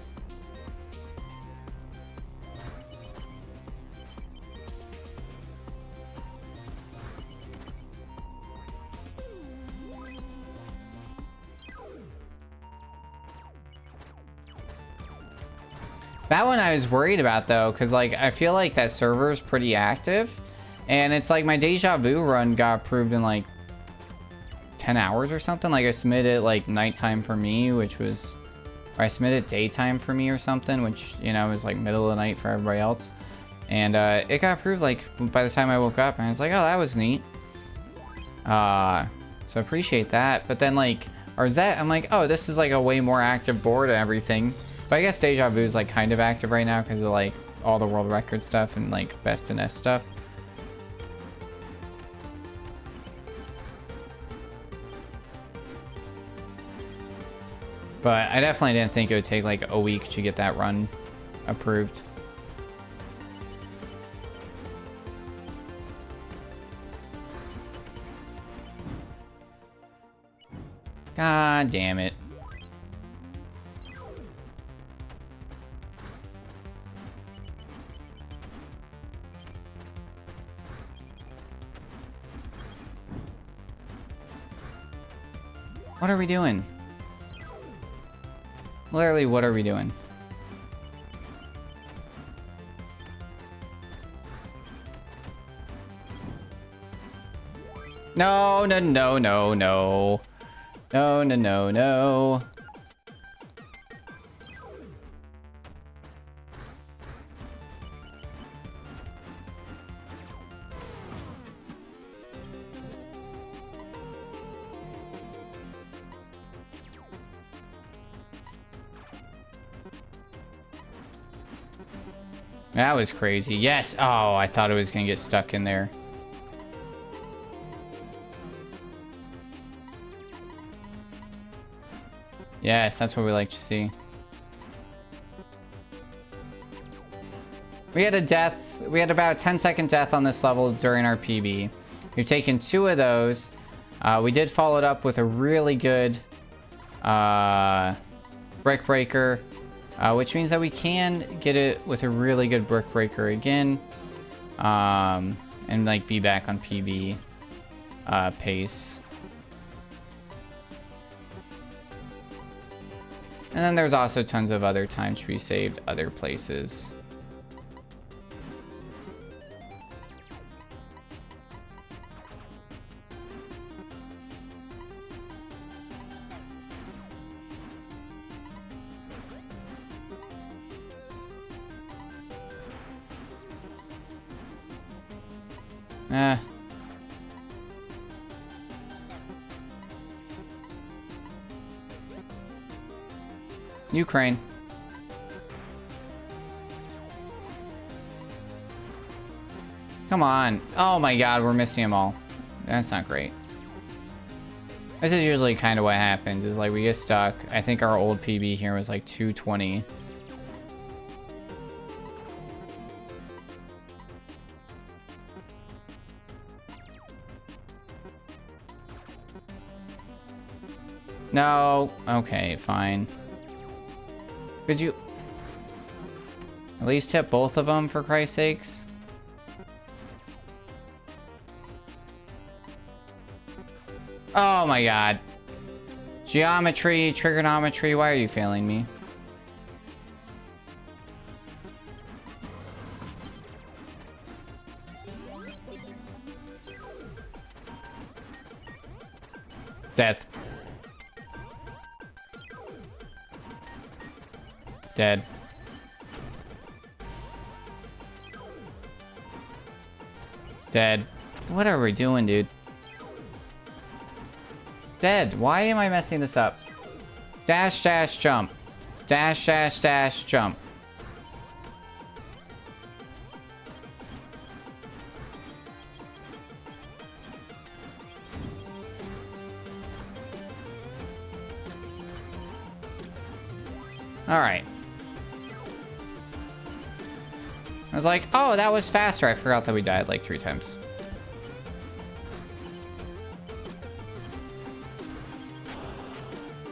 That one I was worried about, though, because, like, I feel like that server is pretty active. And it's like my Deja Vu run got approved in, like, 10 hours or something. Like, I submitted, like, nighttime for me, which was... Or I submitted daytime for me or something, which, you know, was, like, middle of the night for everybody else. And it got approved, like, by the time I woke up. And I was like, oh, that was neat. So appreciate that. But then, like, Arzette, I'm like, oh, this is, like, a way more active board and everything. But I guess Deja Vu is like kind of active right now because of like all the world record stuff and like best in S stuff. But I definitely didn't think it would take like a week to get that run approved. God damn it. What are we doing? Literally, what are we doing? No. No. That was crazy. Yes. Oh, I thought it was going to get stuck in there. Yes, that's what we like to see. We had a death. We had about a 10-second death on this level during our PB. We've taken 2 of those. We did follow it up with a really good brick breaker. Which means that we can get it with a really good brick breaker again. And like be back on PB pace. And then there's also tons of other times to be saved other places. Ukraine. Come on. Oh my god, we're missing them all. That's not great. This is usually kind of what happens, is like we get stuck. I think our old PB here was like 220. No. Okay, fine. Could you at least hit both of them, for Christ's sakes? Oh my god. Geometry, trigonometry, why are you failing me? Death. Dead. Dead. What are we doing, dude? Dead. Why am I messing this up? Dash, dash, jump. Dash, dash, dash, jump. Alright. I was like, oh, that was faster. I forgot that we died like 3 times.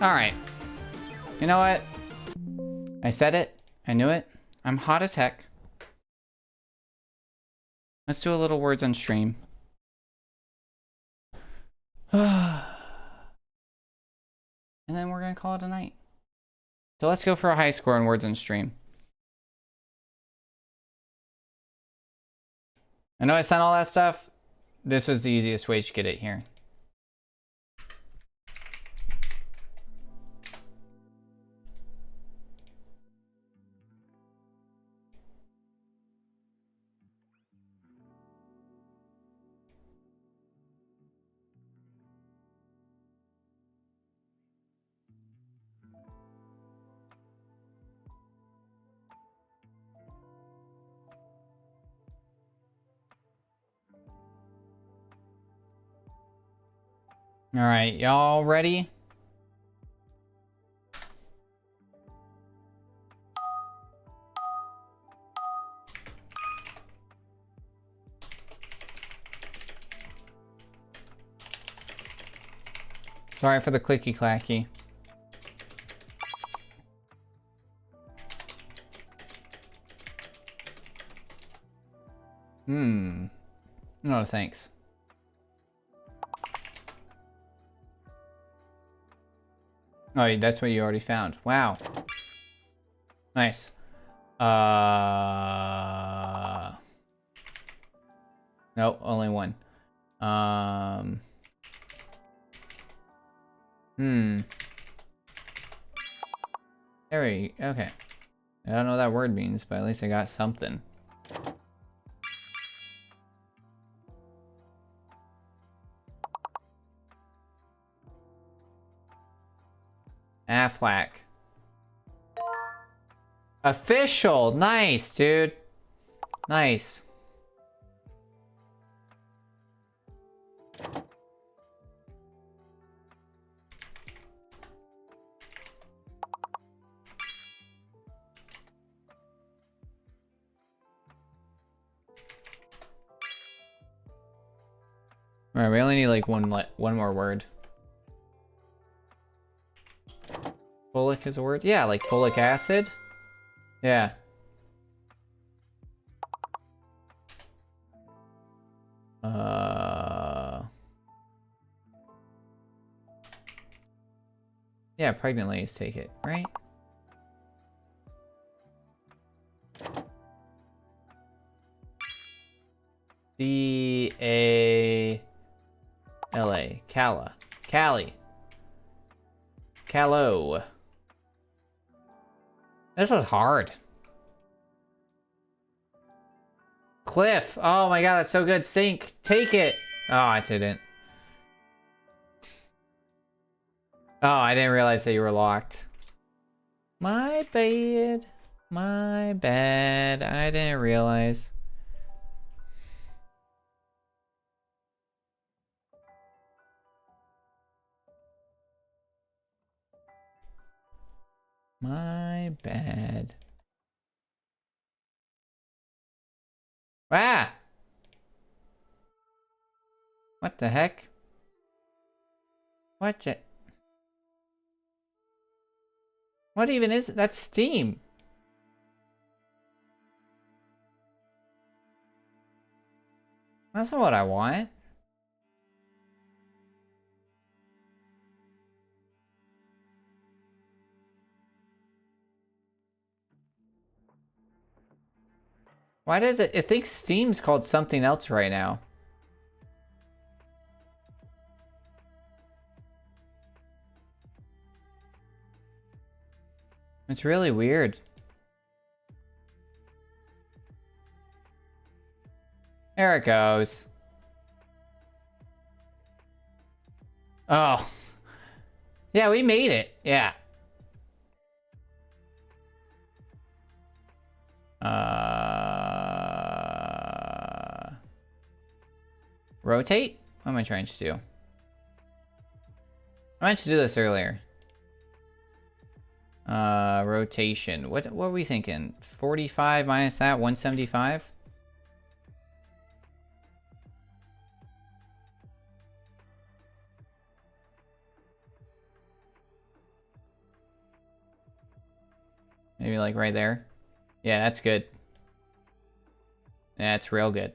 All right. You know what? I said it. I knew it. I'm hot as heck. Let's do a little words on stream. And then we're going to call it a night. So let's go for a high score on words on stream. I know I sent all that stuff. This was the easiest way to get it here. All right, y'all ready? Sorry for the clicky clacky. No thanks. Oh, that's what you already found. Wow. Nice. Nope, only one. There we go. Okay. I don't know what that word means, but at least I got something. Affleck. Official. Nice, dude. Nice. All right, we only need like one more word. Folic is a word? Yeah, like folic acid. Yeah. Yeah, pregnant ladies take it, right? C-A-L-A. Calla. Callie. Callow. This was hard. Cliff. Oh my god, that's so good. Sink. Take it. Oh, I didn't. Oh, I didn't realize that you were locked. My bad. My bad. I didn't realize. My bad. Ah! What the heck? What What even is it? That's Steam. That's not what I want. Why does it? It thinks Steam's called something else right now. It's really weird. There it goes. Oh. Yeah, we made it. Yeah. Rotate? What am I trying to do? I meant to do this earlier. Rotation. What are we thinking? 45 minus that, 175? Maybe like right there. Yeah, that's good. That's real good.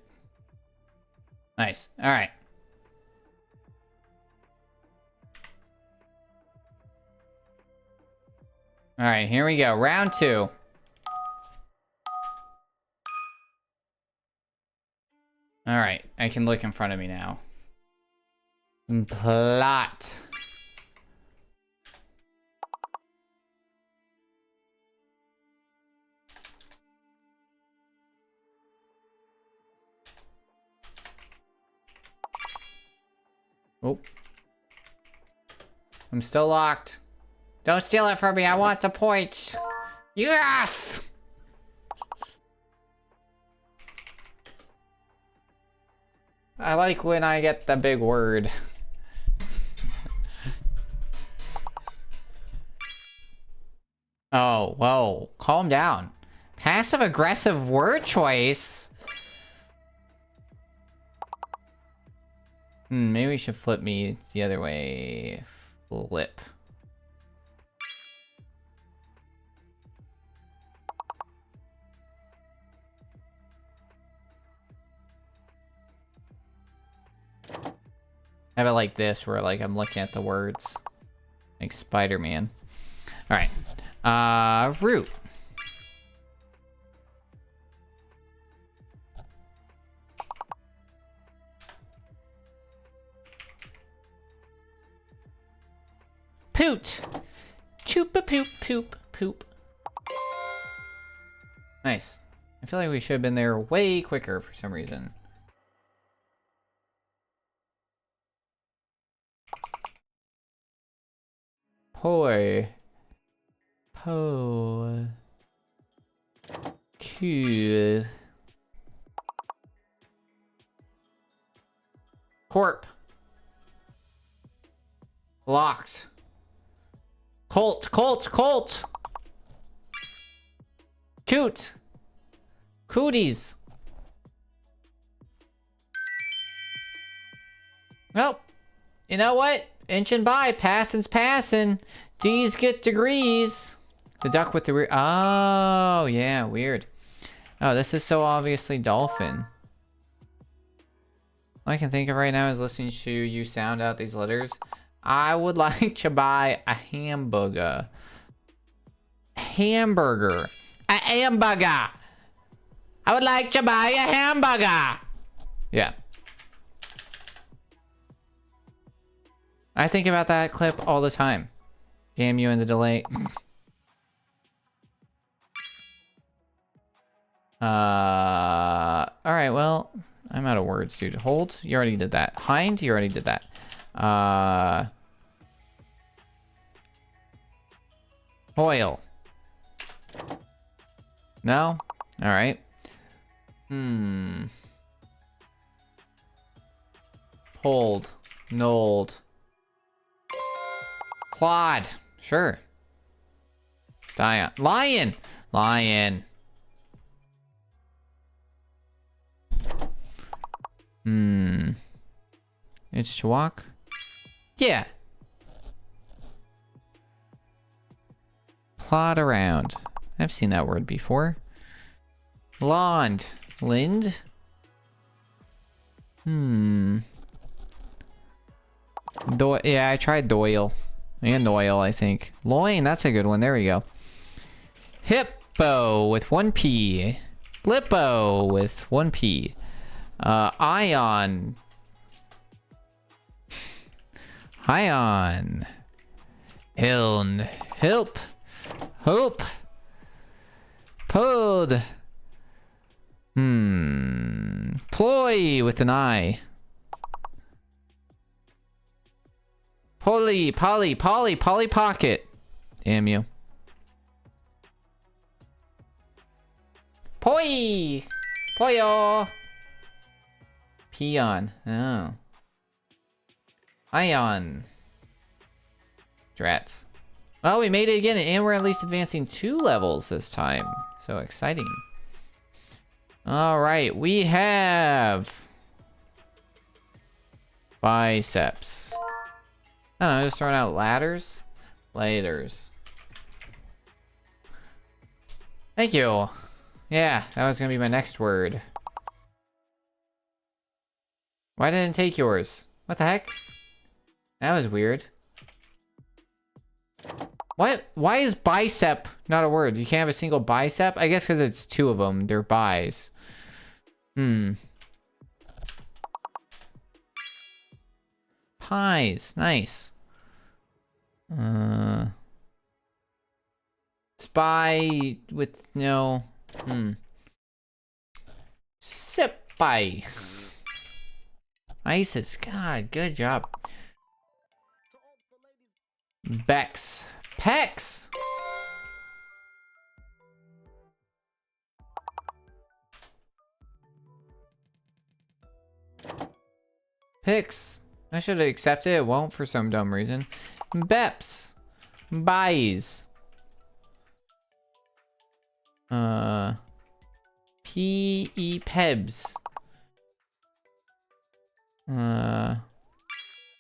Nice. All right. All right, here we go. Round 2. All right, I can look in front of me now. Plot. Oh. I'm still locked. Don't steal it from me. I want the points. Yes! I like when I get the big word. Oh, whoa. Calm down. Passive-aggressive word choice? Maybe we should flip me the other way. Flip. Have it like this, where like I'm looking at the words. Like Spider-Man. Alright. Root. Poot! Choop-a-poop, poop, poop. Nice. I feel like we should have been there way quicker for some reason. Poi. Po. Q. Corp. Locked. Colt. Coot. Cooties. Well, you know what? Inching by, passing's passing. D's get degrees. The duck with the rear. Oh, yeah, weird. Oh, this is so obviously dolphin. All I can think of right now is listening to you sound out these letters. I would like to buy a hamburger. Hamburger. A hamburger. I would like to buy a hamburger. Yeah. I think about that clip all the time. Damn you in the delay. Alright, well, I'm out of words, dude. Hold, you already did that. Hind, you already did that. Hoil. No? Alright. Hold. Nold. Claude. Sure. Dion. Lion! Lion. It's to walk? Yeah. Plod around. I've seen that word before. Lond. Lind? Yeah, I tried Doyle. And Noyle, I think. Loin, that's a good one. There we go. Hippo with 1 P. Lippo with 1 P. Ion. Ion. Hiln. Hilp. Hope. Pod. Ploy with an I. Polly Pocket. Damn you. Poi. Poyo. Peon. Oh. Ion. Drats. Oh, we made it again, and we're at least advancing 2 levels this time. So exciting. All right, we have biceps. I don't know, just throwing out ladders. Ladders. Thank you. Yeah, that was gonna be my next word. Why didn't it take yours? What the heck? That was weird. What? Why is bicep not a word? You can't have a single bicep? I guess because it's 2 of them. They're bis. Pies. Nice. Spy with no... Sip by. ISIS. God, good job. Bex. Pex! Pix. I should have accepted it. It won't for some dumb reason. Beps. Buys. P.E. Pebs.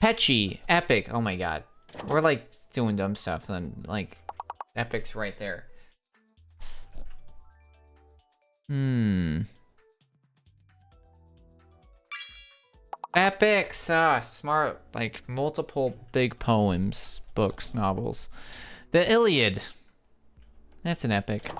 Petchy. Epic. Oh my god. We're like doing dumb stuff and then like Epic's right there. Epics. Smart. Like multiple big poems, books, novels. The Iliad. That's an epic.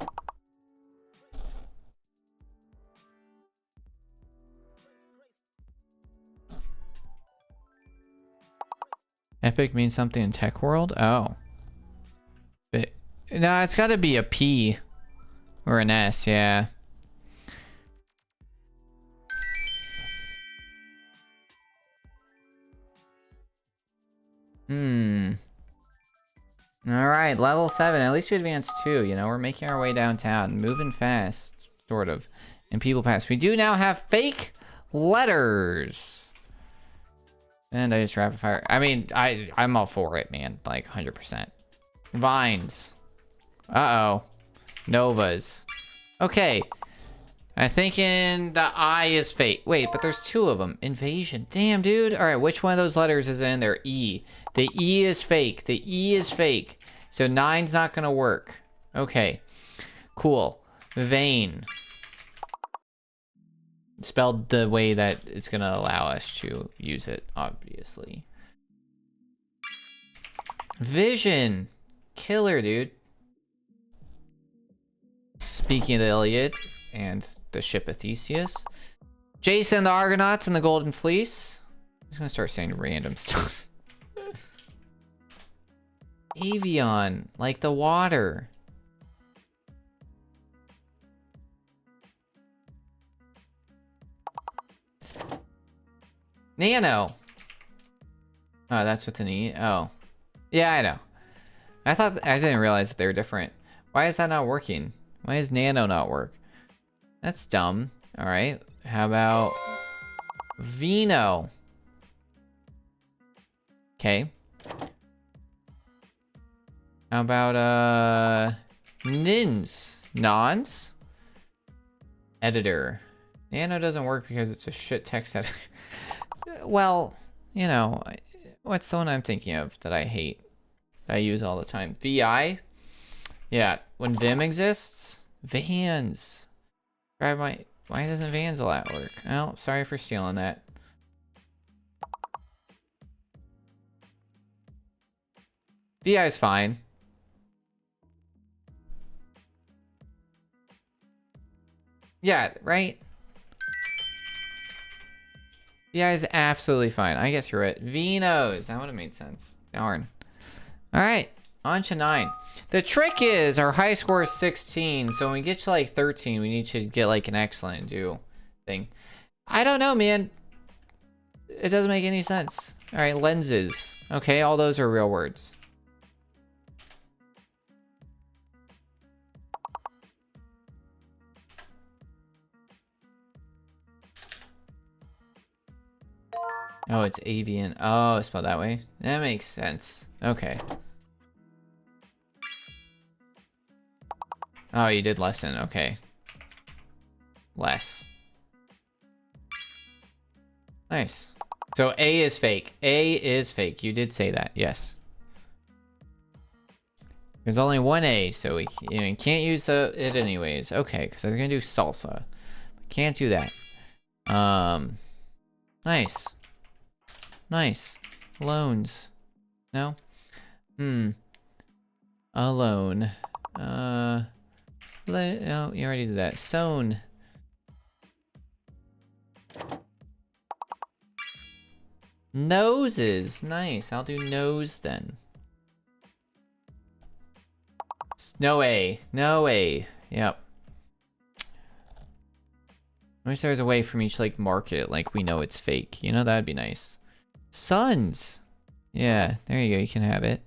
Epic means something in tech world? Oh. But, no, it's gotta be a P. Or an S, yeah. Alright, level 7. At least we advanced 2, you know? We're making our way downtown. Moving fast, sort of. And people pass. We do now have fake letters. And I just rapid fire. I mean, I'm all for it, man. Like, 100%. Vines. Uh-oh. Novas. Okay. I'm thinking the I is fake. Wait, but there's 2 of them. Invasion. Damn, dude. All right, which one of those letters is in there? E. The E is fake. The E is fake. So 9's not going to work. Okay. Cool. Vein. Spelled the way that it's going to allow us to use it, obviously. Vision. Killer, dude. Speaking of the Iliad and the ship of Theseus. Jason the Argonauts and the Golden Fleece. I'm just gonna start saying random stuff. Avion, like the water. Nano. Oh, that's with an E. Oh. Yeah, I know. I didn't realize that they were different. Why is that not working? Why does nano not work? That's dumb. All right. How about Vino? Okay. How about Nins? Nons? Editor. Nano doesn't work because it's a shit text editor. Well, you know, what's the one I'm thinking of that I hate? That I use all the time. VI? Yeah, when Vim exists. Vans. Grab my... Why doesn't Vans a lot work? Oh, sorry for stealing that. VI is fine. Yeah, right? VI is absolutely fine. I get through it. Vinos. That would have made sense. Darn. Alright, on to 9. The trick is our high score is 16, so when we get to like 13, we need to get like an excellent do thing. I don't know, man. It doesn't make any sense. Alright, lenses. Okay, all those are real words. Oh, it's avian. Oh, it's spelled that way. That makes sense. Okay. Oh, you did lessen. Okay. Less. Nice. So A is fake. A is fake. You did say that. Yes. There's only one A, so we can't use it anyways. Okay, because I was gonna do salsa. Can't do that. Nice. Nice. Loans. No? Alone. Oh, you already did that. Sown. Noses. Nice. I'll do nose then. No A. No A. Yep. I wish there was a way for me to like mark it like we know it's fake. You know, that'd be nice. Sons. Yeah, there you go. You can have it.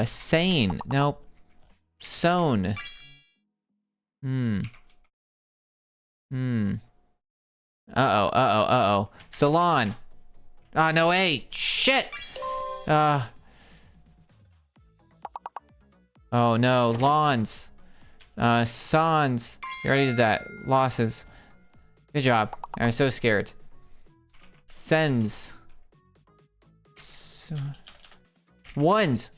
Sane. Nope. Sown. Uh-oh. Salon. Ah, no A. Shit! Oh no, lawns. Sans. You already did that. Losses. Good job. I'm so scared. Sends. Ones.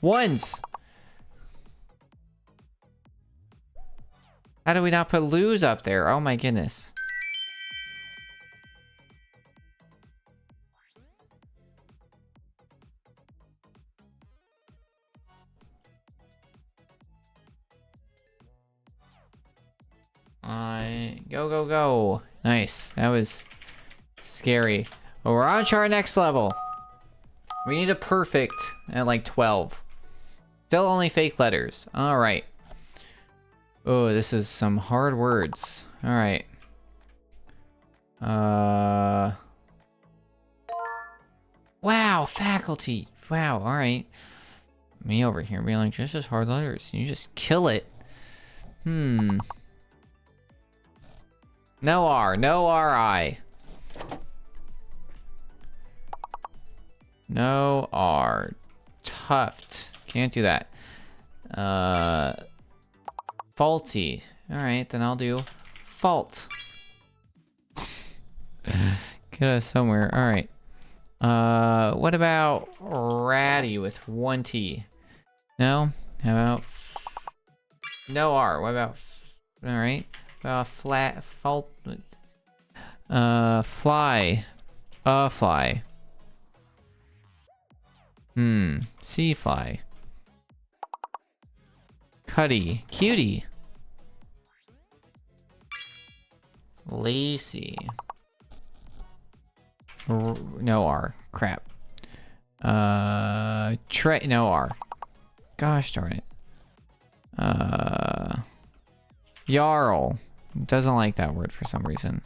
How do we not put lose up there? Oh my goodness. Go. Nice. That was scary. Well, we're on to our next level. We need a perfect at like 12. Still only fake letters. Alright. Oh, this is some hard words. Alright. Wow, faculty. Wow, alright. Me over here being like, this is hard letters. You just kill it. No R. No R-I. No R. Tuft. Can't do that. Faulty. Alright, then I'll do fault. Get us somewhere. Alright. What about ratty with one T? No? How about... No R. What about... Alright. Flat... Fault... Fly. Fly. Sea fly. Cuddy. Cutie. Lacy. No R. Crap. No R. Gosh darn it. Jarl. Doesn't like that word for some reason.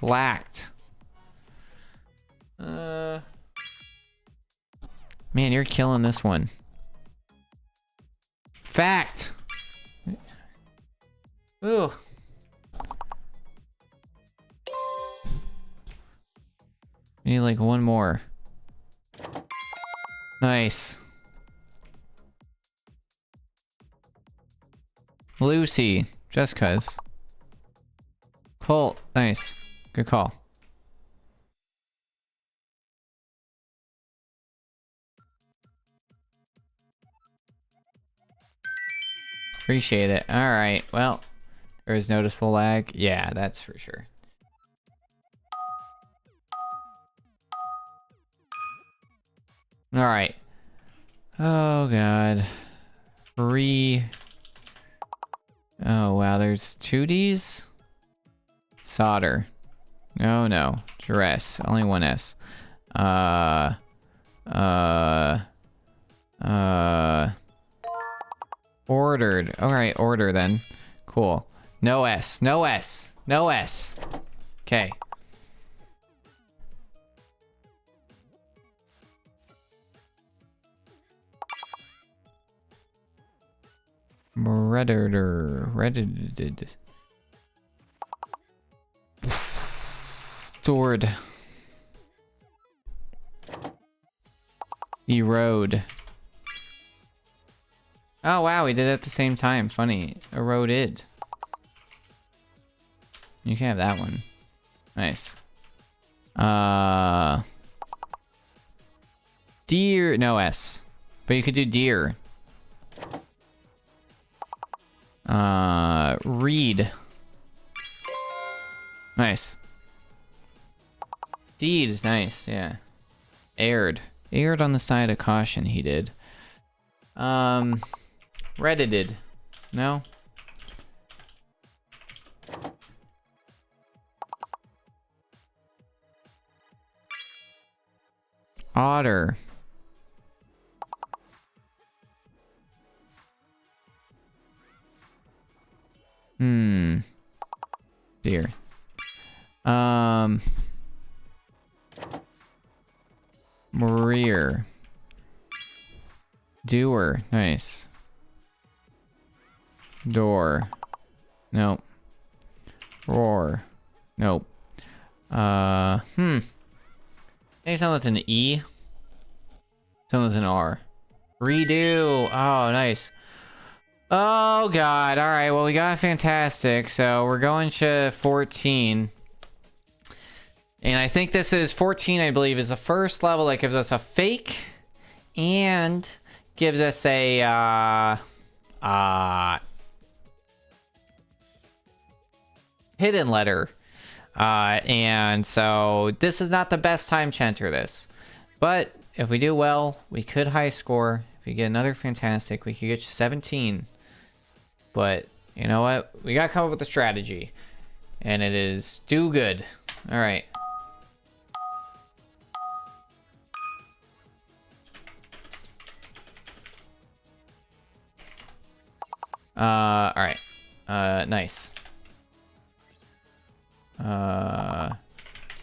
Lacked. Man, you're killing this one. Fact. Ooh. We need like one more. Nice. Lucy. Just cuz. Colt. Nice. Good call. Appreciate it. Alright, well. There is noticeable lag. Yeah, that's for sure. Alright. Oh god. Oh wow, there's 2Ds? Solder. No. Dress. Only one S. Ordered. Alright, order then. Cool. No S. Okay. Reddited. Stored. Erode. Oh, wow, we did it at the same time. Funny. Eroded. You can have that one. Nice. Deer. No S. But you could do deer. Read. Nice. Deed. Nice, yeah. Aired. Aired on the side of caution, he did. Reddited. No? Otter. Deer. Rear. Doer. Nice. Door. Nope. Roar. Nope. Maybe something with an E. Something with an R. Redo. Oh, nice. Oh, God. All right. Well, we got fantastic. So we're going to 14. And I think this is 14, I believe, is the first level that gives us a fake and gives us a hidden letter. And so this is not the best time to enter this. But if we do well, we could high score. If we get another fantastic, we could get you 17. But you know what? We gotta come up with a strategy. And it is do good. Alright. Alright. Nice.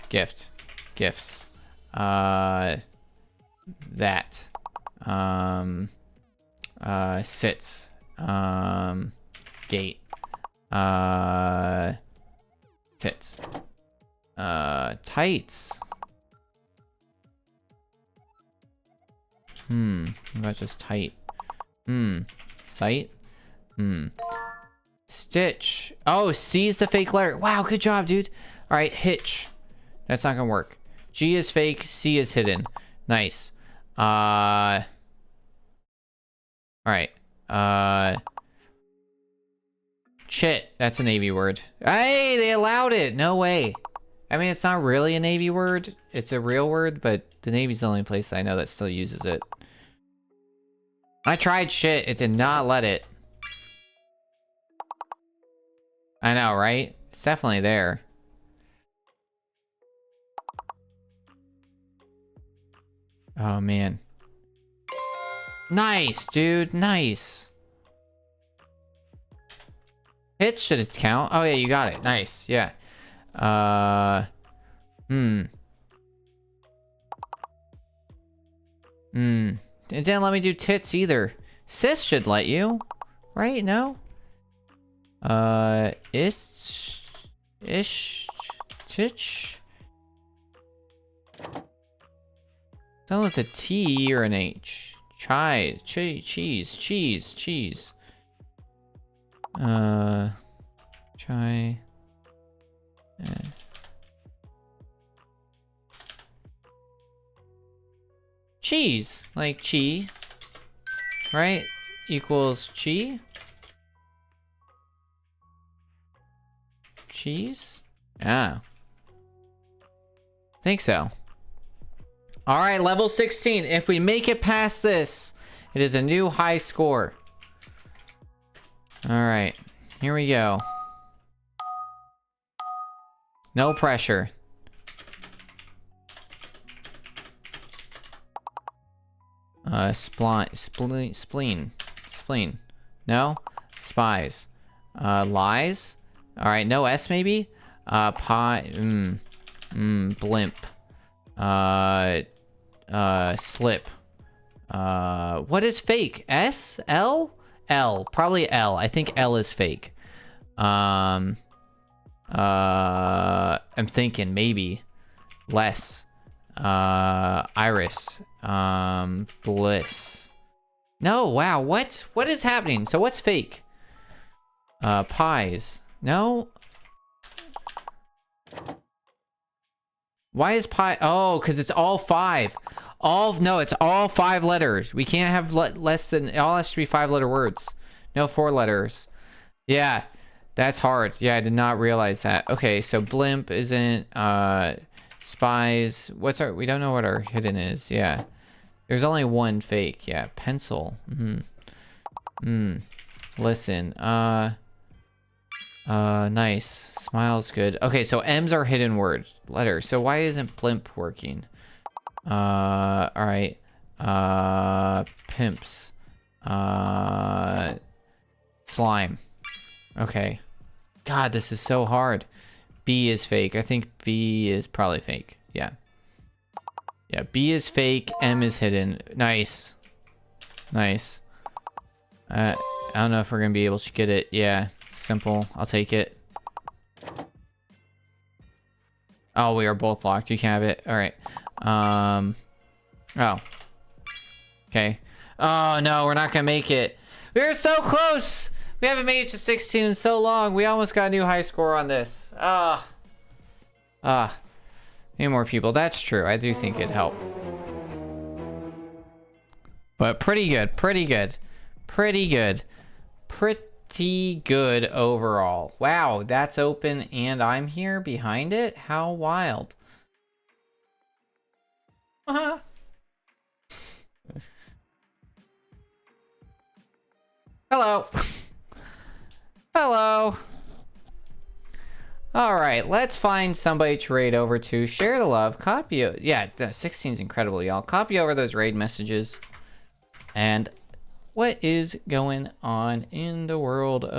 Gift. Gifts. That. Sits. Gate. Tits. Tights. What about just tight? Sight? Stitch. Oh, C is the fake letter. Wow, good job, dude. All right, hitch. That's not gonna work. G is fake, C is hidden. Nice. All right. Chit. That's a Navy word. Hey, they allowed it. No way. I mean, it's not really a Navy word. It's a real word, but the Navy's the only place that I know that still uses it. I tried shit. It did not let it. I know, right? It's definitely there. Oh, man. Nice, dude. Nice. Hit should it count? Oh, yeah, you got it. Nice. Yeah. It didn't let me do tits either. Sis should let you. Right? No? Ish, titch. Something with a T or an H. Cheese. Chai. Cheese. Like chi. Right? Equals chi. Cheese? Yeah. Think so. Alright, level 16. If we make it past this, it is a new high score. Alright. Here we go. No pressure. Spleen. No? Spies. Lies? Alright, no S maybe? Blimp. Slip. What is fake? S? L? L. Probably L. I think L is fake. I'm thinking maybe. Less. Iris. Bliss. No, wow, what? What is happening? So what's fake? Pies. No? Why is pie? Oh, because it's all 5. No, it's all 5 letters. We can't have less than, it all has to be 5-letter words. No 4 letters. Yeah, that's hard. Yeah, I did not realize that. Okay, so blimp isn't, spies. We don't know what our hidden is. Yeah. There's only 1 fake. Yeah, pencil. Listen, nice. Smile's good. Okay, so M's are hidden words, letters. So why isn't blimp working? Alright. Pimps. Slime. Okay. God, this is so hard. B is fake. I think B is probably fake. Yeah. Yeah, B is fake, M is hidden. Nice. Nice. I don't know if we're gonna be able to get it. Yeah, simple. I'll take it. Oh, we are both locked. You can have it. All right. Oh. Okay. Oh, no, we're not gonna make it. We were so close! We haven't made it to 16 in so long. We almost got a new high score on this. Need more people. That's true. I do think it'd help. But pretty good. Pretty good. Pretty good. Pretty good overall. Wow, that's open and I'm here behind it? How wild. Uh-huh. Hello. Hello. All right, let's find somebody to raid over to. Share the love. Copy. Yeah, 16 is incredible, y'all. Copy over those raid messages. And what is going on in the world of